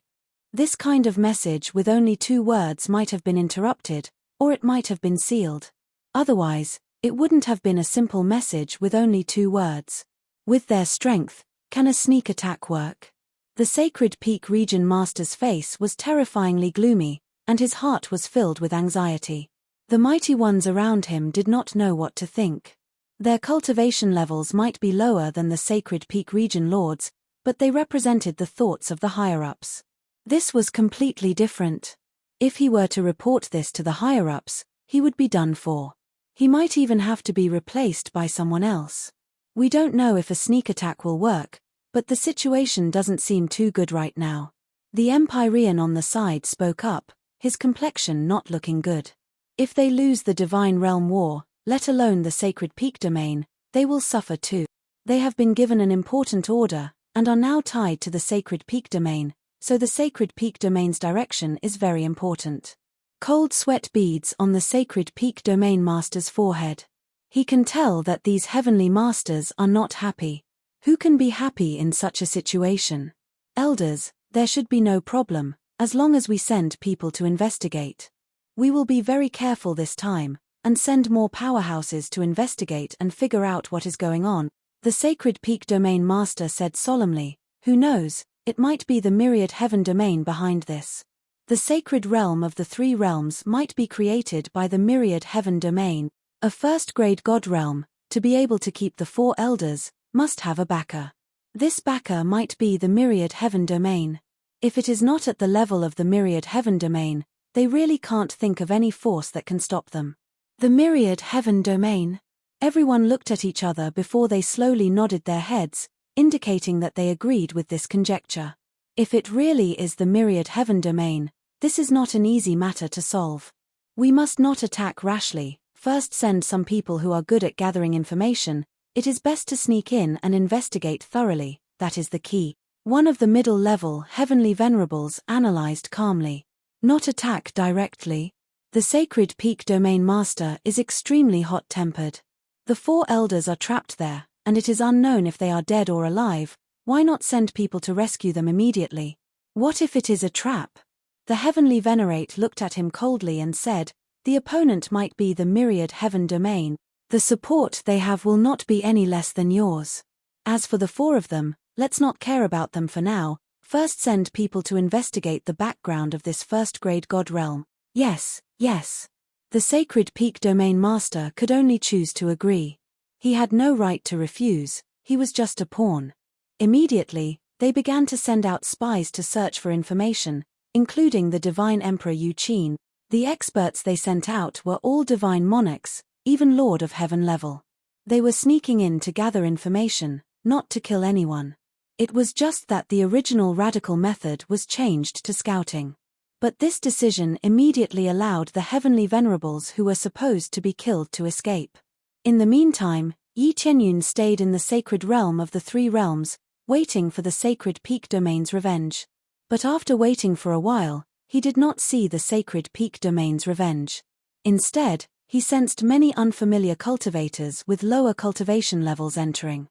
This kind of message with only 2 words might have been interrupted, or it might have been sealed. Otherwise, it wouldn't have been a simple message with only 2 words. With their strength, can a sneak attack work? The Sacred Peak Region Master's face was terrifyingly gloomy, and his heart was filled with anxiety. The mighty ones around him did not know what to think. Their cultivation levels might be lower than the Sacred Peak Region Lords, but they represented the thoughts of the higher-ups. This was completely different. If he were to report this to the higher-ups, he would be done for. He might even have to be replaced by someone else. We don't know if a sneak attack will work, but the situation doesn't seem too good right now. The Empyrean on the side spoke up, his complexion not looking good. If they lose the Divine Realm War, let alone the Sacred Peak Domain, they will suffer too. They have been given an important order, and are now tied to the Sacred Peak Domain, so the Sacred Peak Domain's direction is very important. Cold sweat beads on the Sacred Peak Domain Master's forehead. He can tell that these heavenly masters are not happy. Who can be happy in such a situation? Elders, there should be no problem, as long as we send people to investigate. We will be very careful this time, and send more powerhouses to investigate and figure out what is going on, the Sacred Peak Domain Master said solemnly. Who knows, it might be the Myriad Heaven Domain behind this. The sacred realm of the 3 realms might be created by the Myriad Heaven Domain, a first-grade god realm. To be able to keep the 4 elders, must have a backer. This backer might be the Myriad Heaven Domain. If it is not at the level of the Myriad Heaven Domain, they really can't think of any force that can stop them. The Myriad Heaven Domain? Everyone looked at each other before they slowly nodded their heads, indicating that they agreed with this conjecture. If it really is the Myriad Heaven Domain, this is not an easy matter to solve. We must not attack rashly, first send some people who are good at gathering information. It is best to sneak in and investigate thoroughly, that is the key. One of the middle-level Heavenly Venerables analyzed calmly. Not attack directly. The Sacred Peak Domain Master is extremely hot-tempered. The 4 elders are trapped there, and it is unknown if they are dead or alive. Why not send people to rescue them immediately? What if it is a trap? The Heavenly Venerate looked at him coldly and said, the opponent might be the Myriad Heaven Domain. The support they have will not be any less than yours. As for the 4 of them, let's not care about them for now. First send people to investigate the background of this first-grade god realm. Yes, yes. The Sacred Peak Domain Master could only choose to agree. He had no right to refuse, he was just a pawn. Immediately, they began to send out spies to search for information, including the Divine Emperor Yuqin. The experts they sent out were all divine monarchs, even Lord of Heaven level. They were sneaking in to gather information, not to kill anyone. It was just that the original radical method was changed to scouting. But this decision immediately allowed the Heavenly Venerables who were supposed to be killed to escape. In the meantime, Yi Qianyun stayed in the sacred realm of the 3 realms, waiting for the Sacred Peak Domain's revenge. But after waiting for a while, he did not see the Sacred Peak Domain's revenge. Instead, he sensed many unfamiliar cultivators with lower cultivation levels entering.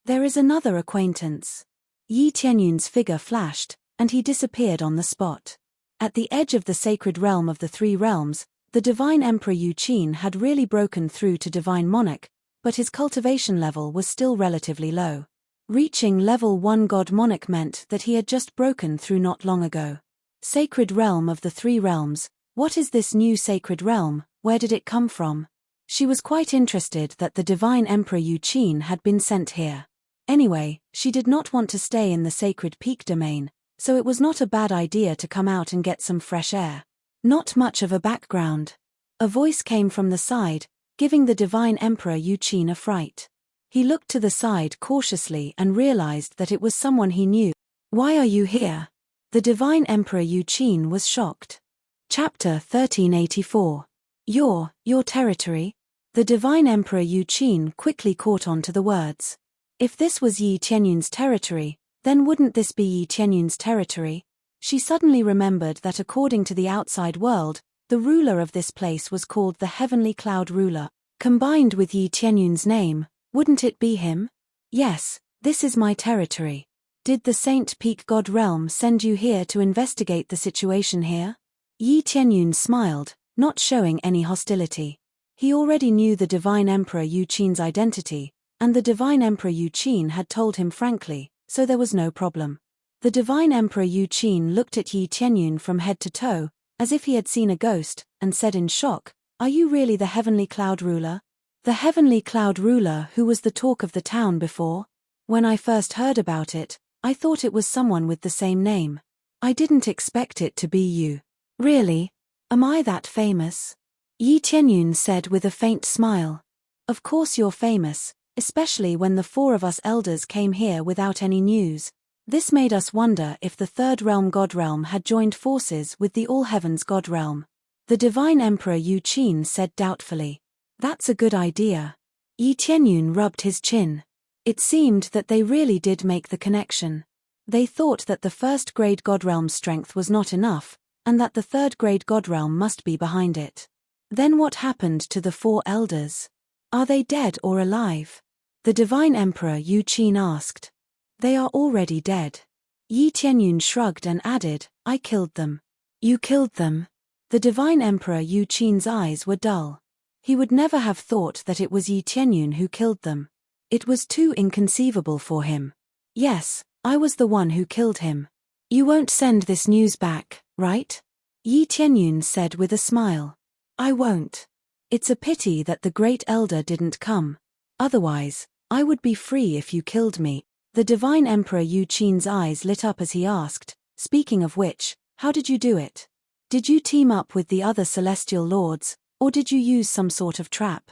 There is another acquaintance. Yi Qianyun's figure flashed, and he disappeared on the spot. At the edge of the sacred realm of the 3 realms, the Divine Emperor Yuqin had really broken through to Divine Monarch, but his cultivation level was still relatively low. Reaching level 1 God Monarch meant that he had just broken through not long ago. Sacred realm of the 3 realms, what is this new sacred realm, where did it come from? She was quite interested that the Divine Emperor Yuqin had been sent here. Anyway, she did not want to stay in the Sacred Peak Domain, so it was not a bad idea to come out and get some fresh air. Not much of a background. A voice came from the side, giving the Divine Emperor Yuqin a fright. He looked to the side cautiously and realized that it was someone he knew. Why are you here? The Divine Emperor Yuqin was shocked. Chapter 1384. Your territory? The Divine Emperor Yuqin quickly caught on to the words. If this was Yi Qianyun's territory, then wouldn't this be Yi Qianyun's territory? She suddenly remembered that according to the outside world, the ruler of this place was called the Heavenly Cloud Ruler. Combined with Yi Tianyun's name, wouldn't it be him? Yes, this is my territory. Did the Saint Peak God Realm send you here to investigate the situation here? Yi Tianyun smiled, not showing any hostility. He already knew the Divine Emperor Yu Qin's identity, and the Divine Emperor Yu Qin had told him frankly, so there was no problem. The Divine Emperor Yu Qin looked at Yi Tianyun from head to toe, as if he had seen a ghost, and said in shock, "Are you really the Heavenly Cloud Ruler? The Heavenly Cloud Ruler who was the talk of the town before? When I first heard about it, I thought it was someone with the same name. I didn't expect it to be you. Really? Am I that famous?" Yi Tianyun said with a faint smile. "Of course you're famous, especially when the four of us elders came here without any news. This made us wonder if the Third Realm God Realm had joined forces with the All Heavens God Realm." The Divine Emperor Yu Qin said doubtfully. "That's a good idea." Yi Tianyun rubbed his chin. It seemed that they really did make the connection. They thought that the first grade God Realm's strength was not enough, and that the third grade God Realm must be behind it. Then what happened to the four elders? Are they dead or alive? The Divine Emperor Yu Qin asked. "They are already dead." Yi Tianyun shrugged and added, "I killed them." "You killed them?" The Divine Emperor Yu Qin's eyes were dull. He would never have thought that it was Yi Tianyun who killed them. It was too inconceivable for him. "Yes, I was the one who killed him." "You won't send this news back, right?" Yi Tianyun said with a smile. "I won't. It's a pity that the Great Elder didn't come. Otherwise, I would be free if you killed me." The Divine Emperor Yu Qin's eyes lit up as he asked, "Speaking of which, how did you do it? Did you team up with the other celestial lords, or did you use some sort of trap?"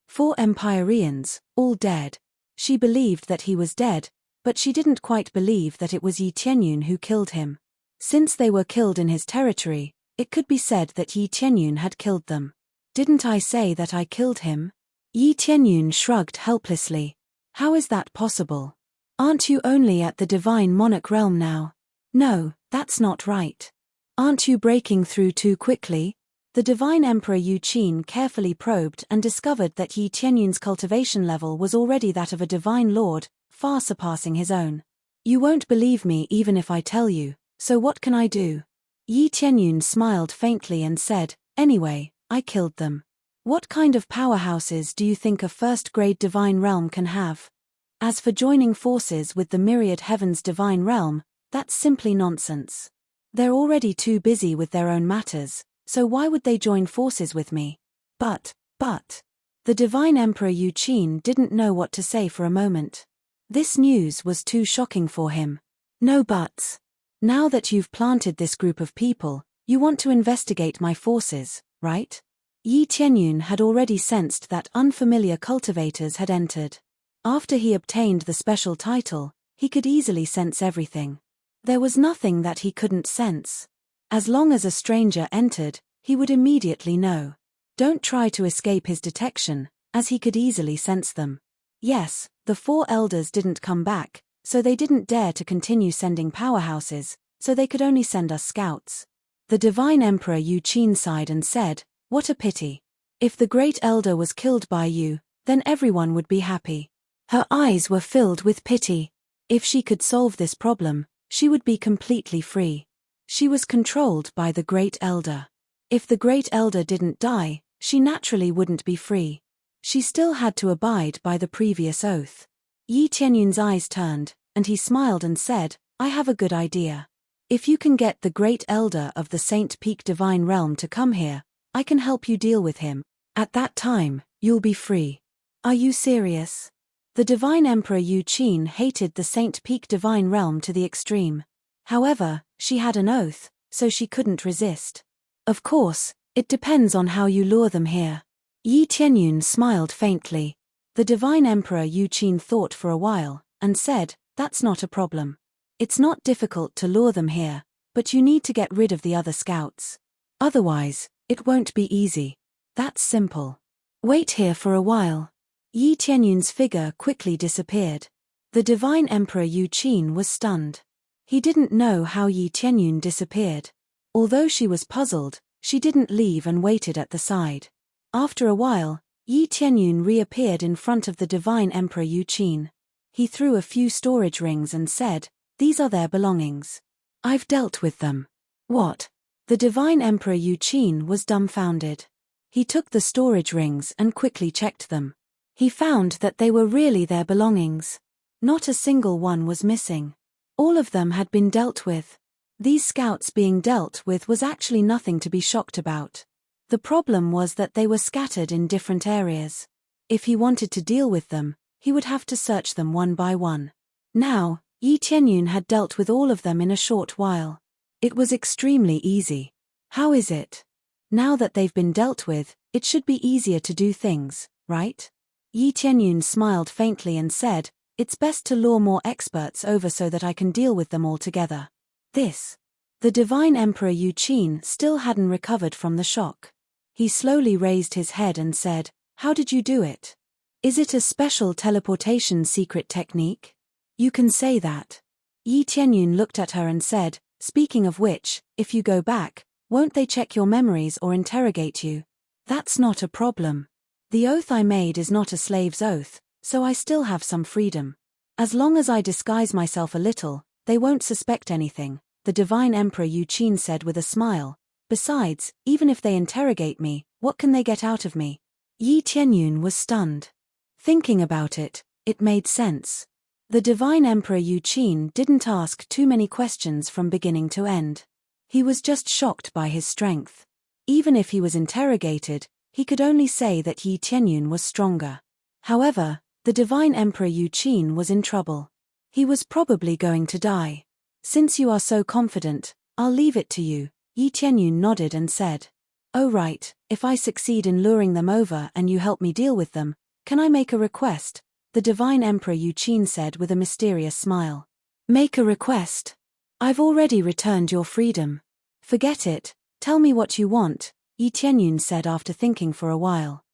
Four Empyreans, all dead. She believed that he was dead, but she didn't quite believe that it was Yi Tianyun who killed him. Since they were killed in his territory, it could be said that Yi Tianyun had killed them. "Didn't I say that I killed him?" Yi Tianyun shrugged helplessly. "How is that possible? Aren't you only at the Divine Monarch realm now?" "No, that's not right." "Aren't you breaking through too quickly?" The Divine Emperor Yu Qin carefully probed and discovered that Yi Tianyun's cultivation level was already that of a Divine Lord, far surpassing his own. "You won't believe me even if I tell you, so what can I do?" Yi Tianyun smiled faintly and said, "Anyway, I killed them. What kind of powerhouses do you think a first-grade Divine Realm can have? As for joining forces with the Myriad Heavens Divine Realm, that's simply nonsense. They're already too busy with their own matters, so why would they join forces with me?" But. The Divine Emperor Yu Qin didn't know what to say for a moment. This news was too shocking for him. "No buts. Now that you've planted this group of people, you want to investigate my forces, right?" Yi Tianyun had already sensed that unfamiliar cultivators had entered. After he obtained the special title, he could easily sense everything. There was nothing that he couldn't sense. As long as a stranger entered, he would immediately know. Don't try to escape his detection, as he could easily sense them. Yes, the four elders didn't come back, so they didn't dare to continue sending powerhouses, so they could only send us scouts. The Divine Emperor Yu Qin sighed and said, "What a pity. If the Great Elder was killed by you, then everyone would be happy." Her eyes were filled with pity. If she could solve this problem, she would be completely free. She was controlled by the Great Elder. If the Great Elder didn't die, she naturally wouldn't be free. She still had to abide by the previous oath. Yi Tianyun's eyes turned, and he smiled and said, "I have a good idea. If you can get the Great Elder of the Saint Peak Divine Realm to come here, I can help you deal with him. At that time, you'll be free." "Are you serious?" The Divine Emperor Yu Qin hated the Saint Peak Divine Realm to the extreme. However, she had an oath, so she couldn't resist. "Of course, it depends on how you lure them here." Yi Tianyun smiled faintly. The Divine Emperor Yu Qin thought for a while, and said, "That's not a problem. It's not difficult to lure them here, but you need to get rid of the other scouts. Otherwise, it won't be easy. That's simple. Wait here for a while." Yi Tianyun's figure quickly disappeared. The Divine Emperor Yu Qin was stunned. He didn't know how Yi Tianyun disappeared. Although she was puzzled, she didn't leave and waited at the side. After a while, Yi Tianyun reappeared in front of the divine Emperor Yu Qin. He threw a few storage rings and said, "These are their belongings. I've dealt with them." "What?" The divine Emperor Yu Qin was dumbfounded. He took the storage rings and quickly checked them. He found that they were really their belongings. Not a single one was missing. All of them had been dealt with. These scouts being dealt with was actually nothing to be shocked about. The problem was that they were scattered in different areas. If he wanted to deal with them, he would have to search them one by one. Now, Yi Tianyun had dealt with all of them in a short while. It was extremely easy. How is it? Now that they've been dealt with, it should be easier to do things, right? Yi Tianyun smiled faintly and said, "It's best to lure more experts over so that I can deal with them all together." The divine Emperor Yu Qin still hadn't recovered from the shock. He slowly raised his head and said, "How did you do it? Is it a special teleportation secret technique?" "You can say that." Yi Tianyun looked at her and said, "Speaking of which, if you go back, won't they check your memories or interrogate you?" "That's not a problem. The oath I made is not a slave's oath, so I still have some freedom. As long as I disguise myself a little, they won't suspect anything," the divine Emperor Yu Qin said with a smile. "Besides, even if they interrogate me, what can they get out of me?" Yi Tianyun was stunned. Thinking about it, it made sense. The divine Emperor Yu Qin didn't ask too many questions from beginning to end. He was just shocked by his strength. Even if he was interrogated, he could only say that Yi Tianyun was stronger. However, the divine Emperor Yu Qin was in trouble. He was probably going to die. "Since you are so confident, I'll leave it to you," Yi Tianyun nodded and said. "Oh right, if I succeed in luring them over and you help me deal with them, can I make a request?" the divine Emperor Yu Qin said with a mysterious smile. "Make a request? I've already returned your freedom. Forget it, tell me what you want," Yi Tianyun said after thinking for a while.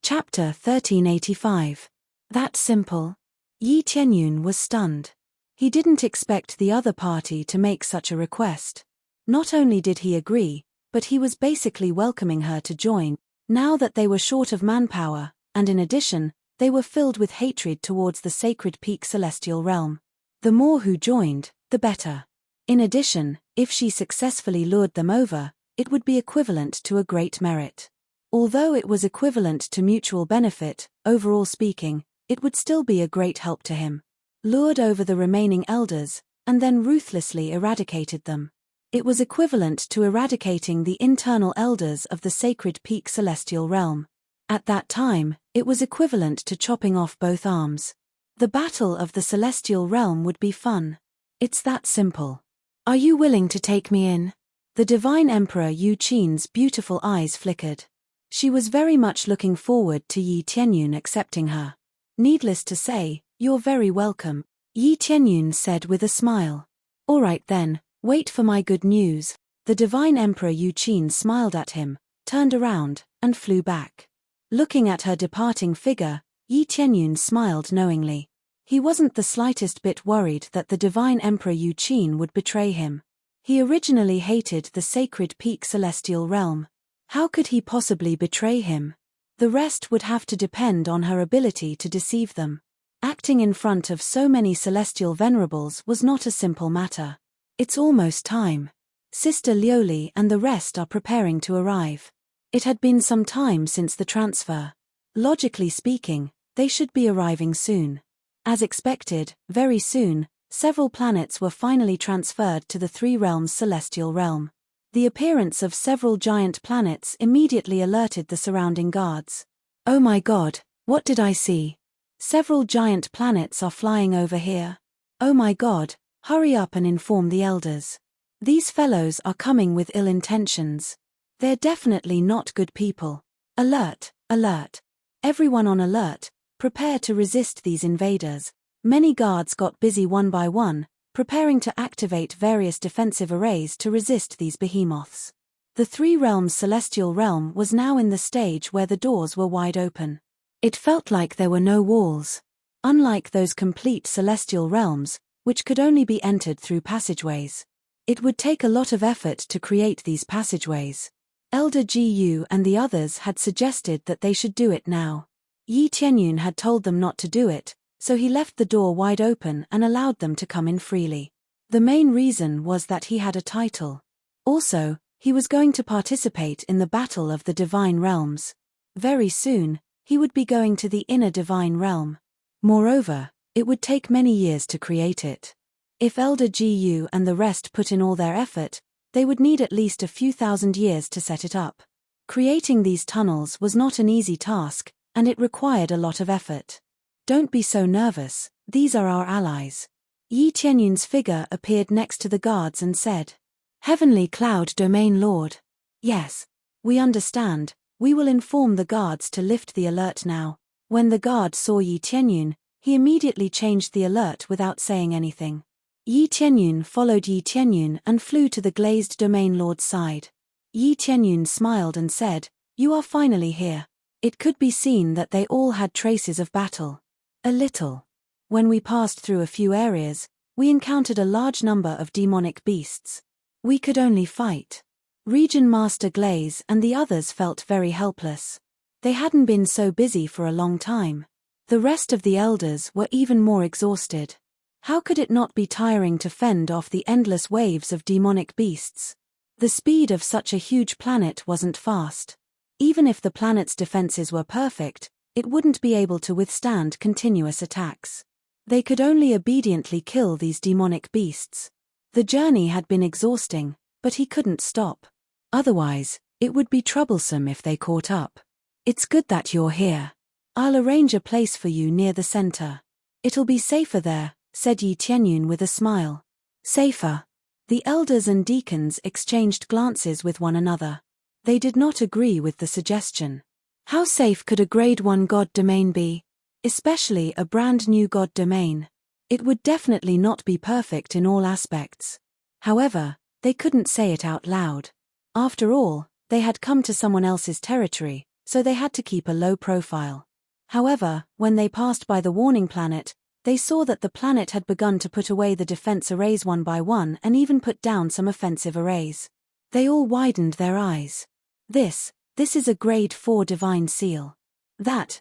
Chapter 1385. That simple? Yi Tianyun was stunned. He didn't expect the other party to make such a request. Not only did he agree, but he was basically welcoming her to join, now that they were short of manpower, and in addition, they were filled with hatred towards the sacred peak celestial realm. The more who joined, the better. In addition, if she successfully lured them over, it would be equivalent to a great merit. Although it was equivalent to mutual benefit, overall speaking, it would still be a great help to him. Lured over the remaining elders, and then ruthlessly eradicated them. It was equivalent to eradicating the internal elders of the sacred peak celestial realm. At that time, it was equivalent to chopping off both arms. The battle of the celestial realm would be fun. It's that simple. Are you willing to take me in? The divine Emperor Yu Qin's beautiful eyes flickered. She was very much looking forward to Yi Tianyun accepting her. Needless to say, "You're very welcome," Yi Tianyun said with a smile. "All right then, wait for my good news." The divine Emperor Yu Qin smiled at him, turned around, and flew back. Looking at her departing figure, Yi Tianyun smiled knowingly. He wasn't the slightest bit worried that the divine Emperor Yu Qin would betray him. He originally hated the sacred peak celestial realm. How could he possibly betray him? The rest would have to depend on her ability to deceive them. Acting in front of so many celestial venerables was not a simple matter. It's almost time. Sister Lioli and the rest are preparing to arrive. It had been some time since the transfer. Logically speaking, they should be arriving soon. As expected, very soon, several planets were finally transferred to the Three Realms celestial realm. The appearance of several giant planets immediately alerted the surrounding guards. "Oh my God, what did I see? Several giant planets are flying over here. Oh my God, hurry up and inform the elders. These fellows are coming with ill intentions. They're definitely not good people. Alert, alert. Everyone on alert, prepare to resist these invaders." Many guards got busy one by one, preparing to activate various defensive arrays to resist these behemoths. The Three Realms celestial realm was now in the stage where the doors were wide open. It felt like there were no walls. Unlike those complete celestial realms, which could only be entered through passageways. It would take a lot of effort to create these passageways. Elder Gu and the others had suggested that they should do it now. Yi Tianyun had told them not to do it, so he left the door wide open and allowed them to come in freely. The main reason was that he had a title. Also, he was going to participate in the Battle of the Divine Realms. Very soon, he would be going to the inner divine realm. Moreover, it would take many years to create it. If Elder Gu and the rest put in all their effort, they would need at least a few thousand years to set it up. Creating these tunnels was not an easy task, and it required a lot of effort. Don't be so nervous, these are our allies. Yi Tianyun's figure appeared next to the guards and said, "Heavenly Cloud Domain Lord. Yes. We understand, we will inform the guards to lift the alert now." When the guard saw Yi Tianyun, he immediately changed the alert without saying anything. Yi Tianyun followed Yi Tianyun and flew to the glazed Domain Lord's side. Yi Tianyun smiled and said, "You are finally here." It could be seen that they all had traces of battle. A little. When we passed through a few areas, we encountered a large number of demonic beasts. We could only fight. Region Master Glaze and the others felt very helpless. They hadn't been so busy for a long time. The rest of the elders were even more exhausted. How could it not be tiring to fend off the endless waves of demonic beasts? The speed of such a huge planet wasn't fast. Even if the planet's defenses were perfect, it wouldn't be able to withstand continuous attacks. They could only obediently kill these demonic beasts. The journey had been exhausting, but he couldn't stop. Otherwise, it would be troublesome if they caught up. "It's good that you're here. I'll arrange a place for you near the center. It'll be safer there," said Yi Tianyun with a smile. "Safer?" The elders and deacons exchanged glances with one another. They did not agree with the suggestion. How safe could a Grade 1 god domain be? Especially a brand new god domain. It would definitely not be perfect in all aspects. However, they couldn't say it out loud. After all, they had come to someone else's territory, so they had to keep a low profile. However, when they passed by the warning planet, they saw that the planet had begun to put away the defense arrays one by one and even put down some offensive arrays. They all widened their eyes. This is a Grade 4 Divine Seal. That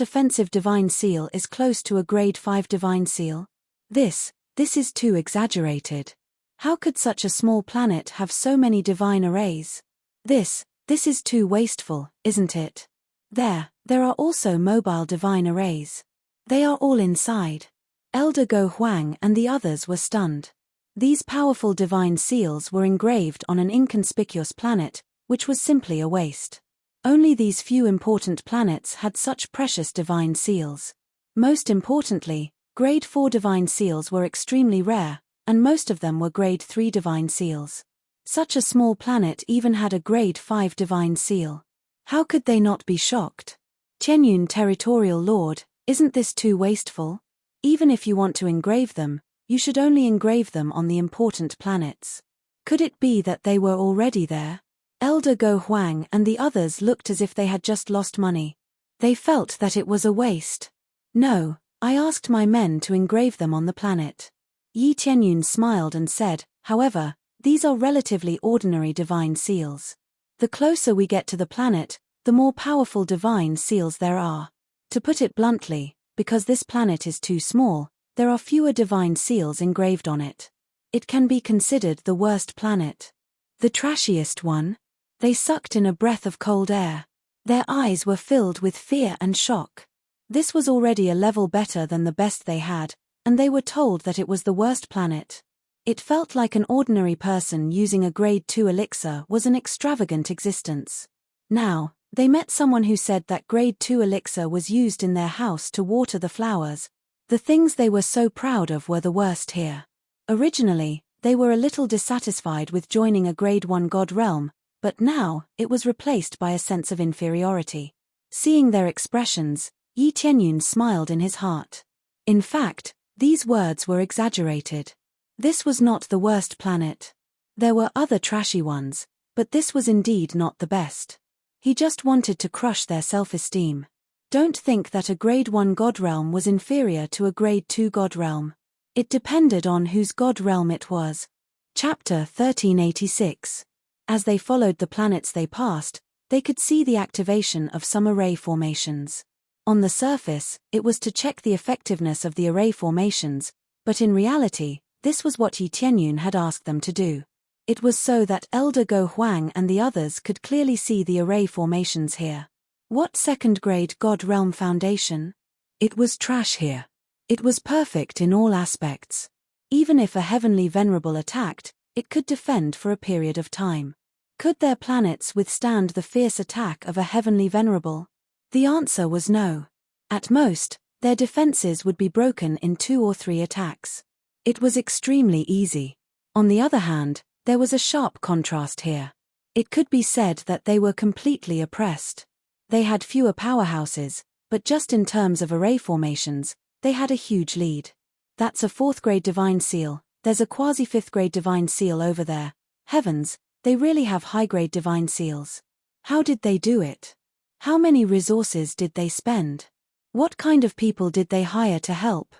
offensive Divine Seal is close to a Grade 5 Divine Seal. This is too exaggerated. How could such a small planet have so many divine arrays? This is too wasteful, isn't it? There are also mobile divine arrays. They are all inside. Elder Go Huang and the others were stunned. These powerful divine seals were engraved on an inconspicuous planet, which was simply a waste. Only these few important planets had such precious divine seals. Most importantly, Grade 4 divine seals were extremely rare, and most of them were Grade 3 divine seals. Such a small planet even had a Grade 5 divine seal. How could they not be shocked? Tianyun Territorial Lord, isn't this too wasteful? Even if you want to engrave them, you should only engrave them on the important planets. Could it be that they were already there? Elder Go Huang and the others looked as if they had just lost money. They felt that it was a waste. "No, I asked my men to engrave them on the planet." Yi Tianyun smiled and said, "However, these are relatively ordinary divine seals. The closer we get to the planet, the more powerful divine seals there are. To put it bluntly, because this planet is too small, there are fewer divine seals engraved on it. It can be considered the worst planet. The trashiest one?" They sucked in a breath of cold air. Their eyes were filled with fear and shock. This was already a level better than the best they had, and they were told that it was the worst planet. It felt like an ordinary person using a Grade 2 elixir was an extravagant existence. Now, they met someone who said that Grade 2 elixir was used in their house to water the flowers. The things they were so proud of were the worst here. Originally, they were a little dissatisfied with joining a Grade 1 god realm, but now, it was replaced by a sense of inferiority. Seeing their expressions, Yi Tianyun smiled in his heart. In fact, these words were exaggerated. This was not the worst planet. There were other trashy ones, but this was indeed not the best. He just wanted to crush their self-esteem. Don't think that a Grade 1 god realm was inferior to a Grade 2 god realm. It depended on whose god realm it was. Chapter 1386. As they followed the planets they passed, they could see the activation of some array formations. On the surface, it was to check the effectiveness of the array formations, but in reality, this was what Yi Tianyun had asked them to do. It was so that Elder Go Huang and the others could clearly see the array formations here. What second-grade God Realm foundation? It was trash here. It was perfect in all aspects. Even if a heavenly venerable attacked, it could defend for a period of time. Could their planets withstand the fierce attack of a heavenly venerable? The answer was no. At most, their defenses would be broken in 2 or 3 attacks. It was extremely easy. On the other hand, there was a sharp contrast here. It could be said that they were completely oppressed. They had fewer powerhouses, but just in terms of array formations, they had a huge lead. That's a 4th-grade divine seal, there's a quasi-5th-grade divine seal over there. Heavens, they really have high-grade divine seals. How did they do it? How many resources did they spend? What kind of people did they hire to help?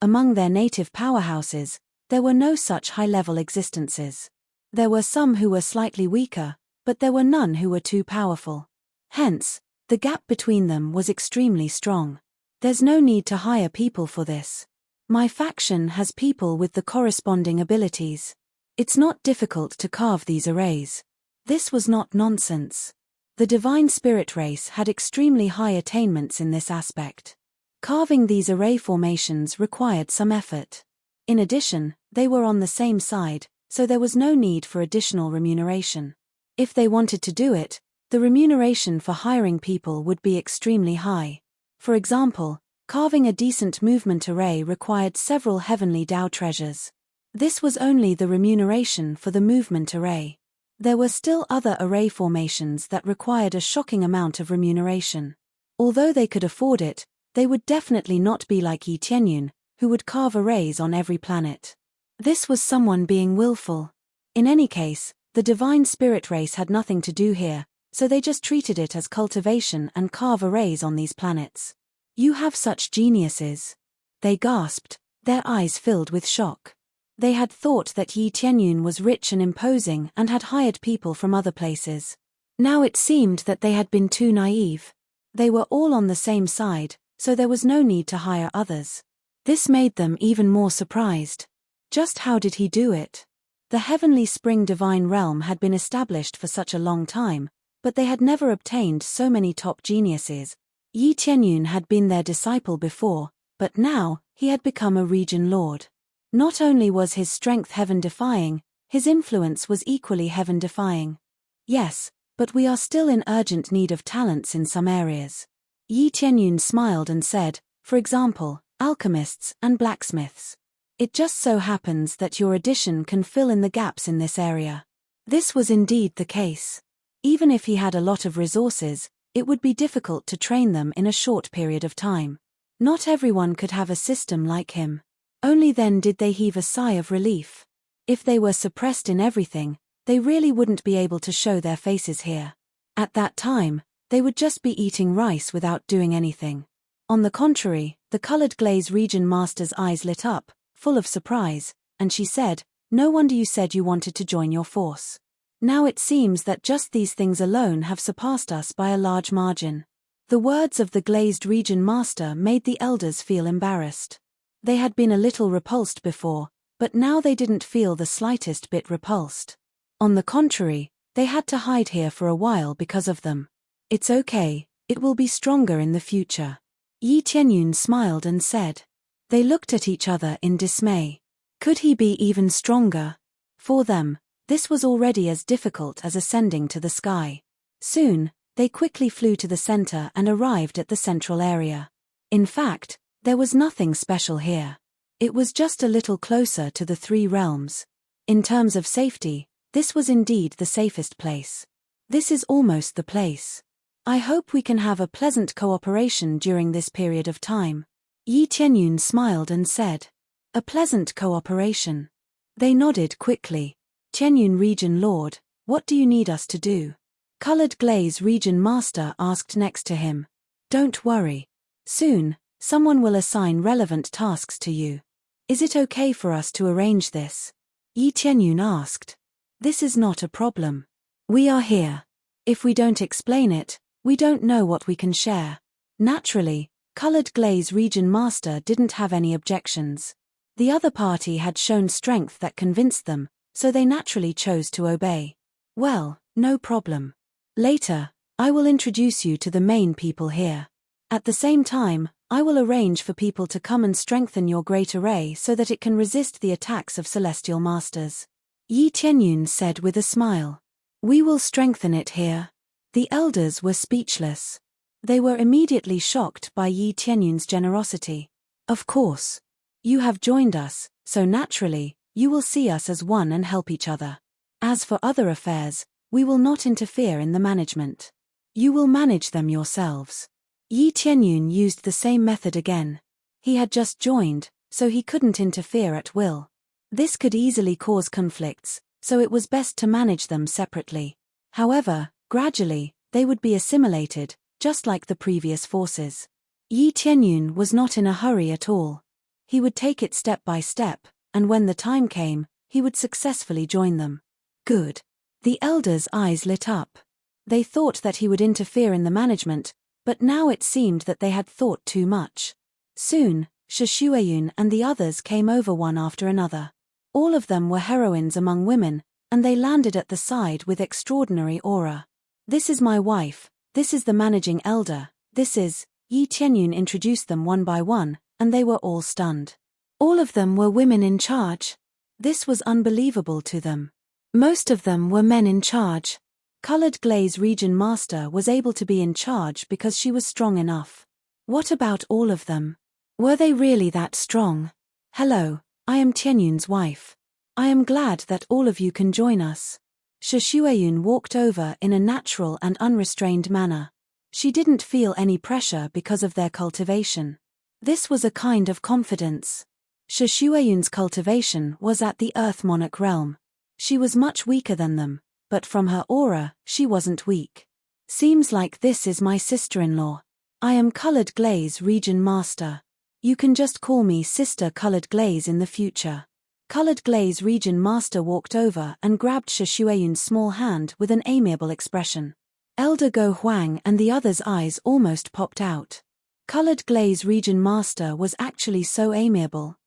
Among their native powerhouses, there were no such high-level existences. There were some who were slightly weaker, but there were none who were too powerful. Hence, the gap between them was extremely strong. There's no need to hire people for this. My faction has people with the corresponding abilities. It's not difficult to carve these arrays. This was not nonsense. The divine spirit race had extremely high attainments in this aspect. Carving these array formations required some effort. In addition, they were on the same side, so there was no need for additional remuneration. If they wanted to do it, the remuneration for hiring people would be extremely high. For example, carving a decent movement array required several heavenly Dao treasures. This was only the remuneration for the movement array. There were still other array formations that required a shocking amount of remuneration. Although they could afford it, they would definitely not be like Yi Tianyun, who would carve arrays on every planet. This was someone being willful. In any case, the divine spirit race had nothing to do here, so they just treated it as cultivation and carve arrays on these planets. You have such geniuses. They gasped, their eyes filled with shock. They had thought that Yi Tianyun was rich and imposing and had hired people from other places. Now it seemed that they had been too naive. They were all on the same side, so there was no need to hire others. This made them even more surprised. Just how did he do it? The heavenly spring divine realm had been established for such a long time, but they had never obtained so many top geniuses. Yi Tianyun had been their disciple before, but now, he had become a region lord. Not only was his strength heaven-defying, his influence was equally heaven-defying. Yes, but we are still in urgent need of talents in some areas. Yi Tianyun smiled and said, for example, alchemists and blacksmiths. It just so happens that your addition can fill in the gaps in this area. This was indeed the case. Even if he had a lot of resources, it would be difficult to train them in a short period of time. Not everyone could have a system like him. Only then did they heave a sigh of relief. If they were suppressed in everything, they really wouldn't be able to show their faces here. At that time, they would just be eating rice without doing anything. On the contrary, the colored glaze region master's eyes lit up, full of surprise, and she said, "No wonder you said you wanted to join your force. Now it seems that just these things alone have surpassed us by a large margin." The words of the glazed region master made the elders feel embarrassed. They had been a little repulsed before, but now they didn't feel the slightest bit repulsed. On the contrary, they had to hide here for a while because of them. It's okay, it will be stronger in the future. Yi Tianyun smiled and said. They looked at each other in dismay. Could he be even stronger? For them, this was already as difficult as ascending to the sky. Soon, they quickly flew to the center and arrived at the central area. In fact, there was nothing special here. It was just a little closer to the 3 realms. In terms of safety, this was indeed the safest place. This is almost the place. I hope we can have a pleasant cooperation during this period of time. Yi Tianyun smiled and said. A pleasant cooperation. They nodded quickly. Tianyun Region Lord, what do you need us to do? Colored Glaze Region Master asked next to him. Don't worry. Soon, someone will assign relevant tasks to you. Is it okay for us to arrange this? Yi Tianyun asked. This is not a problem. We are here. If we don't explain it, we don't know what we can share. Naturally, Colored Glaze Region Master didn't have any objections. The other party had shown strength that convinced them, so they naturally chose to obey. Well, no problem. Later, I will introduce you to the main people here. At the same time, I will arrange for people to come and strengthen your great array so that it can resist the attacks of Celestial Masters. Yi Tianyun said with a smile. We will strengthen it here. The elders were speechless. They were immediately shocked by Yi Tianyun's generosity. Of course. You have joined us, so naturally, you will see us as one and help each other. As for other affairs, we will not interfere in the management. You will manage them yourselves. Yi Tianyun used the same method again. He had just joined, so he couldn't interfere at will. This could easily cause conflicts, so it was best to manage them separately. However, gradually, they would be assimilated, just like the previous forces. Yi Tianyun was not in a hurry at all. He would take it step by step, and when the time came, he would successfully join them. Good. The elders' eyes lit up. They thought that he would interfere in the management, but now it seemed that they had thought too much. Soon, Shishueyun and the others came over one after another. All of them were heroines among women, and they landed at the side with extraordinary aura. This is my wife, this is the managing elder, this is... Yi Tianyun introduced them one by one, and they were all stunned. All of them were women in charge. This was unbelievable to them. Most of them were men in charge. Colored Glaze Region Master was able to be in charge because she was strong enough. What about all of them? Were they really that strong? Hello, I am Tianyun's wife. I am glad that all of you can join us. Shishueyun walked over in a natural and unrestrained manner. She didn't feel any pressure because of their cultivation. This was a kind of confidence. Shishueyun's cultivation was at the Earth Monarch realm. She was much weaker than them, but from her aura, she wasn't weak. Seems like this is my sister-in-law. I am Colored Glaze Region Master. You can just call me Sister Colored Glaze in the future. Colored Glaze Region Master walked over and grabbed Shishueyun's small hand with an amiable expression. Elder Go Huang and the others' eyes almost popped out. Colored Glaze Region Master was actually so amiable.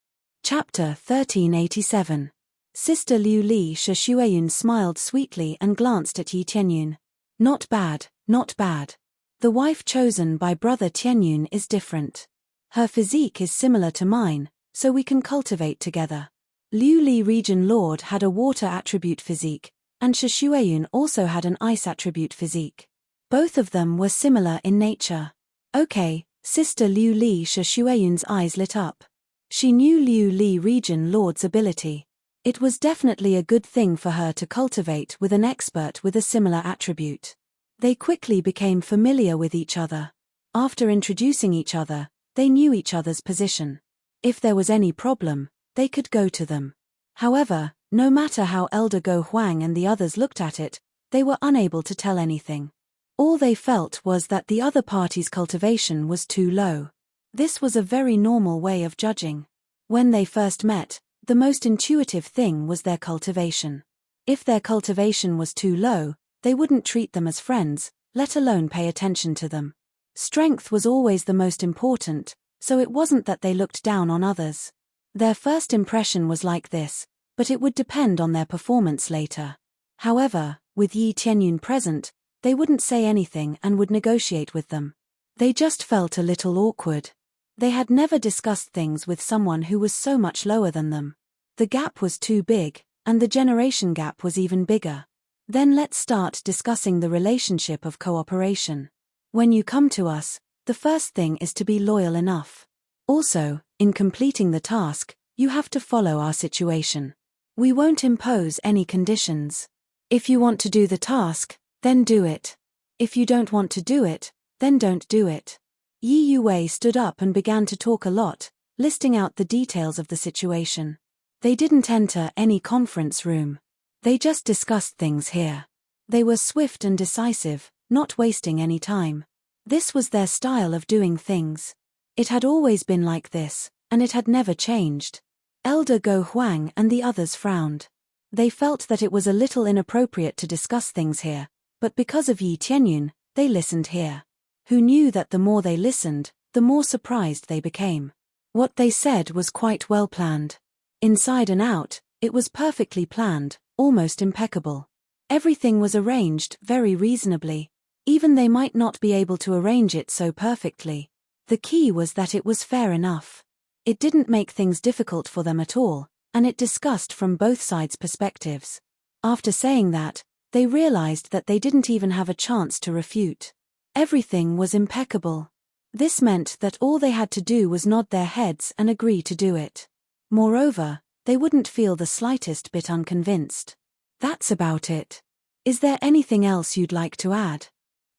Chapter 1387. Sister Liu Li. Shishueyun smiled sweetly and glanced at Yi Tianyun. Not bad, not bad. The wife chosen by Brother Tianyun is different. Her physique is similar to mine, so we can cultivate together. Liu Li Region Lord had a water attribute physique, and Shishueyun also had an ice attribute physique. Both of them were similar in nature. Okay, Sister Liu Li. Shishueyun's eyes lit up. She knew Liu Li Region Lord's ability. It was definitely a good thing for her to cultivate with an expert with a similar attribute. They quickly became familiar with each other. After introducing each other, they knew each other's position. If there was any problem, they could go to them. However, no matter how Elder Go Huang and the others looked at it, they were unable to tell anything. All they felt was that the other party's cultivation was too low. This was a very normal way of judging. When they first met, the most intuitive thing was their cultivation. If their cultivation was too low, they wouldn't treat them as friends, let alone pay attention to them. Strength was always the most important, so it wasn't that they looked down on others. Their first impression was like this, but it would depend on their performance later. However, with Yi Tianyun present, they wouldn't say anything and would negotiate with them. They just felt a little awkward. They had never discussed things with someone who was so much lower than them. The gap was too big, and the generation gap was even bigger. Then let's start discussing the relationship of cooperation. When you come to us, the first thing is to be loyal enough. Also, in completing the task, you have to follow our situation. We won't impose any conditions. If you want to do the task, then do it. If you don't want to do it, then don't do it. Yi Yuwei stood up and began to talk a lot, listing out the details of the situation. They didn't enter any conference room. They just discussed things here. They were swift and decisive, not wasting any time. This was their style of doing things. It had always been like this, and it had never changed. Elder Go Huang and the others frowned. They felt that it was a little inappropriate to discuss things here, but because of Yi Tianyun, they listened here. Who knew that the more they listened, the more surprised they became. What they said was quite well planned. Inside and out, it was perfectly planned, almost impeccable. Everything was arranged very reasonably. Even they might not be able to arrange it so perfectly. The key was that it was fair enough. It didn't make things difficult for them at all, and it discussed from both sides' perspectives. After saying that, they realized that they didn't even have a chance to refute. Everything was impeccable. This meant that all they had to do was nod their heads and agree to do it. Moreover, they wouldn't feel the slightest bit unconvinced. That's about it. Is there anything else you'd like to add?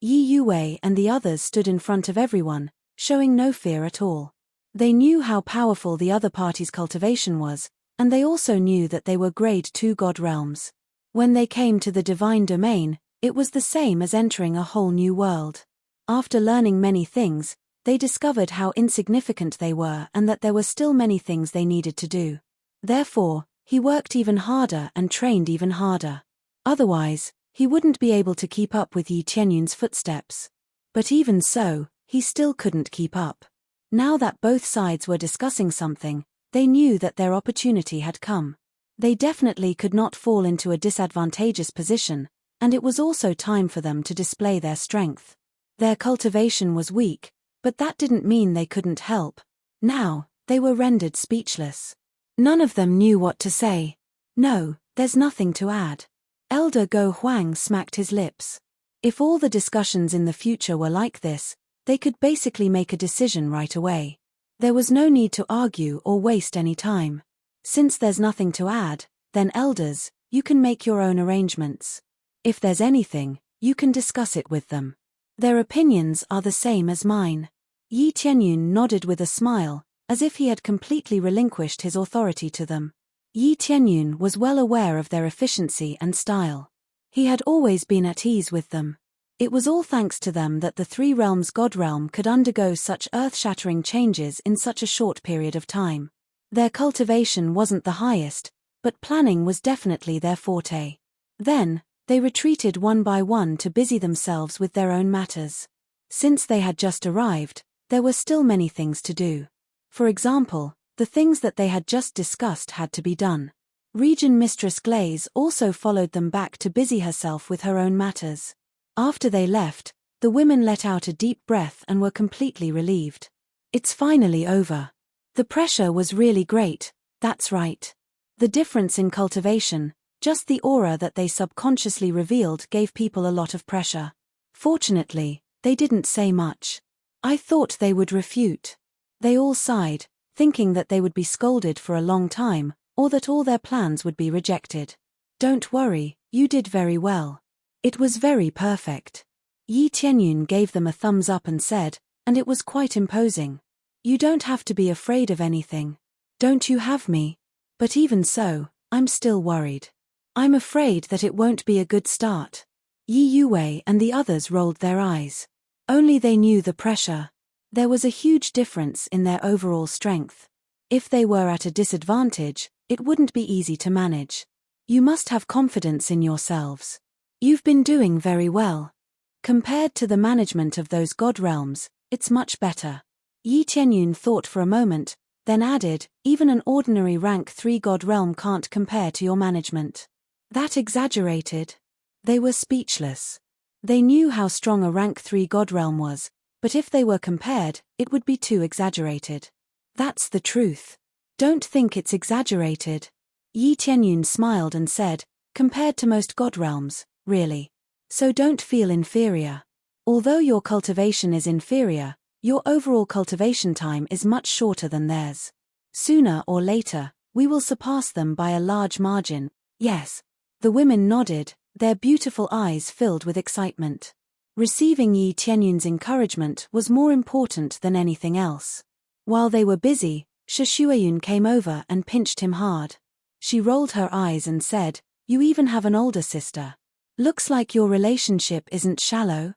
Yi Yuwei and the others stood in front of everyone, showing no fear at all. They knew how powerful the other party's cultivation was, and they also knew that they were grade 2 god realms. When they came to the divine domain, it was the same as entering a whole new world. After learning many things, they discovered how insignificant they were and that there were still many things they needed to do. Therefore, he worked even harder and trained even harder. Otherwise, he wouldn't be able to keep up with Yi Tianyun's footsteps. But even so, he still couldn't keep up. Now that both sides were discussing something, they knew that their opportunity had come. They definitely could not fall into a disadvantageous position, and it was also time for them to display their strength. Their cultivation was weak, but that didn't mean they couldn't help. Now, they were rendered speechless. None of them knew what to say. No, there's nothing to add. Elder Go Huang smacked his lips. If all the discussions in the future were like this, they could basically make a decision right away. There was no need to argue or waste any time. Since there's nothing to add, then elders, you can make your own arrangements. If there's anything, you can discuss it with them. Their opinions are the same as mine. Yi Tianyun nodded with a smile, as if he had completely relinquished his authority to them. Yi Tianyun was well aware of their efficiency and style. He had always been at ease with them. It was all thanks to them that the Three Realms God Realm could undergo such earth-shattering changes in such a short period of time. Their cultivation wasn't the highest, but planning was definitely their forte. Then, they retreated one by one to busy themselves with their own matters. Since they had just arrived, there were still many things to do. For example, the things that they had just discussed had to be done. Region Mistress Glaze also followed them back to busy herself with her own matters. After they left, the women let out a deep breath and were completely relieved. It's finally over. The pressure was really great, that's right. The difference in cultivation, just the aura that they subconsciously revealed gave people a lot of pressure. Fortunately, they didn't say much. I thought they would refute. They all sighed, thinking that they would be scolded for a long time, or that all their plans would be rejected. Don't worry, you did very well. It was very perfect. Yi Tianyun gave them a thumbs up and said, and it was quite imposing. You don't have to be afraid of anything. Don't you have me? But even so, I'm still worried. I'm afraid that it won't be a good start. Yi Yuwei and the others rolled their eyes. Only they knew the pressure. There was a huge difference in their overall strength. If they were at a disadvantage, it wouldn't be easy to manage. You must have confidence in yourselves. You've been doing very well. Compared to the management of those god realms, it's much better. Yi Tianyun thought for a moment, then added, even an ordinary rank 3 god realm can't compare to your management. That exaggerated. They were speechless. They knew how strong a rank 3 god realm was, but if they were compared, it would be too exaggerated. That's the truth. Don't think it's exaggerated. Yi Tianyun smiled and said, compared to most god realms, really. So don't feel inferior. Although your cultivation is inferior, your overall cultivation time is much shorter than theirs. Sooner or later, we will surpass them by a large margin. Yes. The women nodded, their beautiful eyes filled with excitement. Receiving Yi Tianyun's encouragement was more important than anything else. While they were busy, Shishuayun came over and pinched him hard. She rolled her eyes and said, "You even have an older sister. Looks like your relationship isn't shallow."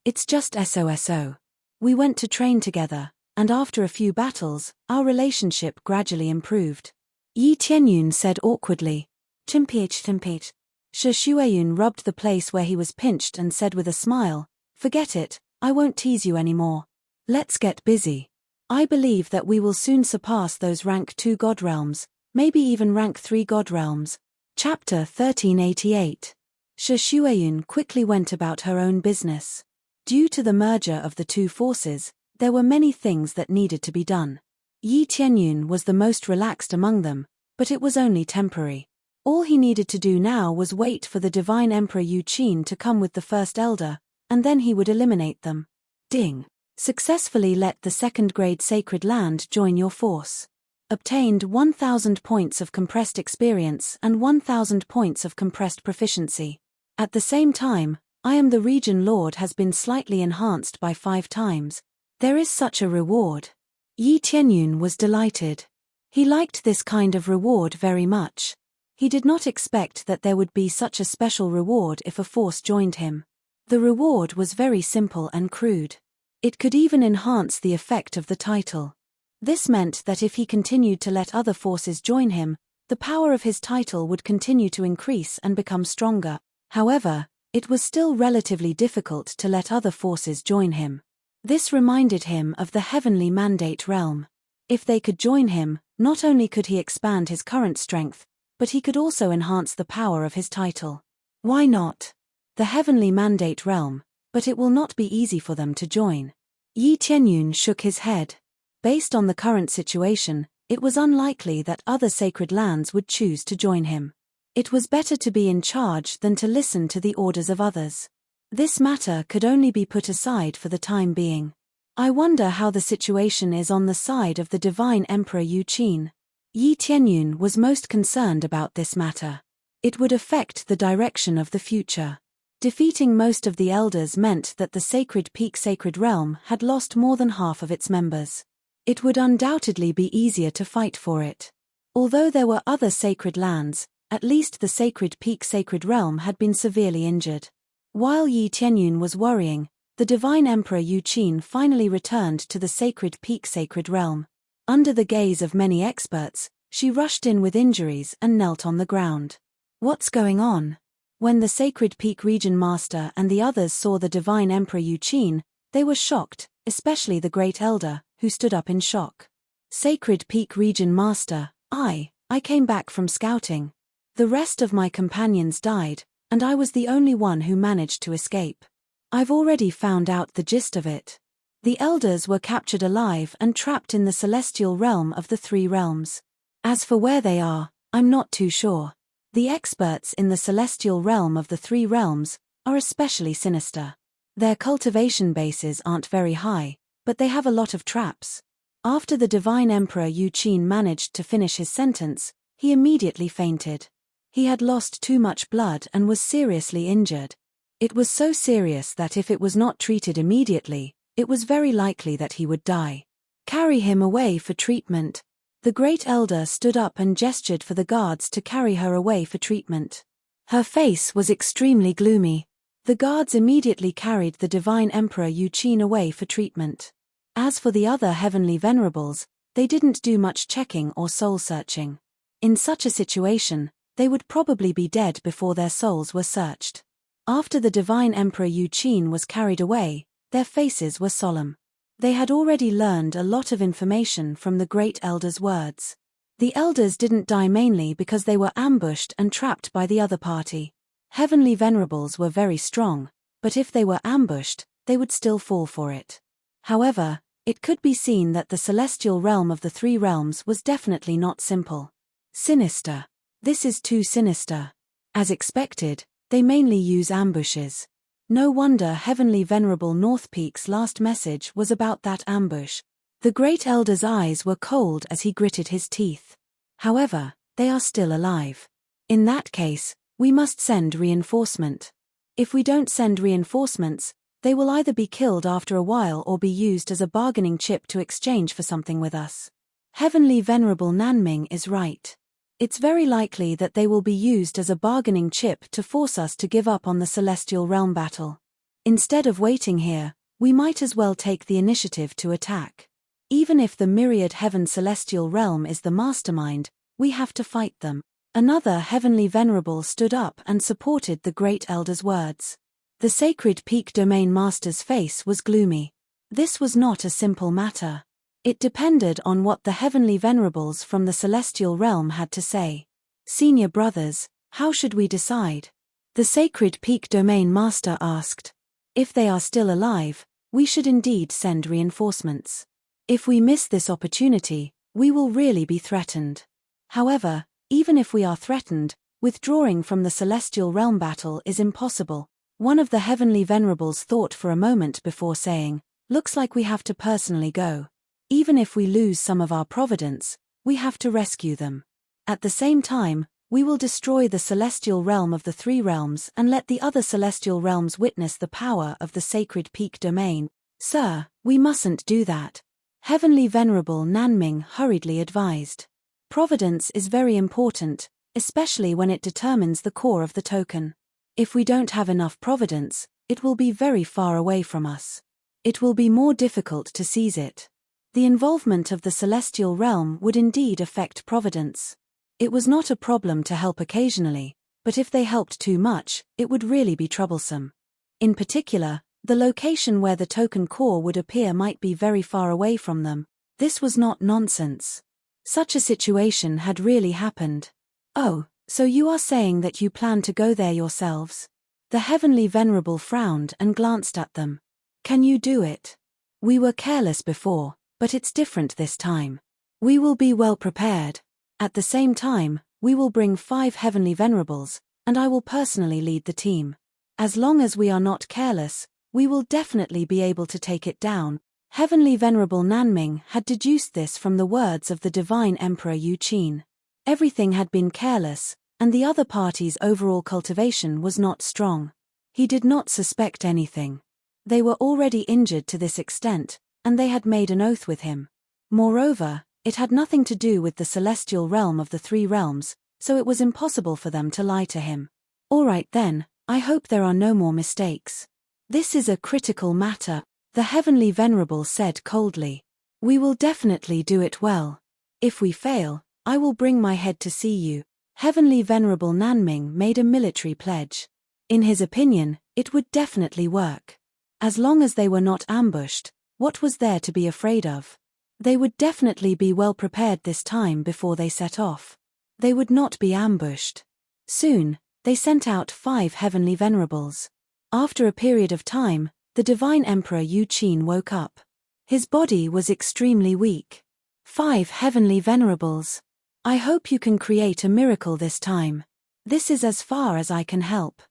It's just SOSO. We went to train together, and after a few battles, our relationship gradually improved. Yi Tianyun said awkwardly. Timpich. Shi Shueyun rubbed the place where he was pinched and said with a smile, forget it, I won't tease you anymore. Let's get busy. I believe that we will soon surpass those rank 2 god realms, maybe even rank 3 god realms. Chapter 1388. Shi Shueyun quickly went about her own business. Due to the merger of the two forces, there were many things that needed to be done. Yi Tianyun was the most relaxed among them, but it was only temporary. All he needed to do now was wait for the Divine Emperor Yu Qin to come with the first elder, and then he would eliminate them. Ding. Successfully let the second-grade sacred land join your force. Obtained 1,000 points of compressed experience and 1,000 points of compressed proficiency. At the same time, I am the region lord has been slightly enhanced by 5 times. There is such a reward. Yi Tianyun was delighted. He liked this kind of reward very much. He did not expect that there would be such a special reward if a force joined him. The reward was very simple and crude. It could even enhance the effect of the title. This meant that if he continued to let other forces join him, the power of his title would continue to increase and become stronger. However, it was still relatively difficult to let other forces join him. This reminded him of the heavenly mandate realm. If they could join him, not only could he expand his current strength, but he could also enhance the power of his title. Why not? The heavenly mandate realm, but it will not be easy for them to join. Yi Tianyun shook his head. Based on the current situation, it was unlikely that other sacred lands would choose to join him. It was better to be in charge than to listen to the orders of others. This matter could only be put aside for the time being. I wonder how the situation is on the side of the Divine Emperor Yu Qin. Yi Tianyun was most concerned about this matter. It would affect the direction of the future. Defeating most of the elders meant that the Sacred Peak Sacred Realm had lost more than half of its members. It would undoubtedly be easier to fight for it. Although there were other sacred lands, at least the Sacred Peak Sacred Realm had been severely injured. While Yi Tianyun was worrying, the Divine Emperor Yu Qin finally returned to the Sacred Peak Sacred Realm. Under the gaze of many experts, she rushed in with injuries and knelt on the ground. What's going on? When the Sacred Peak Region Master and the others saw the Divine Emperor Yu Qin, they were shocked, especially the Great Elder, who stood up in shock. Sacred Peak Region Master, I came back from scouting. The rest of my companions died, and I was the only one who managed to escape. I've already found out the gist of it. The elders were captured alive and trapped in the celestial realm of the 3 realms. As for where they are, I'm not too sure. The experts in the celestial realm of the 3 realms are especially sinister. Their cultivation bases aren't very high, but they have a lot of traps. After the Divine Emperor Yu Qin managed to finish his sentence, he immediately fainted. He had lost too much blood and was seriously injured. It was so serious that if it was not treated immediately, it was very likely that he would die. Carry him away for treatment. The Great Elder stood up and gestured for the guards to carry her away for treatment. Her face was extremely gloomy. The guards immediately carried the Divine Emperor Yu Qin away for treatment. As for the other heavenly venerables, they didn't do much checking or soul-searching. In such a situation, they would probably be dead before their souls were searched. After the Divine Emperor Yu Qin was carried away, their faces were solemn. They had already learned a lot of information from the Great Elder's words. The elders didn't die mainly because they were ambushed and trapped by the other party. Heavenly venerables were very strong, but if they were ambushed, they would still fall for it. However, it could be seen that the celestial realm of the 3 realms was definitely not simple. Sinister. This is too sinister. As expected, they mainly use ambushes. No wonder Heavenly Venerable North Peak's last message was about that ambush. The Great Elder's eyes were cold as he gritted his teeth. However, they are still alive. In that case, we must send reinforcement. If we don't send reinforcements, they will either be killed after a while or be used as a bargaining chip to exchange for something with us. Heavenly Venerable Nanming is right. It's very likely that they will be used as a bargaining chip to force us to give up on the Celestial Realm battle. Instead of waiting here, we might as well take the initiative to attack. Even if the myriad heaven celestial realm is the mastermind, we have to fight them. Another heavenly venerable stood up and supported the great elder's words. The sacred peak domain master's face was gloomy. This was not a simple matter. It depended on what the heavenly venerables from the celestial realm had to say. Senior brothers, how should we decide? The sacred peak domain master asked. If they are still alive, we should indeed send reinforcements. If we miss this opportunity, we will really be threatened. However, even if we are threatened, withdrawing from the celestial realm battle is impossible. One of the heavenly venerables thought for a moment before saying, "Looks like we have to personally go. Even if we lose some of our providence, we have to rescue them. At the same time, we will destroy the celestial realm of the three realms and let the other celestial realms witness the power of the sacred peak domain." "Sir, we mustn't do that," Heavenly Venerable Nanming hurriedly advised. "Providence is very important, especially when it determines the core of the token. If we don't have enough providence, it will be very far away from us. It will be more difficult to seize it. The involvement of the celestial realm would indeed affect providence. It was not a problem to help occasionally, but if they helped too much, it would really be troublesome. In particular, the location where the token core would appear might be very far away from them. This was not nonsense. Such a situation had really happened. "Oh, so you are saying that you plan to go there yourselves?" The Heavenly Venerable frowned and glanced at them. "Can you do it? We were careless before, but it's different this time. We will be well prepared. At the same time, we will bring 5 Heavenly Venerables, and I will personally lead the team. As long as we are not careless, we will definitely be able to take it down." Heavenly Venerable Nanming had deduced this from the words of the Divine Emperor Yu Qin. Everything had been careless, and the other party's overall cultivation was not strong. He did not suspect anything. They were already injured to this extent, and they had made an oath with him. Moreover, it had nothing to do with the celestial realm of the three realms, so it was impossible for them to lie to him. "All right then, I hope there are no more mistakes. This is a critical matter," the Heavenly Venerable said coldly. "We will definitely do it well. If we fail, I will bring my head to see you." Heavenly Venerable Nanming made a military pledge. In his opinion, it would definitely work. As long as they were not ambushed, what was there to be afraid of? They would definitely be well prepared this time before they set off. They would not be ambushed. Soon, they sent out 5 Heavenly Venerables. After a period of time, the Divine Emperor Yu Qin woke up. His body was extremely weak. 5 Heavenly Venerables. I hope you can create a miracle this time. This is as far as I can help.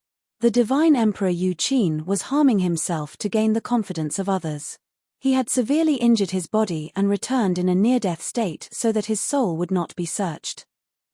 The Divine Emperor Yu Qin was harming himself to gain the confidence of others. He had severely injured his body and returned in a near-death state so that his soul would not be searched.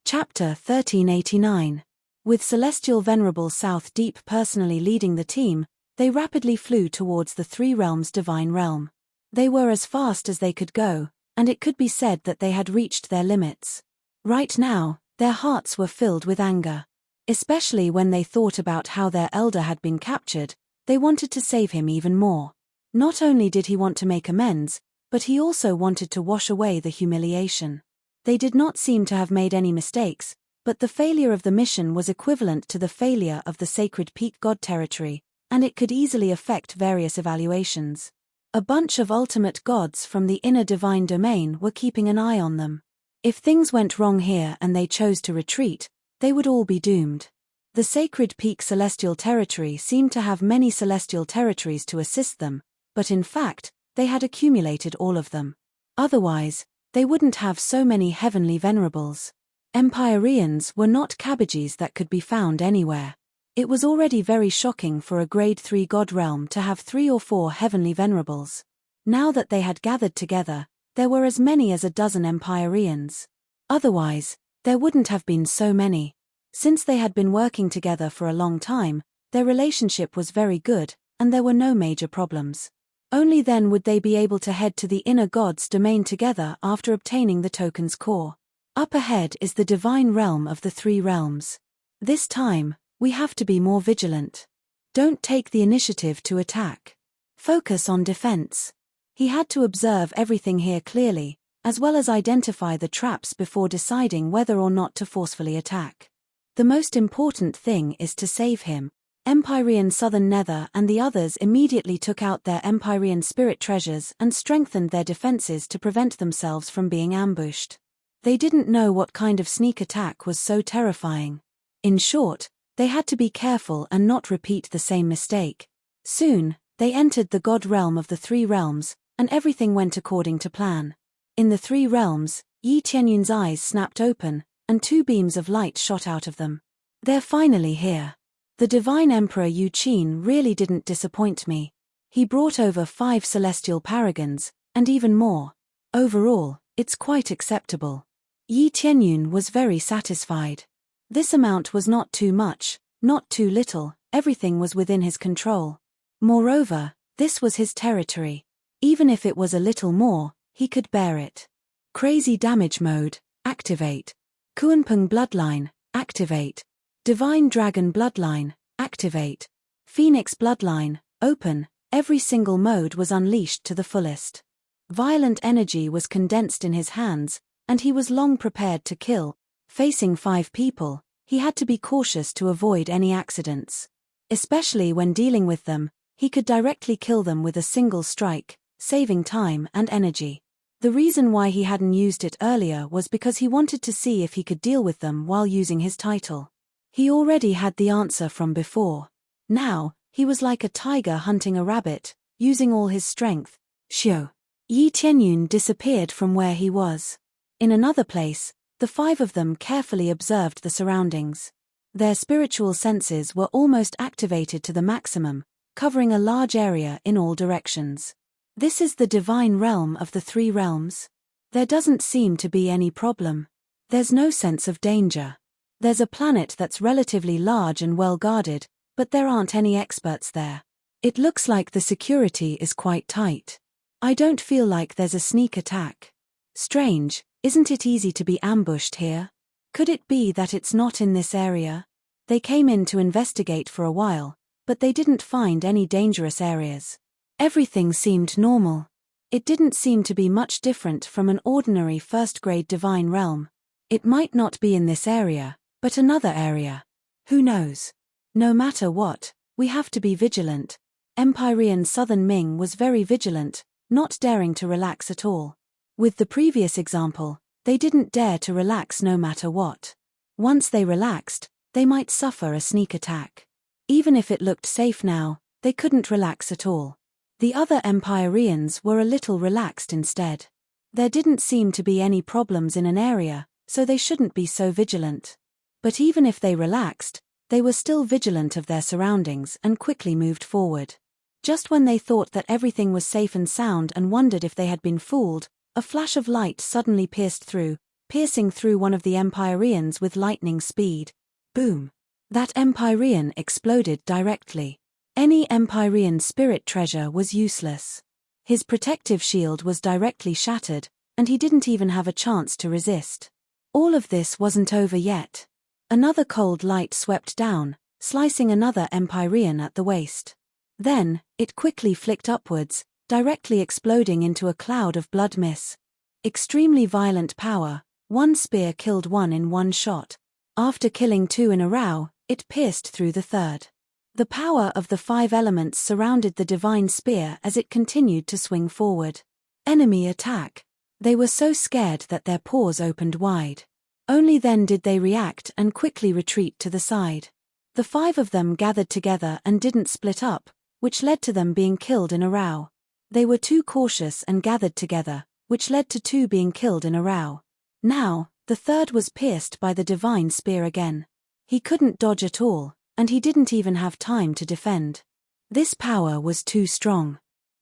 Chapter 1389. With Celestial Venerable South Deep personally leading the team, they rapidly flew towards the three realms' divine realm. They were as fast as they could go, and it could be said that they had reached their limits. Right now, their hearts were filled with anger. Especially when they thought about how their elder had been captured, they wanted to save him even more. Not only did he want to make amends, but he also wanted to wash away the humiliation. They did not seem to have made any mistakes, but the failure of the mission was equivalent to the failure of the sacred peak god territory, and it could easily affect various evaluations. A bunch of ultimate gods from the inner divine domain were keeping an eye on them. If things went wrong here and they chose to retreat, they would all be doomed. The sacred peak celestial territory seemed to have many celestial territories to assist them, but in fact, they had accumulated all of them. Otherwise, they wouldn't have so many heavenly venerables. Empyreans were not cabbages that could be found anywhere. It was already very shocking for a grade 3 god realm to have 3 or 4 heavenly venerables. Now that they had gathered together, there were as many as a dozen Empyreans. Otherwise, there wouldn't have been so many. Since they had been working together for a long time, their relationship was very good, and there were no major problems. Only then would they be able to head to the inner god's domain together after obtaining the token's core. Up ahead is the divine realm of the three realms. This time, we have to be more vigilant. Don't take the initiative to attack. Focus on defense. He had to observe everything here clearly, as well as identify the traps before deciding whether or not to forcefully attack. The most important thing is to save him. Empyrean Southern Nether and the others immediately took out their Empyrean spirit treasures and strengthened their defenses to prevent themselves from being ambushed. They didn't know what kind of sneak attack was so terrifying. In short, they had to be careful and not repeat the same mistake. Soon, they entered the god realm of the Three Realms, and everything went according to plan. In the Three Realms, Yi Qianyun's eyes snapped open, and two beams of light shot out of them. They're finally here. The Divine Emperor Yu Qin really didn't disappoint me. He brought over 5 celestial paragons, and even more. Overall, it's quite acceptable. Yi Qianyun was very satisfied. This amount was not too much, not too little, everything was within his control. Moreover, this was his territory. Even if it was a little more, he could bear it. Crazy Damage Mode, activate. Kuanpeng Bloodline, activate. Divine Dragon Bloodline, activate. Phoenix Bloodline, open. Every single mode was unleashed to the fullest. Violent energy was condensed in his hands, and he was long prepared to kill. Facing 5 people, he had to be cautious to avoid any accidents. Especially when dealing with them, he could directly kill them with a single strike, saving time and energy. The reason why he hadn't used it earlier was because he wanted to see if he could deal with them while using his title. He already had the answer from before. Now, he was like a tiger hunting a rabbit, using all his strength. Shio. Yi Qianyun disappeared from where he was. In another place, the 5 of them carefully observed the surroundings. Their spiritual senses were almost activated to the maximum, covering a large area in all directions. This is the divine realm of the Three Realms. There doesn't seem to be any problem. There's no sense of danger. There's a planet that's relatively large and well guarded, but there aren't any experts there. It looks like the security is quite tight. I don't feel like there's a sneak attack. Strange, isn't it easy to be ambushed here? Could it be that it's not in this area? They came in to investigate for a while, but they didn't find any dangerous areas. Everything seemed normal. It didn't seem to be much different from an ordinary first-grade divine realm. It might not be in this area, but another area. Who knows? No matter what, we have to be vigilant. Empyrean Southern Ming was very vigilant, not daring to relax at all. With the previous example, they didn't dare to relax no matter what. Once they relaxed, they might suffer a sneak attack. Even if it looked safe now, they couldn't relax at all. The other Empyreans were a little relaxed instead. There didn't seem to be any problems in an area, so they shouldn't be so vigilant. But even if they relaxed, they were still vigilant of their surroundings and quickly moved forward. Just when they thought that everything was safe and sound and wondered if they had been fooled, a flash of light suddenly piercing through one of the Empyreans with lightning speed. Boom! That Empyrean exploded directly. Any Empyrean spirit treasure was useless. His protective shield was directly shattered, and he didn't even have a chance to resist. All of this wasn't over yet. Another cold light swept down, slicing another Empyrean at the waist. Then, it quickly flicked upwards, directly exploding into a cloud of blood mist. Extremely violent power, one spear killed one in one shot. After killing 2 in a row, it pierced through the third. The power of the 5 elements surrounded the divine spear as it continued to swing forward. Enemy attack. They were so scared that their paws opened wide. Only then did they react and quickly retreat to the side. The 5 of them gathered together and didn't split up, which led to them being killed in a row. They were too cautious and gathered together, which led to 2 being killed in a row. Now, the third was pierced by the divine spear again. He couldn't dodge at all, and he didn't even have time to defend. This power was too strong.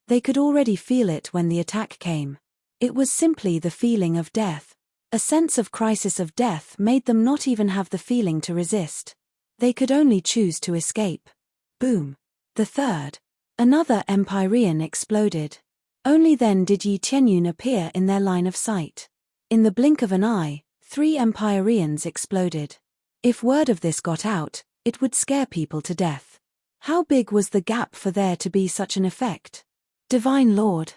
They could already feel it when the attack came. It was simply the feeling of death. A sense of crisis of death made them not even have the feeling to resist. They could only choose to escape. Boom! The third. Another Empyrean exploded. Only then did Yi Qianyun appear in their line of sight. In the blink of an eye, 3 Empyreans exploded. If word of this got out, it would scare people to death. How big was the gap for there to be such an effect? Divine Lord!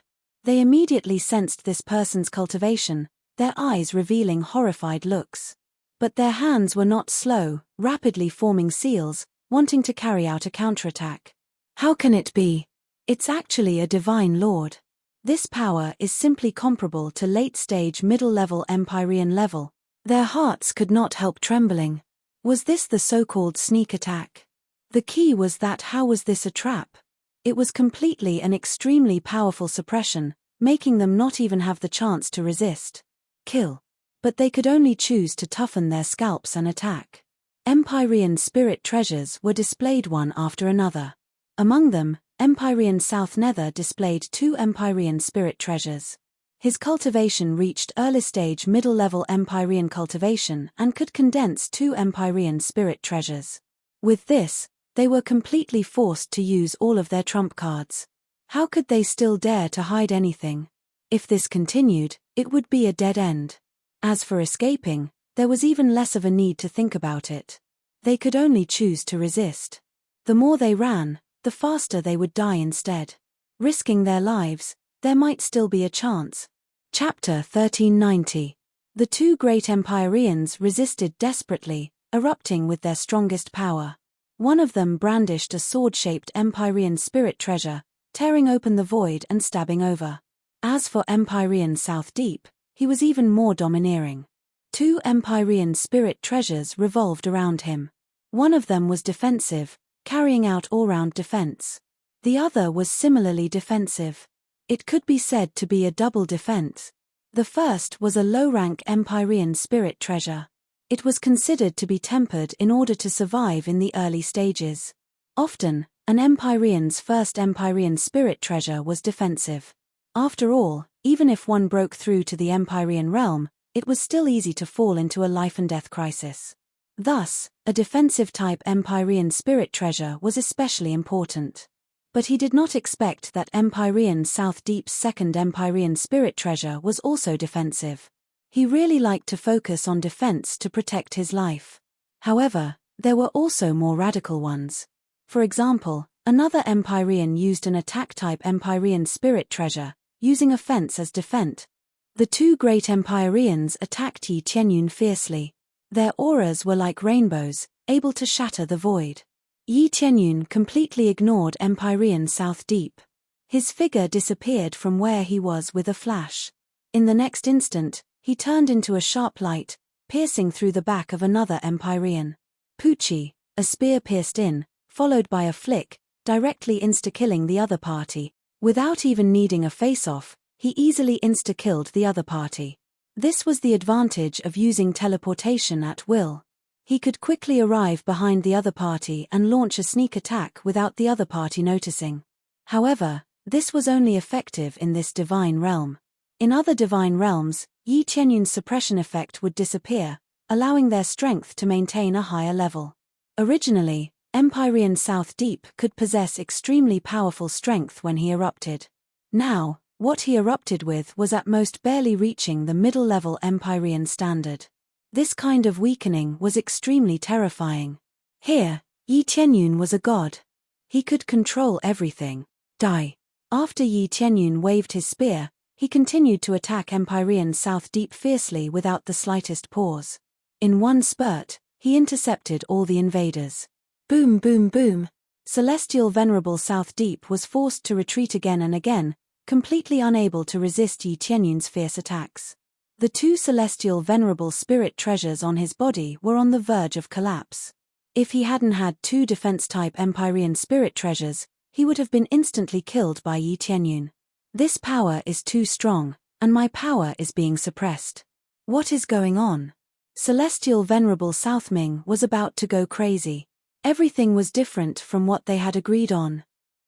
They immediately sensed this person's cultivation, their eyes revealing horrified looks. But their hands were not slow, rapidly forming seals, wanting to carry out a counterattack. How can it be? It's actually a divine lord. This power is simply comparable to late-stage middle-level Empyrean level. Their hearts could not help trembling. Was this the so-called sneak attack? The key was that how was this a trap? It was completely and extremely powerful suppression, making them not even have the chance to resist. Kill. But they could only choose to toughen their scalps and attack. Empyrean spirit treasures were displayed one after another. Among them, Empyrean South Nether displayed 2 Empyrean spirit treasures. His cultivation reached early-stage middle-level Empyrean cultivation and could condense 2 Empyrean spirit treasures. With this, they were completely forced to use all of their trump cards. How could they still dare to hide anything? If this continued, it would be a dead end. As for escaping, there was even less of a need to think about it. They could only choose to resist. The more they ran, the faster they would die instead. Risking their lives, there might still be a chance. Chapter 1390. The 2 great Empyreans resisted desperately, erupting with their strongest power. One of them brandished a sword-shaped Empyrean spirit treasure, tearing open the void and stabbing over. As for Empyrean South Deep, he was even more domineering. 2 Empyrean spirit treasures revolved around him. One of them was defensive, carrying out all-round defense. The other was similarly defensive. It could be said to be a double defense. The first was a low-rank Empyrean spirit treasure. It was considered to be tempered in order to survive in the early stages. Often, an Empyrean's first Empyrean spirit treasure was defensive. After all, even if one broke through to the Empyrean realm, it was still easy to fall into a life-and-death crisis. Thus, a defensive-type Empyrean spirit treasure was especially important. But he did not expect that Empyrean South Deep's second Empyrean spirit treasure was also defensive. He really liked to focus on defense to protect his life. However, there were also more radical ones. For example, another Empyrean used an attack-type Empyrean spirit treasure, using offense as defense. The 2 great Empyreans attacked Yi Qianyun fiercely. Their auras were like rainbows, able to shatter the void. Yi Qianyun completely ignored Empyrean South Deep. His figure disappeared from where he was with a flash. In the next instant, he turned into a sharp light, piercing through the back of another Empyrean. Poochie, a spear pierced in, followed by a flick, directly insta-killing the other party. Without even needing a face-off, he easily insta-killed the other party. This was the advantage of using teleportation at will. He could quickly arrive behind the other party and launch a sneak attack without the other party noticing. However, this was only effective in this divine realm. In other divine realms, Yi Qianyun's suppression effect would disappear, allowing their strength to maintain a higher level. Originally, Empyrean South Deep could possess extremely powerful strength when he erupted. Now, what he erupted with was at most barely reaching the middle-level Empyrean standard. This kind of weakening was extremely terrifying. Here, Yi Qianyun was a god. He could control everything. Die. After Yi Qianyun waved his spear, he continued to attack Empyrean South Deep fiercely without the slightest pause. In one spurt, he intercepted all the invaders. Boom boom boom. Celestial Venerable South Deep was forced to retreat again and again, completely unable to resist Yi Qianyun's fierce attacks. The 2 Celestial Venerable spirit treasures on his body were on the verge of collapse. If he hadn't had 2 defense-type Empyrean spirit treasures, he would have been instantly killed by Yi Qianyun. This power is too strong, and my power is being suppressed. What is going on? Celestial Venerable Southming was about to go crazy. Everything was different from what they had agreed on.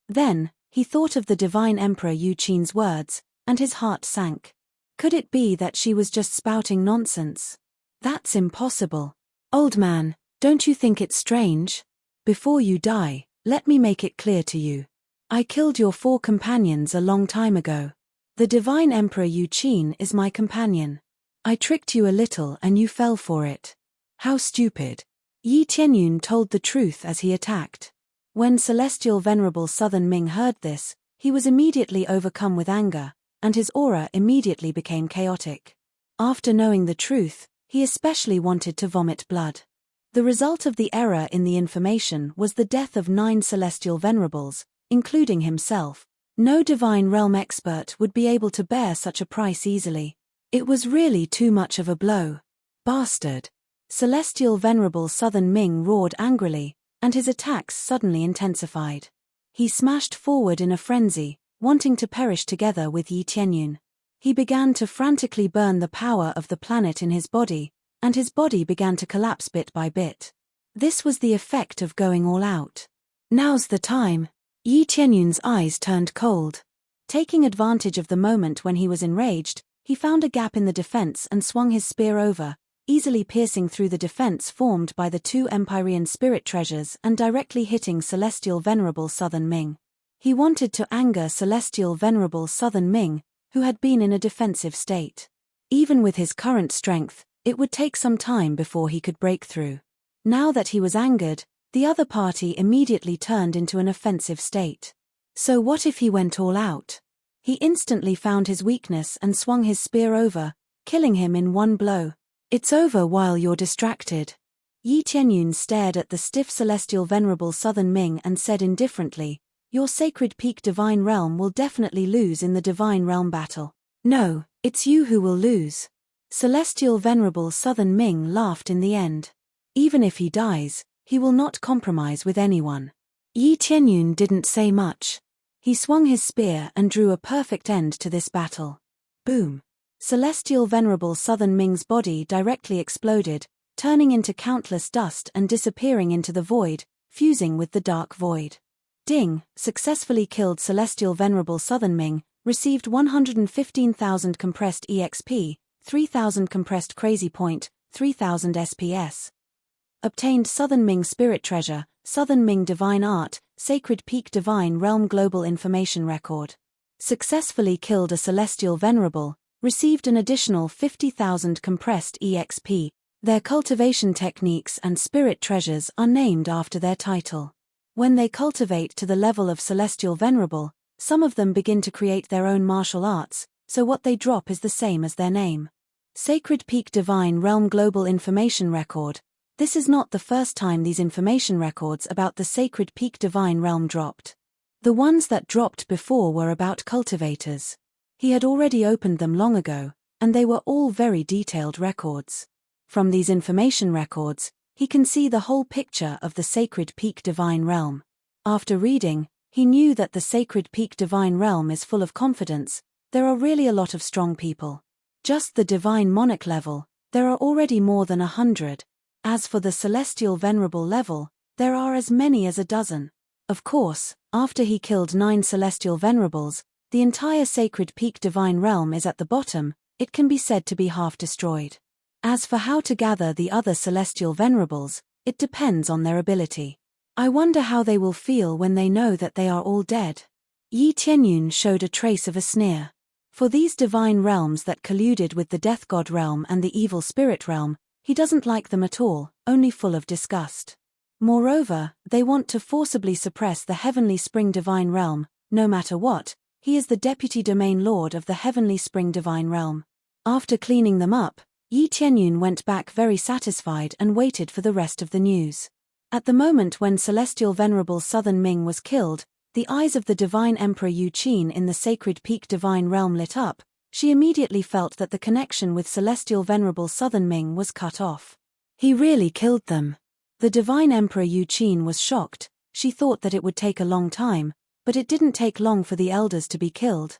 Then, he thought of the Divine Emperor Yu Qin's words, and his heart sank. Could it be that she was just spouting nonsense? That's impossible. Old man, don't you think it's strange? Before you die, let me make it clear to you. I killed your 4 companions a long time ago. The Divine Emperor Yu Qin is my companion. I tricked you a little and you fell for it. How stupid. Yi Qianyun told the truth as he attacked. When Celestial Venerable Southern Ming heard this, he was immediately overcome with anger, and his aura immediately became chaotic. After knowing the truth, he especially wanted to vomit blood. The result of the error in the information was the death of 9 celestial venerables, including himself. No divine realm expert would be able to bear such a price easily. It was really too much of a blow. Bastard! Celestial Venerable Southern Ming roared angrily, and his attacks suddenly intensified. He smashed forward in a frenzy, wanting to perish together with Yi Tianyun. He began to frantically burn the power of the planet in his body, and his body began to collapse bit by bit. This was the effect of going all out. Now's the time. Yi Tianyun's eyes turned cold. Taking advantage of the moment when he was enraged, he found a gap in the defense and swung his spear over, easily piercing through the defense formed by the 2 Empyrean spirit treasures and directly hitting Celestial Venerable Southern Ming. He wanted to anger Celestial Venerable Southern Ming, who had been in a defensive state. Even with his current strength, it would take some time before he could break through. Now that he was angered, the other party immediately turned into an offensive state. So what if he went all out? He instantly found his weakness and swung his spear over, killing him in one blow. It's over while you're distracted. Yi Tianyun stared at the stiff Celestial Venerable Southern Ming and said indifferently, "Your Sacred Peak Divine Realm will definitely lose in the Divine Realm battle. No, it's you who will lose." Celestial Venerable Southern Ming laughed in the end. Even if he dies, he will not compromise with anyone. Yi Tianyun didn't say much. He swung his spear and drew a perfect end to this battle. Boom! Celestial Venerable Southern Ming's body directly exploded, turning into countless dust and disappearing into the void, fusing with the dark void. Ding! Successfully killed Celestial Venerable Southern Ming, received 115,000 compressed EXP, 3,000 compressed Crazy Point, 3,000 SPS. Obtained Southern Ming Spirit Treasure, Southern Ming Divine Art, Sacred Peak Divine Realm Global Information Record. Successfully killed a Celestial Venerable, received an additional 50,000 compressed EXP. Their cultivation techniques and spirit treasures are named after their title. When they cultivate to the level of Celestial Venerable, some of them begin to create their own martial arts, so what they drop is the same as their name. Sacred Peak Divine Realm Global Information Record. This is not the first time these information records about the Sacred Peak Divine Realm dropped. The ones that dropped before were about cultivators. He had already opened them long ago, and they were all very detailed records. From these information records, he can see the whole picture of the Sacred Peak Divine Realm. After reading, he knew that the Sacred Peak Divine Realm is full of confidence. There are really a lot of strong people. Just the Divine Monarch level, there are already more than 100. As for the Celestial Venerable level, there are as many as a dozen. Of course, after he killed 9 Celestial Venerables, the entire Sacred Peak Divine Realm is at the bottom. It can be said to be half destroyed. As for how to gather the other Celestial Venerables, it depends on their ability. I wonder how they will feel when they know that they are all dead. Yi Tianyun showed a trace of a sneer. For these divine realms that colluded with the Death God realm and the Evil Spirit realm, he doesn't like them at all, only full of disgust. Moreover, they want to forcibly suppress the Heavenly Spring Divine Realm. No matter what, he is the Deputy Domain Lord of the Heavenly Spring Divine Realm. After cleaning them up, Yi Tianyun went back very satisfied and waited for the rest of the news. At the moment when Celestial Venerable Southern Ming was killed, the eyes of the Divine Emperor Yu Qin in the Sacred Peak Divine Realm lit up. She immediately felt that the connection with Celestial Venerable Southern Ming was cut off. He really killed them. The Divine Emperor Yu Qin was shocked. She thought that it would take a long time, but it didn't take long for the elders to be killed.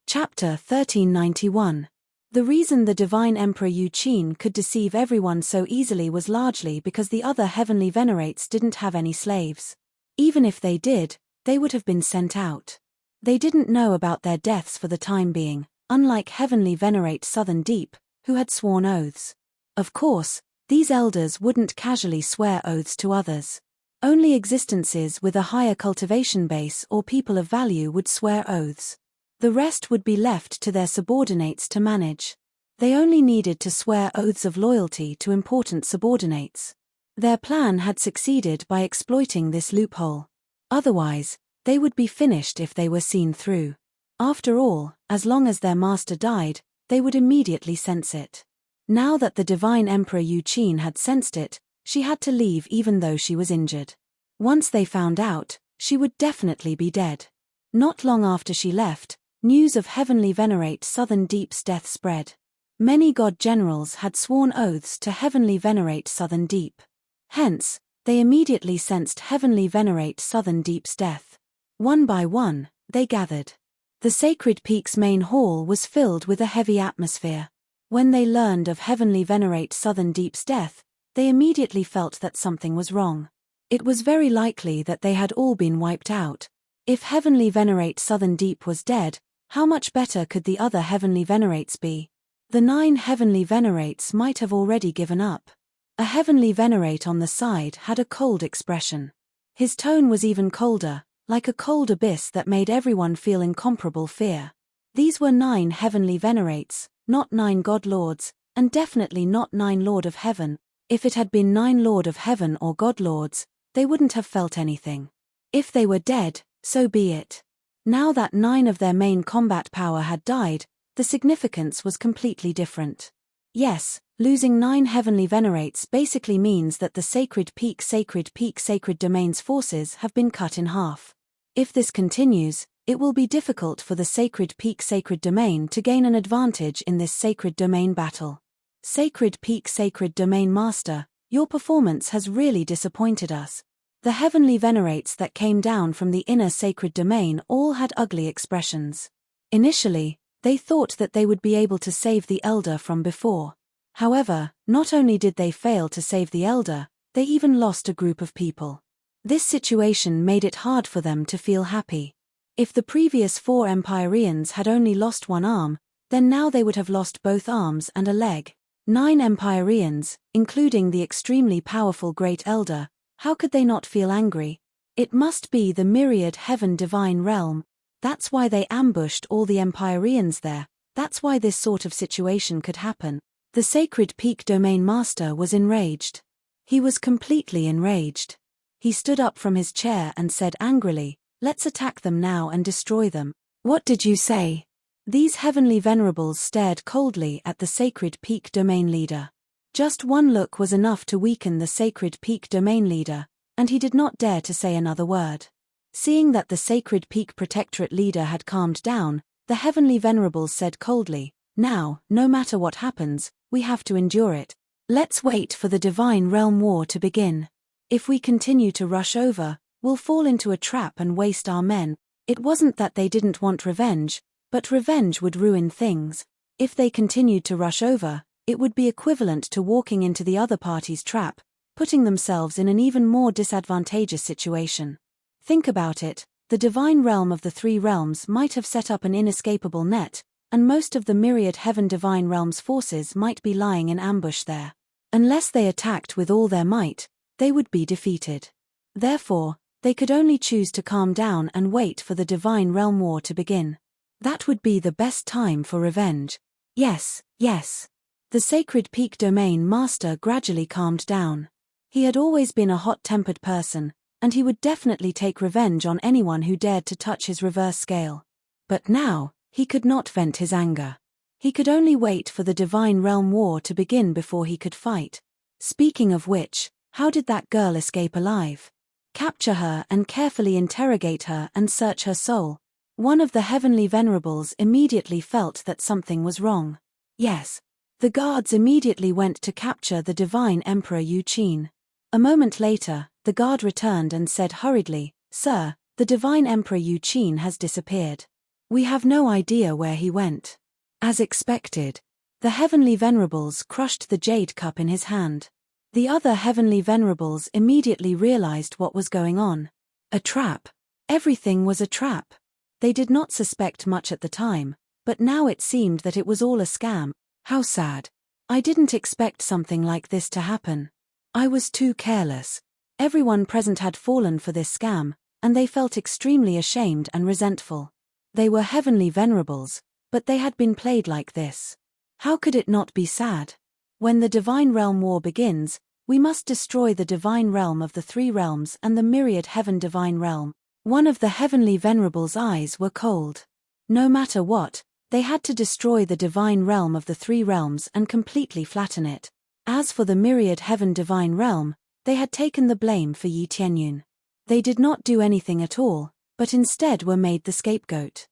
Chapter 1391. The reason the Divine Emperor Yu Qin could deceive everyone so easily was largely because the other heavenly venerates didn't have any slaves. Even if they did, they would have been sent out. They didn't know about their deaths for the time being, unlike Heavenly Venerate Southern Deep, who had sworn oaths. Of course, these elders wouldn't casually swear oaths to others. Only existences with a higher cultivation base or people of value would swear oaths. The rest would be left to their subordinates to manage. They only needed to swear oaths of loyalty to important subordinates. Their plan had succeeded by exploiting this loophole. Otherwise, they would be finished if they were seen through. After all, as long as their master died, they would immediately sense it. Now that the divine Emperor Yu Qin had sensed it, she had to leave even though she was injured. Once they found out, she would definitely be dead. Not long after she left, news of Heavenly Venerate Southern Deep's death spread. Many god generals had sworn oaths to Heavenly Venerate Southern Deep. Hence, they immediately sensed Heavenly Venerate Southern Deep's death. One by one, they gathered. The sacred peak's main hall was filled with a heavy atmosphere. When they learned of Heavenly Venerate Southern Deep's death, they immediately felt that something was wrong. It was very likely that they had all been wiped out. If Heavenly Venerate Southern Deep was dead, how much better could the other Heavenly Venerates be? The 9 Heavenly Venerates might have already given up. A Heavenly Venerate on the side had a cold expression. His tone was even colder, like a cold abyss that made everyone feel incomparable fear. These were 9 Heavenly Venerates, not 9 God Lords, and definitely not 9 Lord of Heaven. If it had been 9 Lord of Heaven or God Lords, they wouldn't have felt anything. If they were dead, so be it. Now that 9 of their main combat power had died, the significance was completely different. Yes, losing 9 Heavenly Venerates basically means that the Sacred Peak Sacred Domain's forces have been cut in half. If this continues, it will be difficult for the Sacred Peak Sacred Domain to gain an advantage in this Sacred Domain battle. Sacred Peak Sacred Domain Master, your performance has really disappointed us. The Heavenly Venerates that came down from the inner Sacred Domain all had ugly expressions. Initially, they thought that they would be able to save the Elder from before. However, not only did they fail to save the Elder, they even lost a group of people. This situation made it hard for them to feel happy. If the previous 4 Empyreans had only lost one arm, then now they would have lost both arms and a leg. 9 Empyreans, including the extremely powerful Great Elder, how could they not feel angry? It must be the myriad heaven divine realm. That's why they ambushed all the Empyreans there. That's why this sort of situation could happen. The Sacred Peak Domain Master was enraged. He was completely enraged. He stood up from his chair and said angrily, "Let's attack them now and destroy them." "What did you say?" These Heavenly Venerables stared coldly at the Sacred Peak Domain leader. Just one look was enough to weaken the Sacred Peak Domain leader, and he did not dare to say another word. Seeing that the Sacred Peak Protectorate leader had calmed down, the Heavenly Venerables said coldly, "Now, no matter what happens, we have to endure it. Let's wait for the Divine Realm War to begin. If we continue to rush over, we'll fall into a trap and waste our men." It wasn't that they didn't want revenge, but revenge would ruin things. If they continued to rush over, it would be equivalent to walking into the other party's trap, putting themselves in an even more disadvantageous situation. Think about it, the divine realm of the 3 realms might have set up an inescapable net, and most of the myriad heaven divine realms forces might be lying in ambush there. Unless they attacked with all their might, they would be defeated. Therefore, they could only choose to calm down and wait for the divine realm war to begin. That would be the best time for revenge. Yes. The Sacred Peak Domain Master gradually calmed down. He had always been a hot-tempered person, and he would definitely take revenge on anyone who dared to touch his reverse scale. But now, he could not vent his anger. He could only wait for the Divine Realm War to begin before he could fight. Speaking of which, how did that girl escape alive? Capture her and carefully interrogate her and search her soul. One of the Heavenly Venerables immediately felt that something was wrong. Yes. The guards immediately went to capture the Divine Emperor Yu Qin. A moment later, the guard returned and said hurriedly, "Sir, the Divine Emperor Yu Qin has disappeared. We have no idea where he went." As expected, the Heavenly Venerables crushed the jade cup in his hand. The other Heavenly Venerables immediately realized what was going on. A trap. Everything was a trap. They did not suspect much at the time, but now it seemed that it was all a scam. How sad. I didn't expect something like this to happen. I was too careless. Everyone present had fallen for this scam, and they felt extremely ashamed and resentful. They were Heavenly Venerables, but they had been played like this. How could it not be sad? When the Divine Realm War begins, we must destroy the Divine Realm of the 3 realms and the myriad Heaven Divine Realm. One of the Heavenly Venerables' eyes were cold. No matter what, they had to destroy the divine realm of the three realms and completely flatten it. As for the myriad heaven divine realm, they had taken the blame for Yi Tianyun. They did not do anything at all, but instead were made the scapegoat.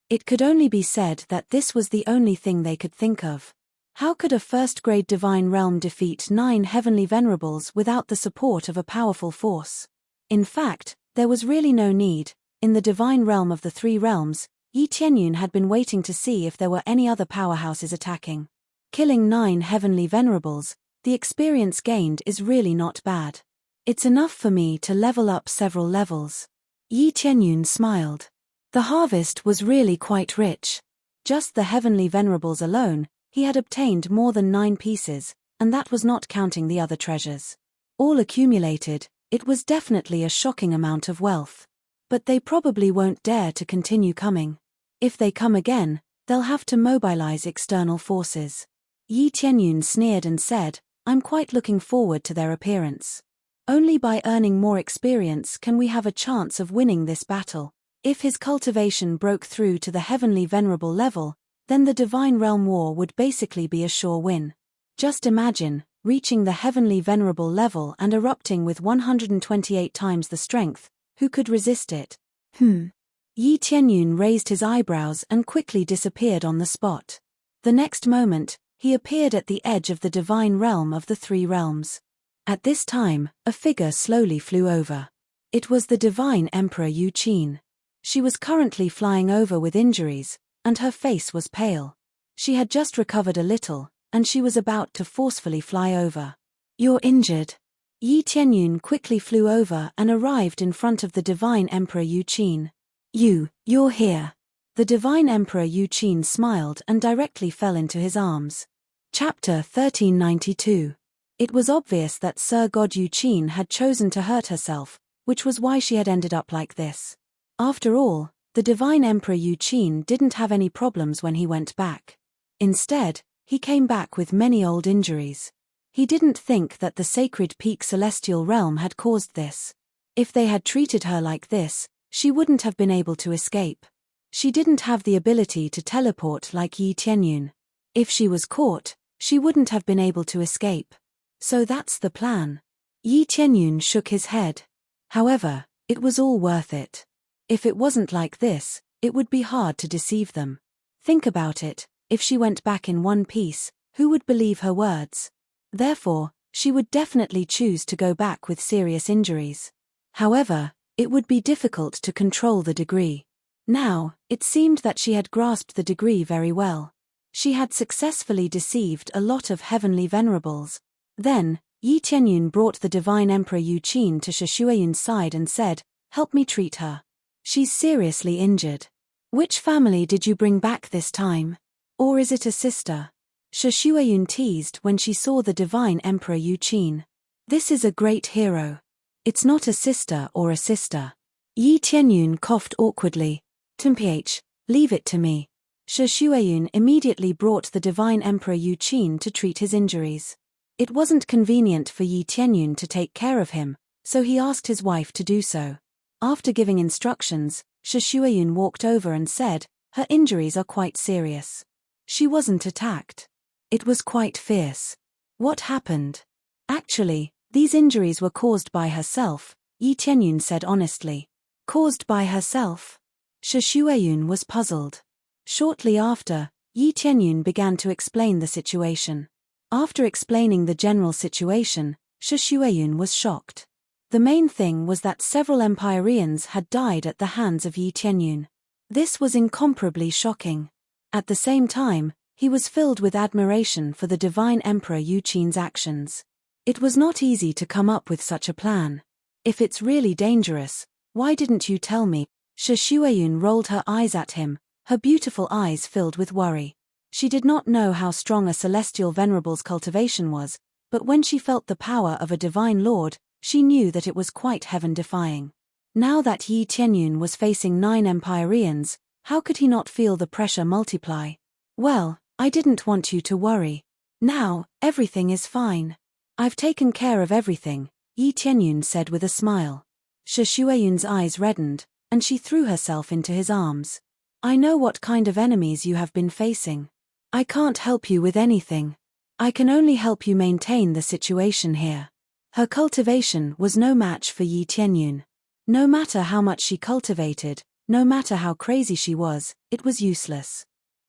It could only be said that this was the only thing they could think of. How could a first-grade divine realm defeat 9 heavenly venerables without the support of a powerful force? In fact, there was really no need. In the divine realm of the three realms, Yi Tianyun had been waiting to see if there were any other powerhouses attacking. Killing 9 heavenly venerables, the experience gained is really not bad. It's enough for me to level up several levels. Yi Tianyun smiled. The harvest was really quite rich. Just the heavenly venerables alone, he had obtained more than 9 pieces, and that was not counting the other treasures. All accumulated, it was definitely a shocking amount of wealth. But they probably won't dare to continue coming. If they come again, they'll have to mobilize external forces. Yi Tianyun sneered and said, I'm quite looking forward to their appearance. Only by earning more experience can we have a chance of winning this battle. If his cultivation broke through to the heavenly venerable level, then the divine realm war would basically be a sure win. Just imagine, reaching the heavenly venerable level and erupting with 128 times the strength, who could resist it? Yi Tianyun raised his eyebrows and quickly disappeared on the spot. The next moment, he appeared at the edge of the divine realm of the three realms. At this time, a figure slowly flew over. It was the divine Emperor Yu Qin. She was currently flying over with injuries, and her face was pale. She had just recovered a little, and she was about to forcefully fly over. You're injured. Yi Tianyun quickly flew over and arrived in front of the divine Emperor Yu Qin. You're here. The divine Emperor Yu Qin smiled and directly fell into his arms. Chapter 1392. It was obvious that Sir God Yu Qin had chosen to hurt herself, which was why she had ended up like this. After all, the divine Emperor Yu Qin didn't have any problems when he went back. Instead, he came back with many old injuries. He didn't think that the sacred peak celestial realm had caused this. If they had treated her like this, she wouldn't have been able to escape. She didn't have the ability to teleport like Yi Tianyun. If she was caught, she wouldn't have been able to escape. So that's the plan. Yi Tianyun shook his head. However, it was all worth it. If it wasn't like this, it would be hard to deceive them. Think about it, if she went back in one piece, who would believe her words? Therefore, she would definitely choose to go back with serious injuries. However, it would be difficult to control the degree. Now, it seemed that she had grasped the degree very well. She had successfully deceived a lot of heavenly venerables. Then, Yi Tianyun brought the divine Emperor Yu Qin to Shishuayun's side and said, help me treat her. She's seriously injured. Which family did you bring back this time? Or is it a sister? Shishuayun teased when she saw the divine Emperor Yu Qin. This is a great hero. It's not a sister or a sister. Yi Tianyun coughed awkwardly. Temph, leave it to me. Shishuayun immediately brought the divine Emperor Yu Qin to treat his injuries. It wasn't convenient for Yi Tianyun to take care of him, so he asked his wife to do so. After giving instructions, Shishuayun walked over and said, her injuries are quite serious. She wasn't attacked. It was quite fierce. What happened? Actually, these injuries were caused by herself, Yi Tianyun said honestly. Caused by herself? Shishuayun was puzzled. Shortly after, Yi Tianyun began to explain the situation. After explaining the general situation, Shishuayun was shocked. The main thing was that several Empyreans had died at the hands of Yi Tianyun. This was incomparably shocking. At the same time, he was filled with admiration for the divine Emperor Yu Qin's actions. It was not easy to come up with such a plan. If it's really dangerous, why didn't you tell me? Shishuayun rolled her eyes at him, her beautiful eyes filled with worry. She did not know how strong a celestial venerable's cultivation was, but when she felt the power of a divine lord, she knew that it was quite heaven-defying. Now that Yi Tianyun was facing 9 Empyreans, how could he not feel the pressure multiply? Well, I didn't want you to worry. Now, everything is fine. I've taken care of everything, Yi Tianyun said with a smile. Shishuayun's eyes reddened, and she threw herself into his arms. I know what kind of enemies you have been facing. I can't help you with anything. I can only help you maintain the situation here. Her cultivation was no match for Yi Tianyun. No matter how much she cultivated, no matter how crazy she was, it was useless.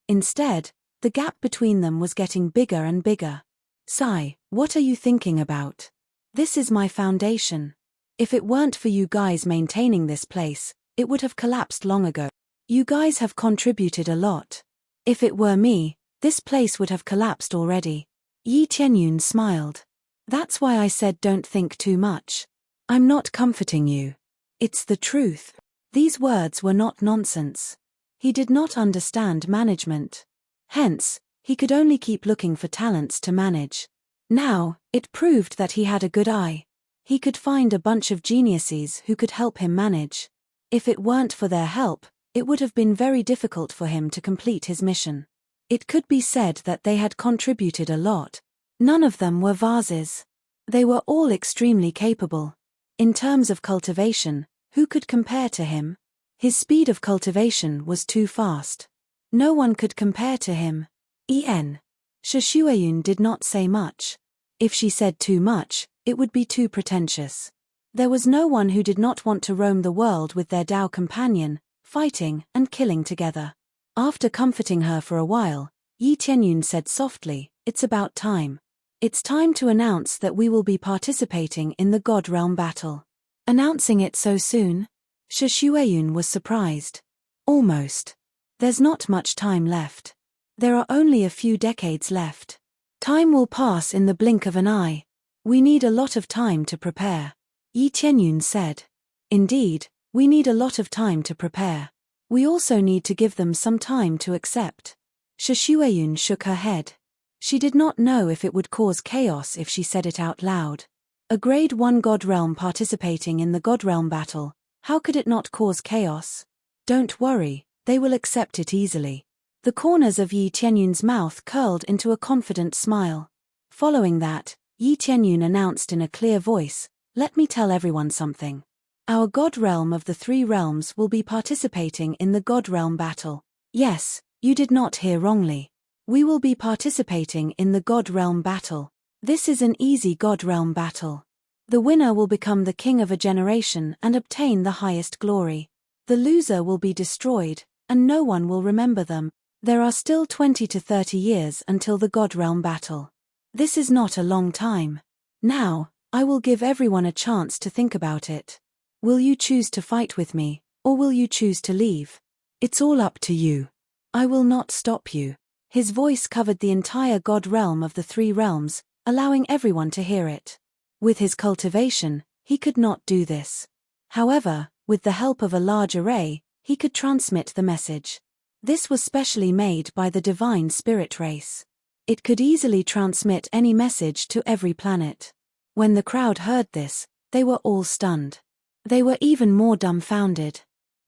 Instead, the gap between them was getting bigger and bigger. Sigh, what are you thinking about? This is my foundation. If it weren't for you guys maintaining this place, it would have collapsed long ago. You guys have contributed a lot. If it were me, this place would have collapsed already. Yi Tianyun smiled. That's why I said don't think too much. I'm not comforting you. It's the truth. These words were not nonsense. He did not understand management. Hence, he could only keep looking for talents to manage. Now, it proved that he had a good eye. He could find a bunch of geniuses who could help him manage. If it weren't for their help, it would have been very difficult for him to complete his mission. It could be said that they had contributed a lot. None of them were vases. They were all extremely capable. In terms of cultivation, who could compare to him? His speed of cultivation was too fast. No one could compare to him. Shishuayun did not say much. If she said too much, it would be too pretentious. There was no one who did not want to roam the world with their Tao companion, fighting and killing together. After comforting her for a while, Yi Tianyun said softly, "It's about time. It's time to announce that we will be participating in the God Realm battle." Announcing it so soon? Shishuayun was surprised. Almost. There's not much time left. There are only a few decades left. Time will pass in the blink of an eye. We need a lot of time to prepare. Yi Tianyun said. Indeed, we need a lot of time to prepare. We also need to give them some time to accept. Shishuayun shook her head. She did not know if it would cause chaos if she said it out loud. A Grade 1 God Realm participating in the God Realm battle, how could it not cause chaos? Don't worry, they will accept it easily. The corners of Yi Tianyun's mouth curled into a confident smile. Following that, Yi Tianyun announced in a clear voice, "Let me tell everyone something. Our God Realm of the Three Realms will be participating in the God Realm battle." Yes, you did not hear wrongly. We will be participating in the God Realm battle. This is an easy God Realm battle. The winner will become the king of a generation and obtain the highest glory. The loser will be destroyed, and no one will remember them. There are still 20 to 30 years until the God Realm battle. This is not a long time. Now, I will give everyone a chance to think about it. Will you choose to fight with me, or will you choose to leave? It's all up to you. I will not stop you. His voice covered the entire God Realm of the Three Realms, allowing everyone to hear it. With his cultivation, he could not do this. However, with the help of a large array, he could transmit the message. This was specially made by the divine spirit race. It could easily transmit any message to every planet. When the crowd heard this, they were all stunned. They were even more dumbfounded.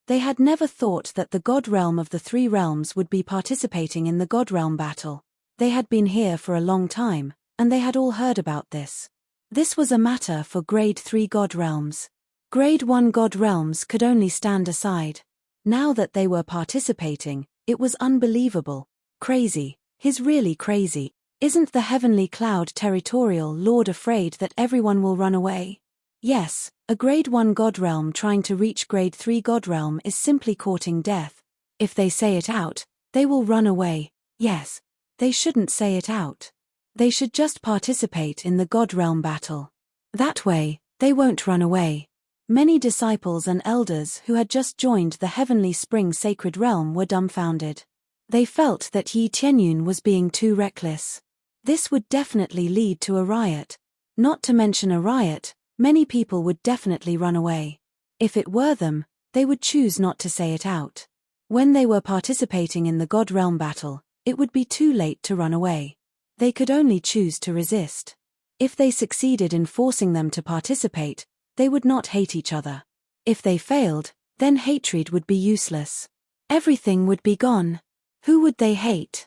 They had never thought that the God Realm of the Three Realms would be participating in the God Realm battle. They had been here for a long time, and they had all heard about this. This was a matter for Grade 3 God Realms. Grade 1 God Realms could only stand aside. Now that they were participating, it was unbelievable. Crazy. He's really crazy. Isn't the Heavenly Cloud Territorial Lord afraid that everyone will run away? Yes, a Grade 1 God Realm trying to reach Grade 3 God Realm is simply courting death. If they say it out, they will run away. Yes, they shouldn't say it out. They should just participate in the God Realm battle. That way, they won't run away. Many disciples and elders who had just joined the Heavenly Spring Sacred Realm were dumbfounded. They felt that Yi Tianyun was being too reckless. This would definitely lead to a riot. Not to mention a riot, many people would definitely run away. If it were them, they would choose not to say it out. When they were participating in the God Realm battle, it would be too late to run away. They could only choose to resist. If they succeeded in forcing them to participate, they would not hate each other. If they failed, then hatred would be useless. Everything would be gone. Who would they hate?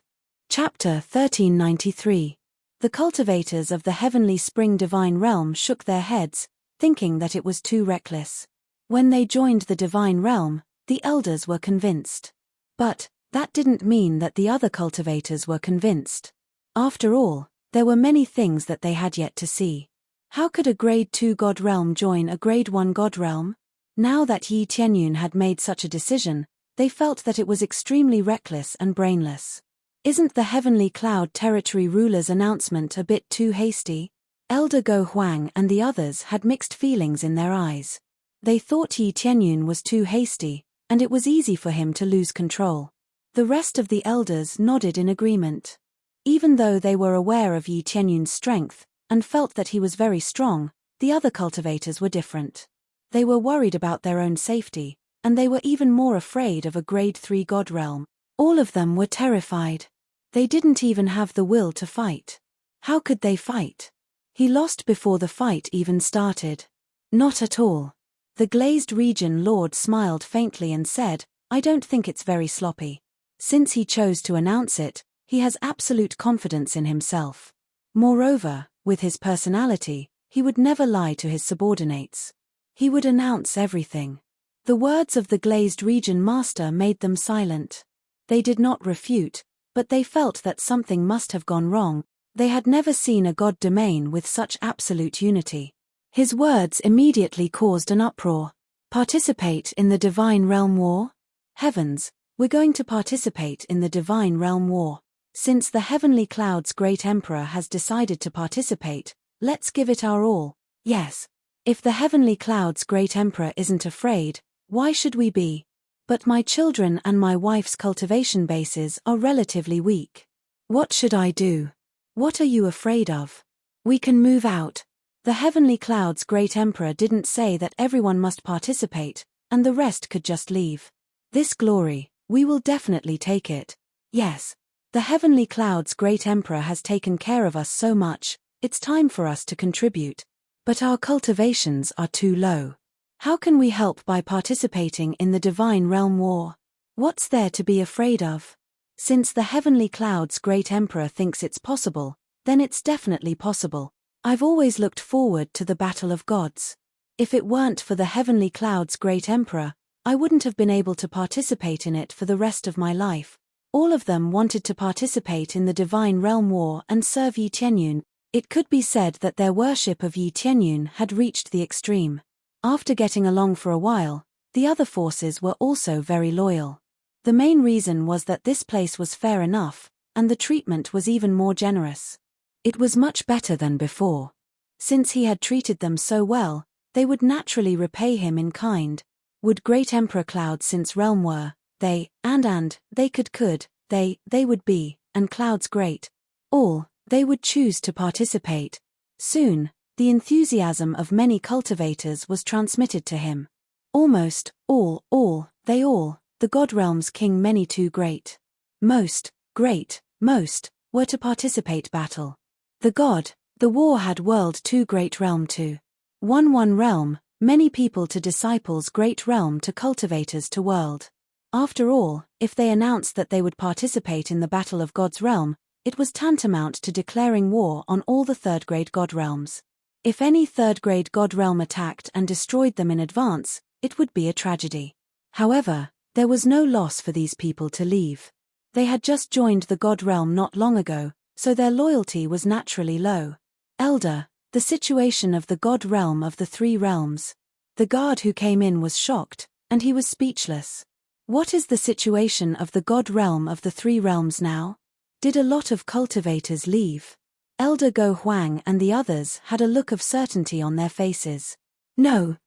Chapter 1393. The cultivators of the Heavenly Spring Divine Realm shook their heads, thinking that it was too reckless. When they joined the Divine Realm, the elders were convinced. But that didn't mean that the other cultivators were convinced. After all, there were many things that they had yet to see. How could a Grade 2 God realm join a Grade 1 God realm? Now that Yi Tianyun had made such a decision, they felt that it was extremely reckless and brainless. Isn't the Heavenly Cloud Territory ruler's announcement a bit too hasty? Elder Go Huang and the others had mixed feelings in their eyes. They thought Yi Tianyun was too hasty, and it was easy for him to lose control. The rest of the elders nodded in agreement. Even though they were aware of Yi Tianyun's strength, and felt that he was very strong, the other cultivators were different. They were worried about their own safety, and they were even more afraid of a Grade 3 God realm. All of them were terrified. They didn't even have the will to fight. How could they fight? He lost before the fight even started. Not at all. The glazed region lord smiled faintly and said, "I don't think it's very sloppy." Since he chose to announce it, he has absolute confidence in himself. Moreover, with his personality, he would never lie to his subordinates. He would announce everything. The words of the glazed region master made them silent. They did not refute, but they felt that something must have gone wrong. They had never seen a god domain with such absolute unity. His words immediately caused an uproar. Participate in the Divine Realm War? Heavens, we're going to participate in the Divine Realm War. Since the Heavenly Cloud's Great Emperor has decided to participate, let's give it our all. Yes. If the Heavenly Cloud's Great Emperor isn't afraid, why should we be? But my children and my wife's cultivation bases are relatively weak. What should I do? What are you afraid of? We can move out. The Heavenly Cloud's Great Emperor didn't say that everyone must participate, and the rest could just leave. This glory, we will definitely take it. Yes. The Heavenly Cloud's Great Emperor has taken care of us so much, it's time for us to contribute. But our cultivations are too low. How can we help by participating in the Divine Realm War? What's there to be afraid of? Since the Heavenly Cloud's Great Emperor thinks it's possible, then it's definitely possible. I've always looked forward to the Battle of Gods. If it weren't for the Heavenly Cloud's Great Emperor, I wouldn't have been able to participate in it for the rest of my life. All of them wanted to participate in the Divine Realm War and serve Yi Tianyun. It could be said that their worship of Yi Tianyun had reached the extreme. After getting along for a while, the other forces were also very loyal. The main reason was that this place was fair enough, and the treatment was even more generous. It was much better than before. Since he had treated them so well, they would naturally repay him in kind. Would Great Emperor Cloud since realm were, they could, they would be, and Cloud's great. All, they would choose to participate. Soon, the enthusiasm of many cultivators was transmitted to him. Almost, the God Realm's King many too great. Most were to participate battle. The war had world too great realm to. One realm, many people to disciples great realm to cultivators to world. After all, if they announced that they would participate in the Battle of God's realm, it was tantamount to declaring war on all the third-grade god realms. If any third-grade god realm attacked and destroyed them in advance, it would be a tragedy. However, there was no loss for these people to leave. They had just joined the god realm not long ago, so their loyalty was naturally low. Elder, the situation of the god realm of the three realms. The guard who came in was shocked, and he was speechless. What is the situation of the god realm of the three realms now? Did a lot of cultivators leave? Elder Go Huang and the others had a look of certainty on their faces. No.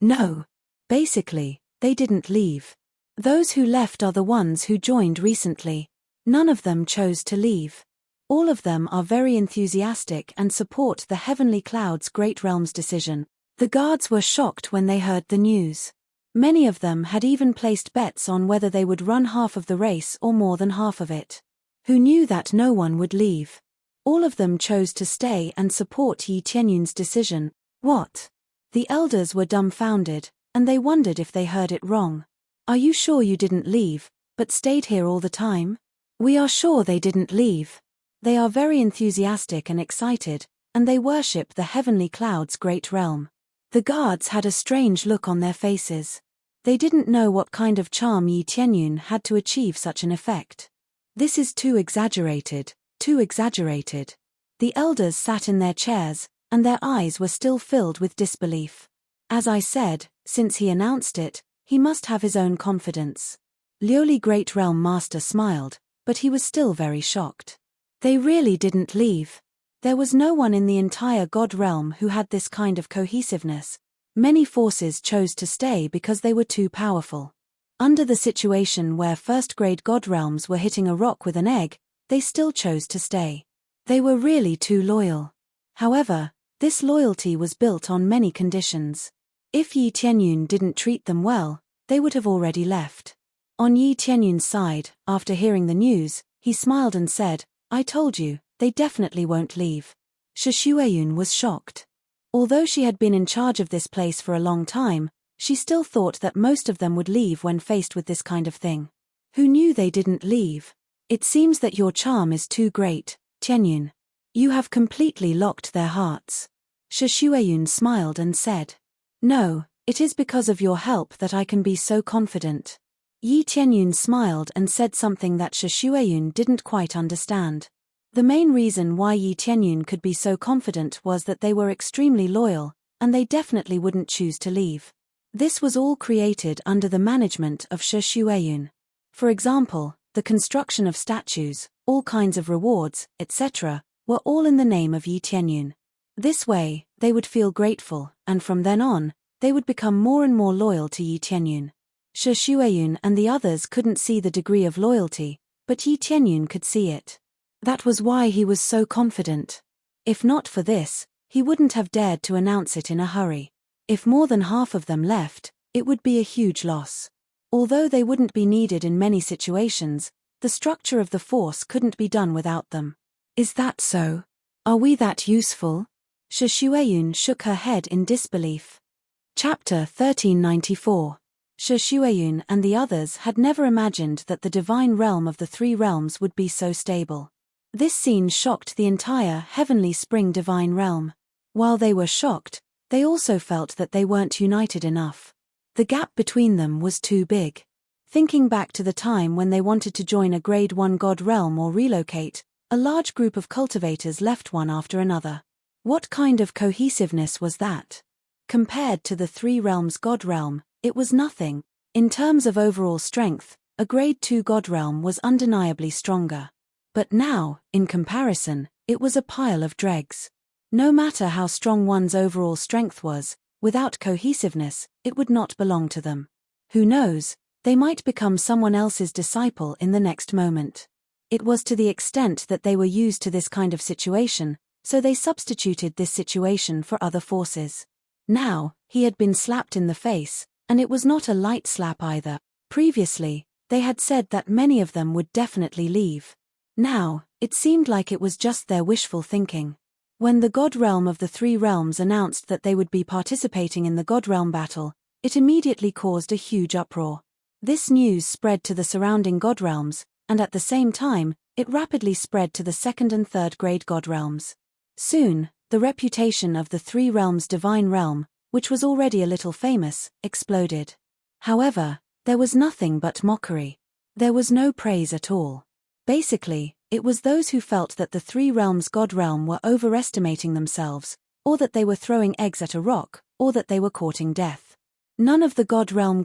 Basically, they didn't leave. Those who left are the ones who joined recently. None of them chose to leave. All of them are very enthusiastic and support the Heavenly Cloud's Great Realm's decision. The guards were shocked when they heard the news. Many of them had even placed bets on whether they would run half of the race or more than half of it. Who knew that no one would leave? All of them chose to stay and support Yi Tianyun's decision. What? The elders were dumbfounded, and they wondered if they heard it wrong. Are you sure you didn't leave, but stayed here all the time? We are sure they didn't leave. They are very enthusiastic and excited, and they worship the Heavenly Cloud's great realm. The guards had a strange look on their faces. They didn't know what kind of charm Yi Tianyun had to achieve such an effect. This is too exaggerated, too exaggerated. The elders sat in their chairs, and their eyes were still filled with disbelief. As I said, since he announced it, he must have his own confidence. Lioli Great Realm Master smiled, but he was still very shocked. They really didn't leave. There was no one in the entire God realm who had this kind of cohesiveness. Many forces chose to stay because they were too powerful. Under the situation where first-grade God realms were hitting a rock with an egg, they still chose to stay. They were really too loyal. However, this loyalty was built on many conditions. If Yi Tianyun didn't treat them well, they would have already left. On Yi Tianyun's side, after hearing the news, he smiled and said, "I told you, they definitely won't leave." Shi Xueyun was shocked. Although she had been in charge of this place for a long time, she still thought that most of them would leave when faced with this kind of thing. Who knew they didn't leave? It seems that your charm is too great, Tianyun. You have completely locked their hearts. Shi Xueyun smiled and said, "No, it is because of your help that I can be so confident." Yi Tianyun smiled and said something that Shi Xueyun didn't quite understand. The main reason why Yi Tianyun could be so confident was that they were extremely loyal, and they definitely wouldn't choose to leave. This was all created under the management of Shi Xueyun. For example, the construction of statues, all kinds of rewards, etc., were all in the name of Yi Tianyun. This way, they would feel grateful, and from then on, they would become more and more loyal to Yi Tianyun. Shi Xueyun and the others couldn't see the degree of loyalty, but Yi Tianyun could see it. That was why he was so confident. If not for this, he wouldn't have dared to announce it in a hurry. If more than half of them left, it would be a huge loss. Although they wouldn't be needed in many situations, the structure of the force couldn't be done without them. Is that so? Are we that useful? Shi Xueyun shook her head in disbelief. Chapter 1394. Shi Xueyun and the others had never imagined that the divine realm of the three realms would be so stable. This scene shocked the entire heavenly spring divine realm. While they were shocked, they also felt that they weren't united enough. The gap between them was too big. Thinking back to the time when they wanted to join a grade 1 god realm or relocate, a large group of cultivators left one after another. What kind of cohesiveness was that? Compared to the three realms god realm, it was nothing. In terms of overall strength, a grade 2 god realm was undeniably stronger. But now, in comparison, it was a pile of dregs. No matter how strong one's overall strength was, without cohesiveness, it would not belong to them. Who knows, they might become someone else's disciple in the next moment. It was to the extent that they were used to this kind of situation, so they substituted this situation for other forces. Now, he had been slapped in the face, and it was not a light slap either. Previously, they had said that many of them would definitely leave. Now, it seemed like it was just their wishful thinking. When the God Realm of the Three Realms announced that they would be participating in the God Realm battle, it immediately caused a huge uproar. This news spread to the surrounding God Realms, and at the same time, it rapidly spread to the second and third grade God Realms. Soon, the reputation of the Three Realms Divine Realm, which was already a little famous, exploded. However, there was nothing but mockery. There was no praise at all. Basically, it was those who felt that the Three Realms God Realm were overestimating themselves, or that they were throwing eggs at a rock, or that they were courting death. None of the God Realm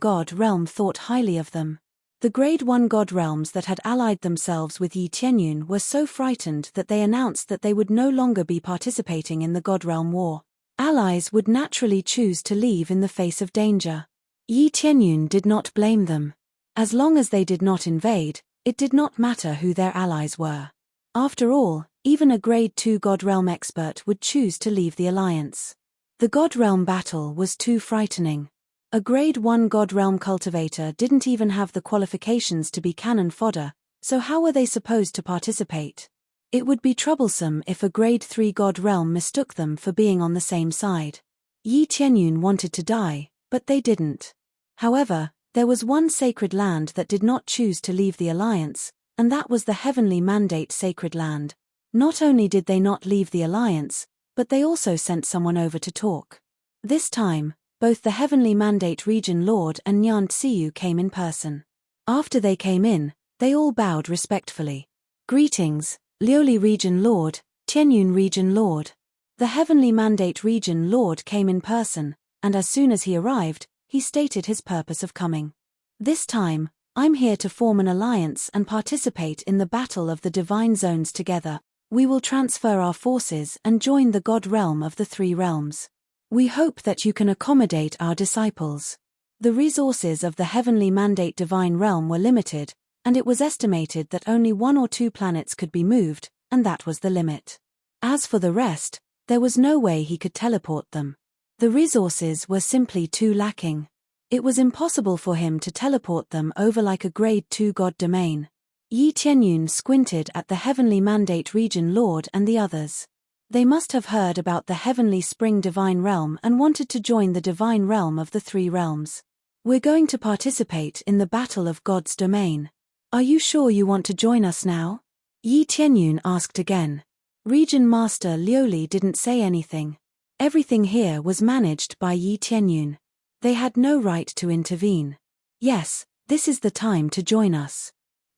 thought highly of them. The Grade 1 God Realms that had allied themselves with Yi Tianyun were so frightened that they announced that they would no longer be participating in the God Realm war. Allies would naturally choose to leave in the face of danger. Yi Tianyun did not blame them. As long as they did not invade, it did not matter who their allies were. After all, even a Grade 2 God Realm expert would choose to leave the alliance. The God Realm battle was too frightening. A Grade 1 God Realm cultivator didn't even have the qualifications to be cannon fodder, so how were they supposed to participate? It would be troublesome if a Grade 3 God Realm mistook them for being on the same side. Yi Tianyun wanted to die, but they didn't. However, there was one sacred land that did not choose to leave the alliance, and that was the Heavenly Mandate Sacred Land. Not only did they not leave the alliance, but they also sent someone over to talk. This time, Both the Heavenly Mandate Region Lord and Nyan Tsiu came in person. After they came in, they all bowed respectfully. Greetings, Lioli Region Lord, Tianyun Region Lord. The Heavenly Mandate Region Lord came in person, and as soon as he arrived, he stated his purpose of coming. This time, I'm here to form an alliance and participate in the battle of the divine zones together. We will transfer our forces and join the God realm of the three realms. We hope that you can accommodate our disciples. The resources of the Heavenly Mandate Divine Realm were limited, and it was estimated that only 1 or 2 planets could be moved, and that was the limit. As for the rest, there was no way he could teleport them. The resources were simply too lacking. It was impossible for him to teleport them over like a Grade 2 God domain. Yi Tianyun squinted at the Heavenly Mandate Region Lord and the others. They must have heard about the Heavenly Spring Divine Realm and wanted to join the Divine Realm of the Three Realms. We're going to participate in the Battle of God's Domain. Are you sure you want to join us now? Yi Tianyun asked again. Region Master Lioli didn't say anything. Everything here was managed by Yi Tianyun. They had no right to intervene. Yes, this is the time to join us.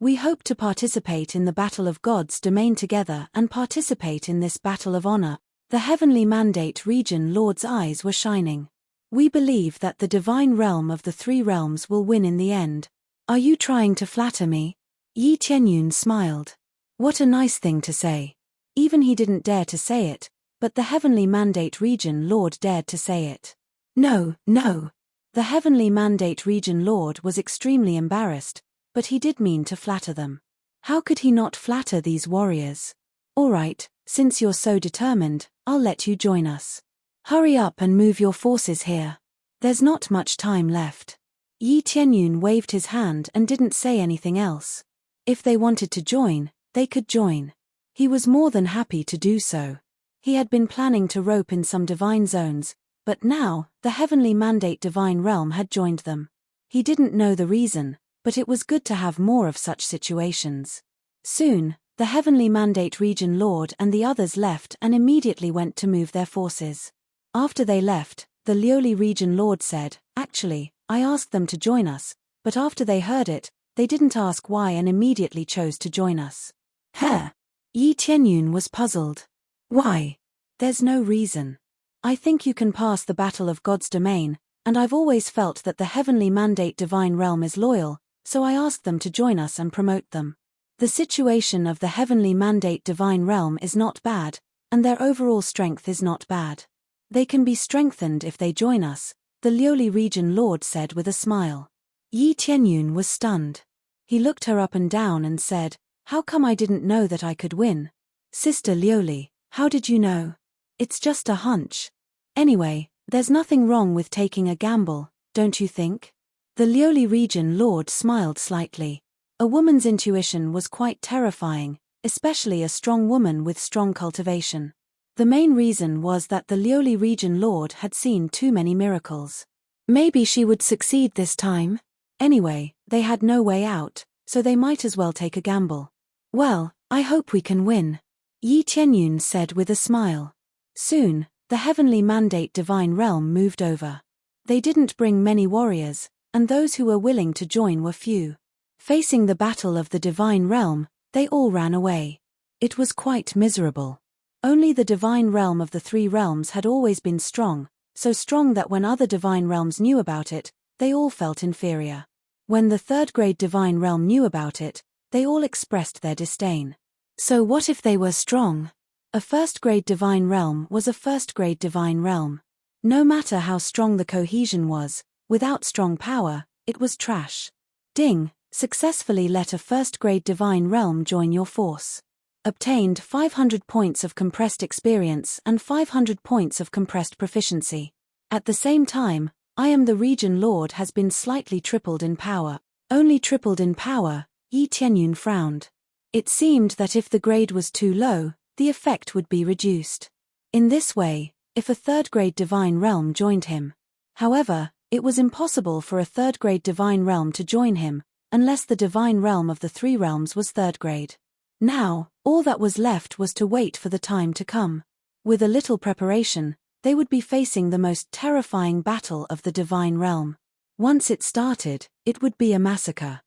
We hope to participate in the Battle of God's Domain together and participate in this battle of honor. The Heavenly Mandate Region Lord's eyes were shining. We believe that the divine realm of the three realms will win in the end. Are you trying to flatter me? Yi Tianyun smiled. What a nice thing to say. Even he didn't dare to say it, but the Heavenly Mandate Region Lord dared to say it. No, no. The Heavenly Mandate Region Lord was extremely embarrassed, but he did mean to flatter them. How could he not flatter these warriors? All right, since you're so determined, I'll let you join us. Hurry up and move your forces here. There's not much time left. Yi Tianyun waved his hand and didn't say anything else. If they wanted to join, they could join. He was more than happy to do so. He had been planning to rope in some divine zones, but now, the Heavenly Mandate Divine Realm had joined them. He didn't know the reason, but it was good to have more of such situations. Soon, the Heavenly Mandate Region Lord and the others left and immediately went to move their forces. After they left, the Lioli Region Lord said, Actually, I asked them to join us, but after they heard it, they didn't ask why and immediately chose to join us. Huh? Yi Tianyun was puzzled. Why? There's no reason. I think you can pass the Battle of God's Domain, and I've always felt that the Heavenly Mandate Divine Realm is loyal, so I asked them to join us and promote them. The situation of the Heavenly Mandate Divine Realm is not bad, and their overall strength is not bad. They can be strengthened if they join us, the Lioli Region Lord said with a smile. Yi Tianyun was stunned. He looked her up and down and said, How come I didn't know that I could win? Sister Lioli, how did you know? It's just a hunch. Anyway, there's nothing wrong with taking a gamble, don't you think? The Lioli Region Lord smiled slightly. A woman's intuition was quite terrifying, especially a strong woman with strong cultivation. The main reason was that the Lioli Region Lord had seen too many miracles. Maybe she would succeed this time? Anyway, they had no way out, so they might as well take a gamble. Well, I hope we can win. Yi Tianyun said with a smile. Soon, the Heavenly Mandate Divine Realm moved over. They didn't bring many warriors, and those who were willing to join were few. Facing the battle of the Divine Realm, they all ran away. It was quite miserable. Only the Divine Realm of the Three Realms had always been strong, so strong that when other Divine Realms knew about it, they all felt inferior. When the third-grade Divine Realm knew about it, they all expressed their disdain. So what if they were strong? A first-grade Divine Realm was a first-grade Divine Realm. No matter how strong the cohesion was, without strong power, it was trash. Ding, successfully let a first-grade Divine Realm join your force. Obtained 500 points of compressed experience and 500 points of compressed proficiency. At the same time, I am the Region Lord has been slightly tripled in power. Only tripled in power, Yi Tianyun frowned. It seemed that if the grade was too low, the effect would be reduced. In this way, if a third-grade Divine Realm joined him. However, it was impossible for a third-grade Divine Realm to join him, unless the Divine Realm of the Three Realms was third-grade. Now, all that was left was to wait for the time to come. With a little preparation, They would be facing the most terrifying battle of the divine realm. Once it started, it would be a massacre.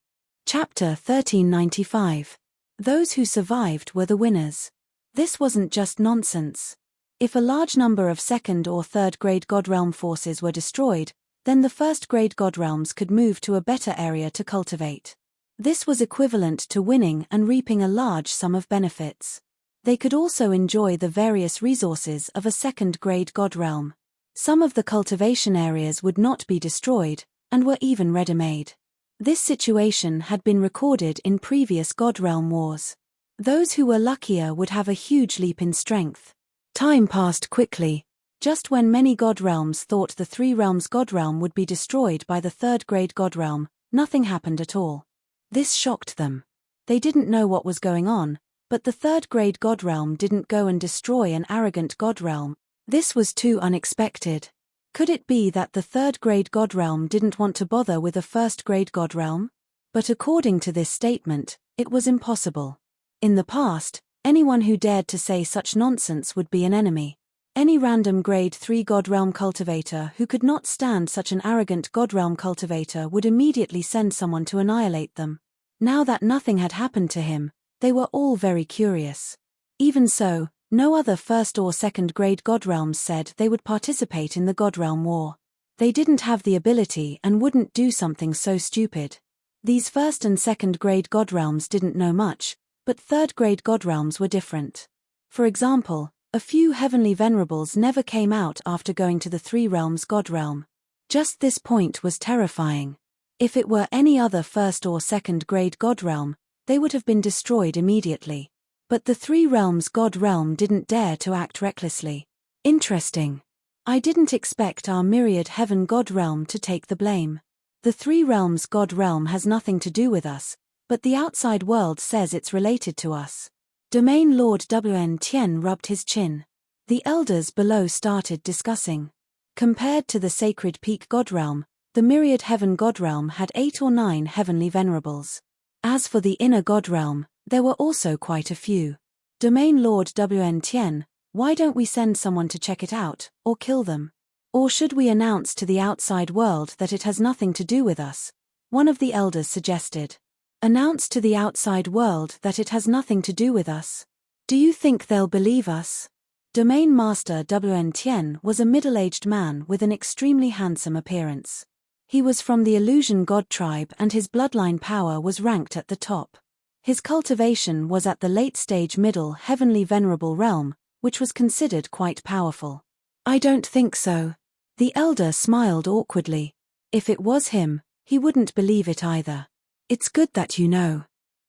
Chapter 1395. Those who survived were the winners. This wasn't just nonsense. If a large number of second or third grade God realm forces were destroyed, then the first grade God realms could move to a better area to cultivate. This was equivalent to winning and reaping a large sum of benefits. They could also enjoy the various resources of a second grade God realm. Some of the cultivation areas would not be destroyed, and were even ready-made. This situation had been recorded in previous God realm wars. Those who were luckier would have a huge leap in strength. Time passed quickly. Just when many God realms thought the three realms God realm would be destroyed by the third grade God realm, nothing happened at all. This shocked them. They didn't know what was going on, but the third grade God realm didn't go and destroy an arrogant God realm. This was too unexpected. Could it be that the third grade God realm didn't want to bother with a first grade God realm? But according to this statement, it was impossible. In the past, anyone who dared to say such nonsense would be an enemy. Any random grade 3 God realm cultivator who could not stand such an arrogant God realm cultivator would immediately send someone to annihilate them. Now that nothing had happened to him, they were all very curious. Even so, no other first or second grade God realms said they would participate in the God realm war. They didn't have the ability and wouldn't do something so stupid. These first and second grade God realms didn't know much, but third grade God realms were different. For example, a few heavenly venerables never came out after going to the three realms God realm. Just this point was terrifying. If it were any other first or second grade God realm, they would have been destroyed immediately. But the three realms God realm didn't dare to act recklessly. Interesting. I didn't expect our myriad heaven God realm to take the blame. The three realms God realm has nothing to do with us, but the outside world says it's related to us. Domain Lord Wn Tien rubbed his chin. The elders below started discussing. Compared to the sacred peak God realm, the myriad heaven God realm had 8 or 9 heavenly venerables. As for the inner God realm, there were also quite a few. Domain Lord Wn Tien, why don't we send someone to check it out, or kill them? Or should we announce to the outside world that it has nothing to do with us? One of the elders suggested. Announce to the outside world that it has nothing to do with us. Do you think they'll believe us? Domain Master Wn Tien was a middle-aged man with an extremely handsome appearance. He was from the Illusion God tribe and his bloodline power was ranked at the top. His cultivation was at the late-stage middle heavenly venerable realm, which was considered quite powerful. I don't think so. The elder smiled awkwardly. If it was him, he wouldn't believe it either. It's good that you know.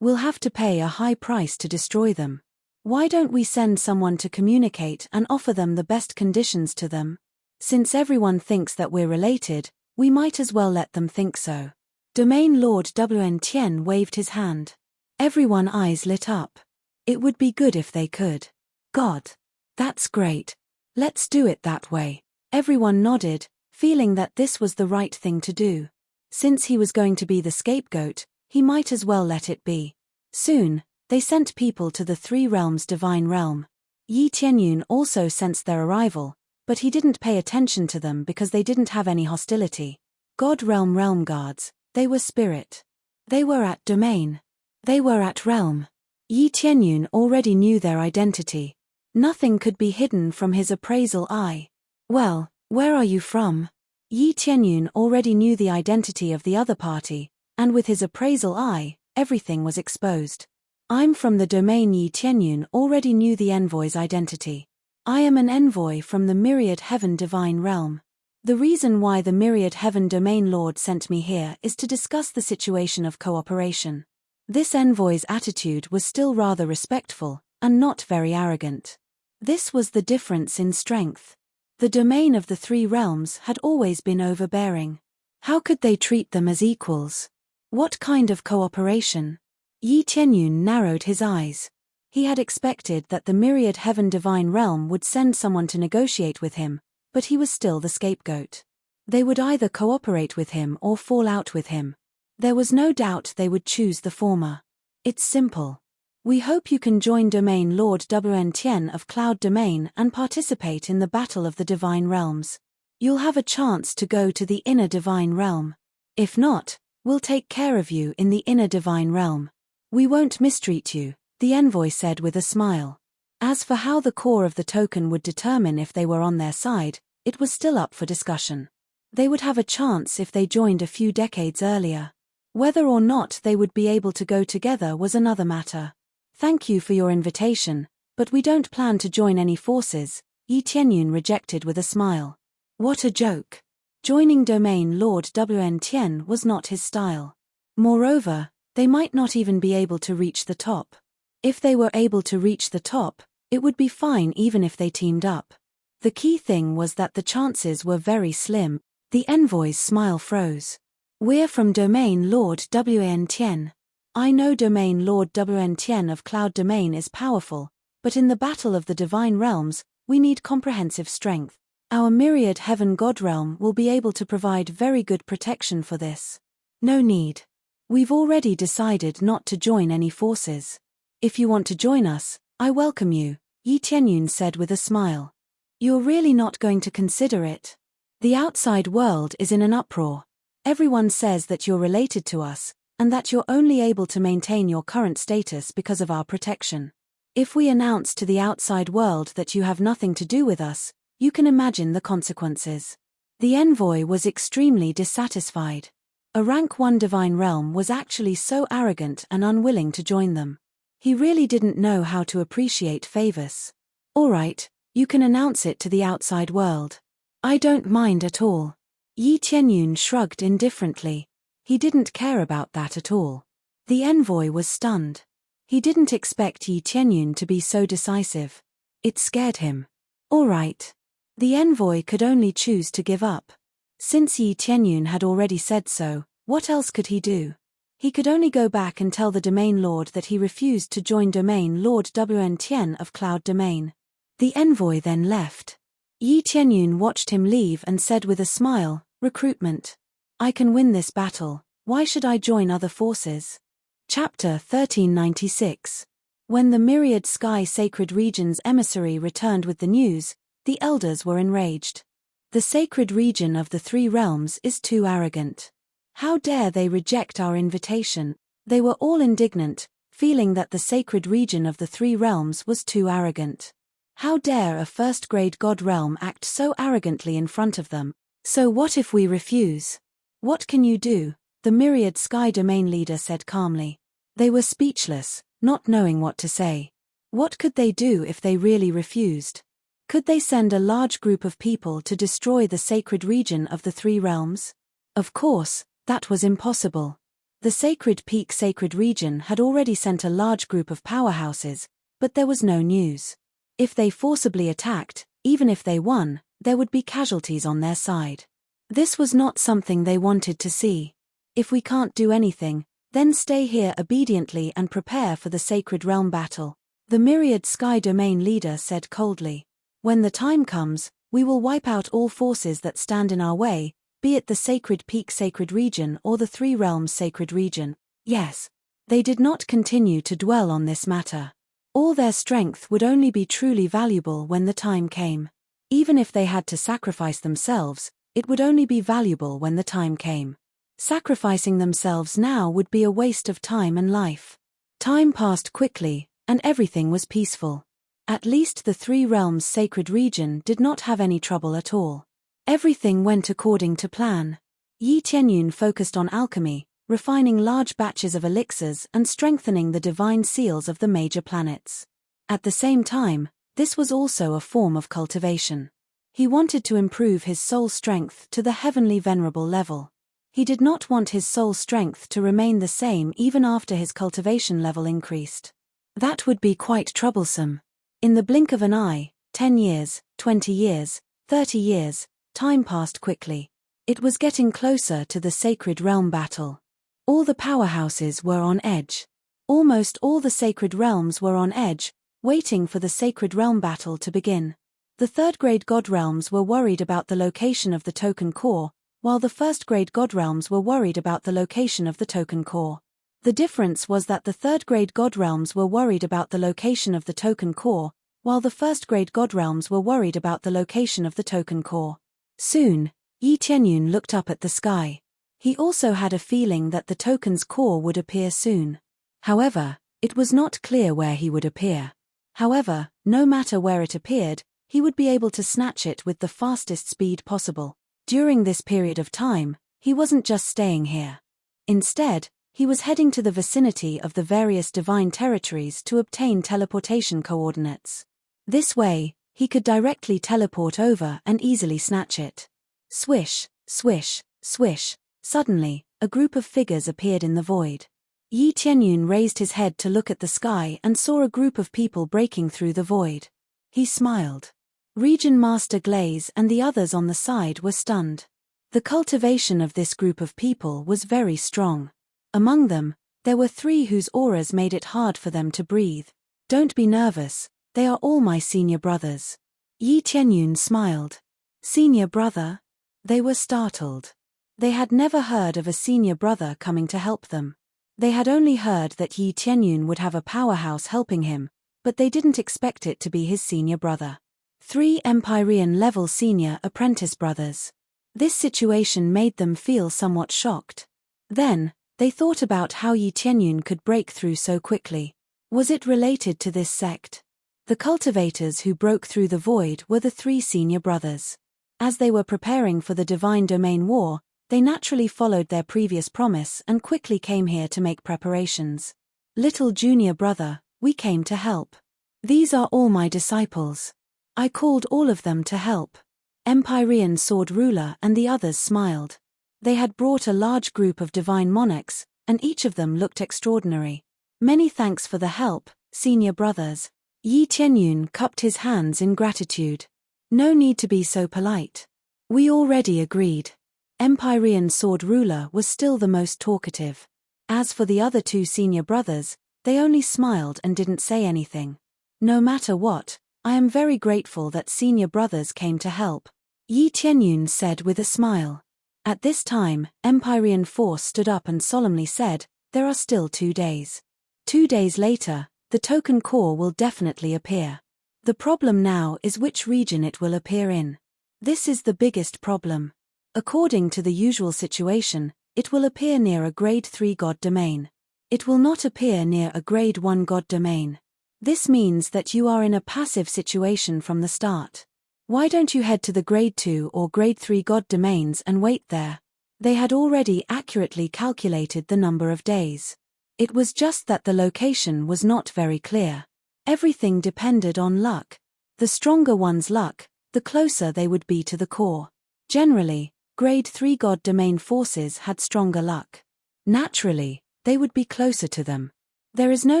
We'll have to pay a high price to destroy them. Why don't we send someone to communicate and offer them the best conditions to them? Since everyone thinks that we're related, we might as well let them think so. Domain Lord Wn Tien waved his hand. Everyone's eyes lit up. It would be good if they could. God. That's great. Let's do it that way. Everyone nodded, feeling that this was the right thing to do. Since he was going to be the scapegoat, he might as well let it be. Soon, they sent people to the three realms' divine realm. Yi Tianyun also sensed their arrival, but he didn't pay attention to them because they didn't have any hostility. God realm guards, they were spirit. They were at domain. They were at realm. Yi Tianyun already knew their identity. Nothing could be hidden from his appraisal eye. Well, where are you from? Yi Tianyun already knew the identity of the other party, and with his appraisal eye, everything was exposed. I'm from the domain. Yi Tianyun already knew the envoy's identity. I am an envoy from the Myriad Heaven Divine Realm. The reason why the Myriad Heaven Domain Lord sent me here is to discuss the situation of cooperation. This envoy's attitude was still rather respectful, and not very arrogant. This was the difference in strength. The domain of the three realms had always been overbearing. How could they treat them as equals? What kind of cooperation? Yi Tianyun narrowed his eyes. He had expected that the Myriad Heaven Divine Realm would send someone to negotiate with him, but he was still the scapegoat. They would either cooperate with him or fall out with him. There was no doubt they would choose the former. It's simple. We hope you can join Domain Lord Wn Tien of Cloud Domain and participate in the Battle of the Divine Realms. You'll have a chance to go to the Inner Divine Realm. If not, we'll take care of you in the Inner Divine Realm. We won't mistreat you, the envoy said with a smile. As for how the core of the token would determine if they were on their side, it was still up for discussion. They would have a chance if they joined a few decades earlier. Whether or not they would be able to go together was another matter. Thank you for your invitation, but we don't plan to join any forces, Yi Tianyun rejected with a smile. What a joke. Joining Domain Lord Wn Tien was not his style. Moreover, they might not even be able to reach the top. If they were able to reach the top, it would be fine even if they teamed up. The key thing was that the chances were very slim. The envoy's smile froze. We're from Domain Lord Wn Tien. I know Domain Lord Wn Tien of Cloud Domain is powerful, but in the Battle of the Divine Realms, we need comprehensive strength. Our myriad Heaven God realm will be able to provide very good protection for this. No need. We've already decided not to join any forces. If you want to join us, I welcome you, Yi Tianyun said with a smile. You're really not going to consider it? The outside world is in an uproar. Everyone says that you're related to us, and that you're only able to maintain your current status because of our protection. If we announce to the outside world that you have nothing to do with us, you can imagine the consequences. The envoy was extremely dissatisfied. A rank 1 divine realm was actually so arrogant and unwilling to join them. He really didn't know how to appreciate favors. All right, you can announce it to the outside world. I don't mind at all. Yi Tianyun shrugged indifferently. He didn't care about that at all. The envoy was stunned. He didn't expect Yi Tianyun to be so decisive. It scared him. All right. The envoy could only choose to give up. Since Yi Tianyun had already said so, what else could he do? He could only go back and tell the Domain Lord that he refused to join Domain Lord Wn Tien of Cloud Domain. The envoy then left. Yi Tianyun watched him leave and said with a smile, "Recruitment. I can win this battle, why should I join other forces?" Chapter 1396. When the myriad Sky Sacred Region's emissary returned with the news, the elders were enraged. The sacred region of the three realms is too arrogant. How dare they reject our invitation? They were all indignant, feeling that the sacred region of the three realms was too arrogant. How dare a first-grade god realm act so arrogantly in front of them? So what if we refuse? What can you do? The myriad Sky Domain leader said calmly. They were speechless, not knowing what to say. What could they do if they really refused? Could they send a large group of people to destroy the sacred region of the three realms? Of course, that was impossible. The Sacred Peak Sacred Region had already sent a large group of powerhouses, but there was no news. If they forcibly attacked, even if they won, there would be casualties on their side. This was not something they wanted to see. If we can't do anything, then stay here obediently and prepare for the Sacred Realm battle, the myriad Sky Domain leader said coldly. When the time comes, we will wipe out all forces that stand in our way, be it the Sacred Peak Sacred Region or the Three Realms Sacred Region. Yes. They did not continue to dwell on this matter. All their strength would only be truly valuable when the time came. Even if they had to sacrifice themselves, it would only be valuable when the time came. Sacrificing themselves now would be a waste of time and life. Time passed quickly, and everything was peaceful. At least the Three Realms Sacred Region did not have any trouble at all. Everything went according to plan. Yi Tianyun focused on alchemy, refining large batches of elixirs and strengthening the divine seals of the major planets. At the same time, this was also a form of cultivation. He wanted to improve his soul strength to the heavenly venerable level. He did not want his soul strength to remain the same even after his cultivation level increased. That would be quite troublesome. In the blink of an eye, 10 years, 20 years, 30 years, time passed quickly. It was getting closer to the Sacred Realm battle. All the powerhouses were on edge. Almost all the sacred realms were on edge, waiting for the Sacred Realm battle to begin. The third-grade god realms were worried about the location of the token core, while the first-grade god realms were worried about the location of the token core. The difference was that the third-grade god realms were worried about the location of the token core, while the first-grade god realms were worried about the location of the token core. Soon, Yi Tianyun looked up at the sky. He also had a feeling that the token's core would appear soon. However, it was not clear where he would appear. However, no matter where it appeared, he would be able to snatch it with the fastest speed possible. During this period of time, he wasn't just staying here. Instead, he was heading to the vicinity of the various divine territories to obtain teleportation coordinates. This way, he could directly teleport over and easily snatch it. Swish, swish, swish. Suddenly, a group of figures appeared in the void. Yi Tianyun raised his head to look at the sky and saw a group of people breaking through the void. He smiled. Region Master Glaze and the others on the side were stunned. The cultivation of this group of people was very strong. Among them, there were 3 whose auras made it hard for them to breathe. Don't be nervous, they are all my senior brothers. Yi Tianyun smiled. Senior brother? They were startled. They had never heard of a senior brother coming to help them. They had only heard that Yi Tianyun would have a powerhouse helping him, but they didn't expect it to be his senior brother. 3 Empyrean-level senior apprentice brothers. This situation made them feel somewhat shocked. Then, they thought about how Yi Tianyun could break through so quickly. Was it related to this sect? The cultivators who broke through the void were the 3 senior brothers. As they were preparing for the Divine Domain War, they naturally followed their previous promise and quickly came here to make preparations. Little junior brother, we came to help. These are all my disciples. I called all of them to help. Empyrean Sword Ruler and the others smiled. They had brought a large group of divine monarchs, and each of them looked extraordinary. Many thanks for the help, senior brothers. Yi Tianyun cupped his hands in gratitude. No need to be so polite. We already agreed. Empyrean Sword Ruler was still the most talkative. As for the other 2 senior brothers, they only smiled and didn't say anything. No matter what, I am very grateful that senior brothers came to help, Yi Tianyun said with a smile. At this time, Empyrean Force stood up and solemnly said, there are still 2 days. 2 days later, the token core will definitely appear. The problem now is which region it will appear in. This is the biggest problem. According to the usual situation, it will appear near a grade 3 god domain. It will not appear near a grade 1 god domain. This means that you are in a passive situation from the start. Why don't you head to the grade 2 or grade 3 god domains and wait there? They had already accurately calculated the number of days. It was just that the location was not very clear. Everything depended on luck. The stronger one's luck, the closer they would be to the core. Generally, grade 3 god domain forces had stronger luck. Naturally, they would be closer to them. There is no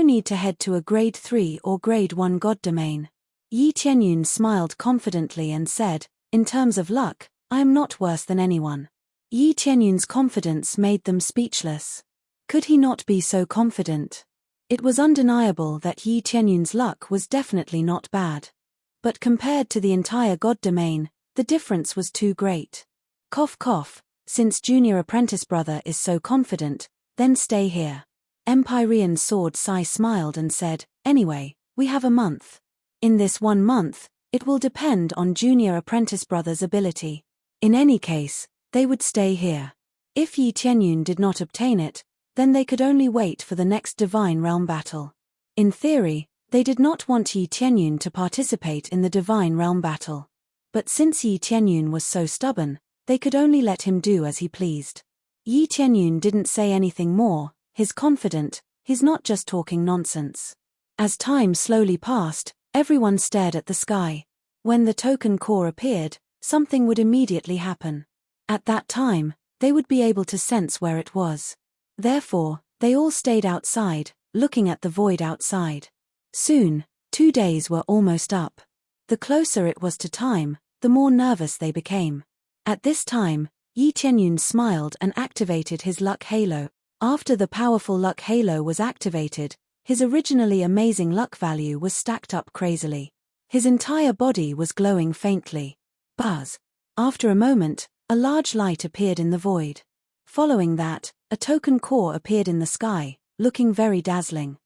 need to head to a grade 3 or grade 1 god domain. Yi Tianyun smiled confidently and said, in terms of luck, I am not worse than anyone. Yi Tianyun's confidence made them speechless. Could he not be so confident? It was undeniable that Yi Tianyun's luck was definitely not bad. But compared to the entire god domain, the difference was too great. Cough cough, since junior apprentice brother is so confident, then stay here. Empyrean Sword Sai smiled and said, anyway, we have a month. In this 1 month, it will depend on junior apprentice brother's ability. In any case, they would stay here. If Yi Tianyun did not obtain it, then they could only wait for the next Divine Realm battle. In theory, they did not want Yi Tianyun to participate in the Divine Realm battle. But since Yi Tianyun was so stubborn, they could only let him do as he pleased. Yi Tianyun didn't say anything more, he's confident, he's not just talking nonsense. As time slowly passed, everyone stared at the sky. When the token core appeared, something would immediately happen. At that time, they would be able to sense where it was. Therefore, they all stayed outside, looking at the void outside. Soon, 2 days were almost up. The closer it was to time, the more nervous they became. At this time, Yi Tianyun smiled and activated his luck halo. After the powerful luck halo was activated, his originally amazing luck value was stacked up crazily. His entire body was glowing faintly. Buzz. After a moment, a large light appeared in the void. Following that, a token core appeared in the sky, looking very dazzling.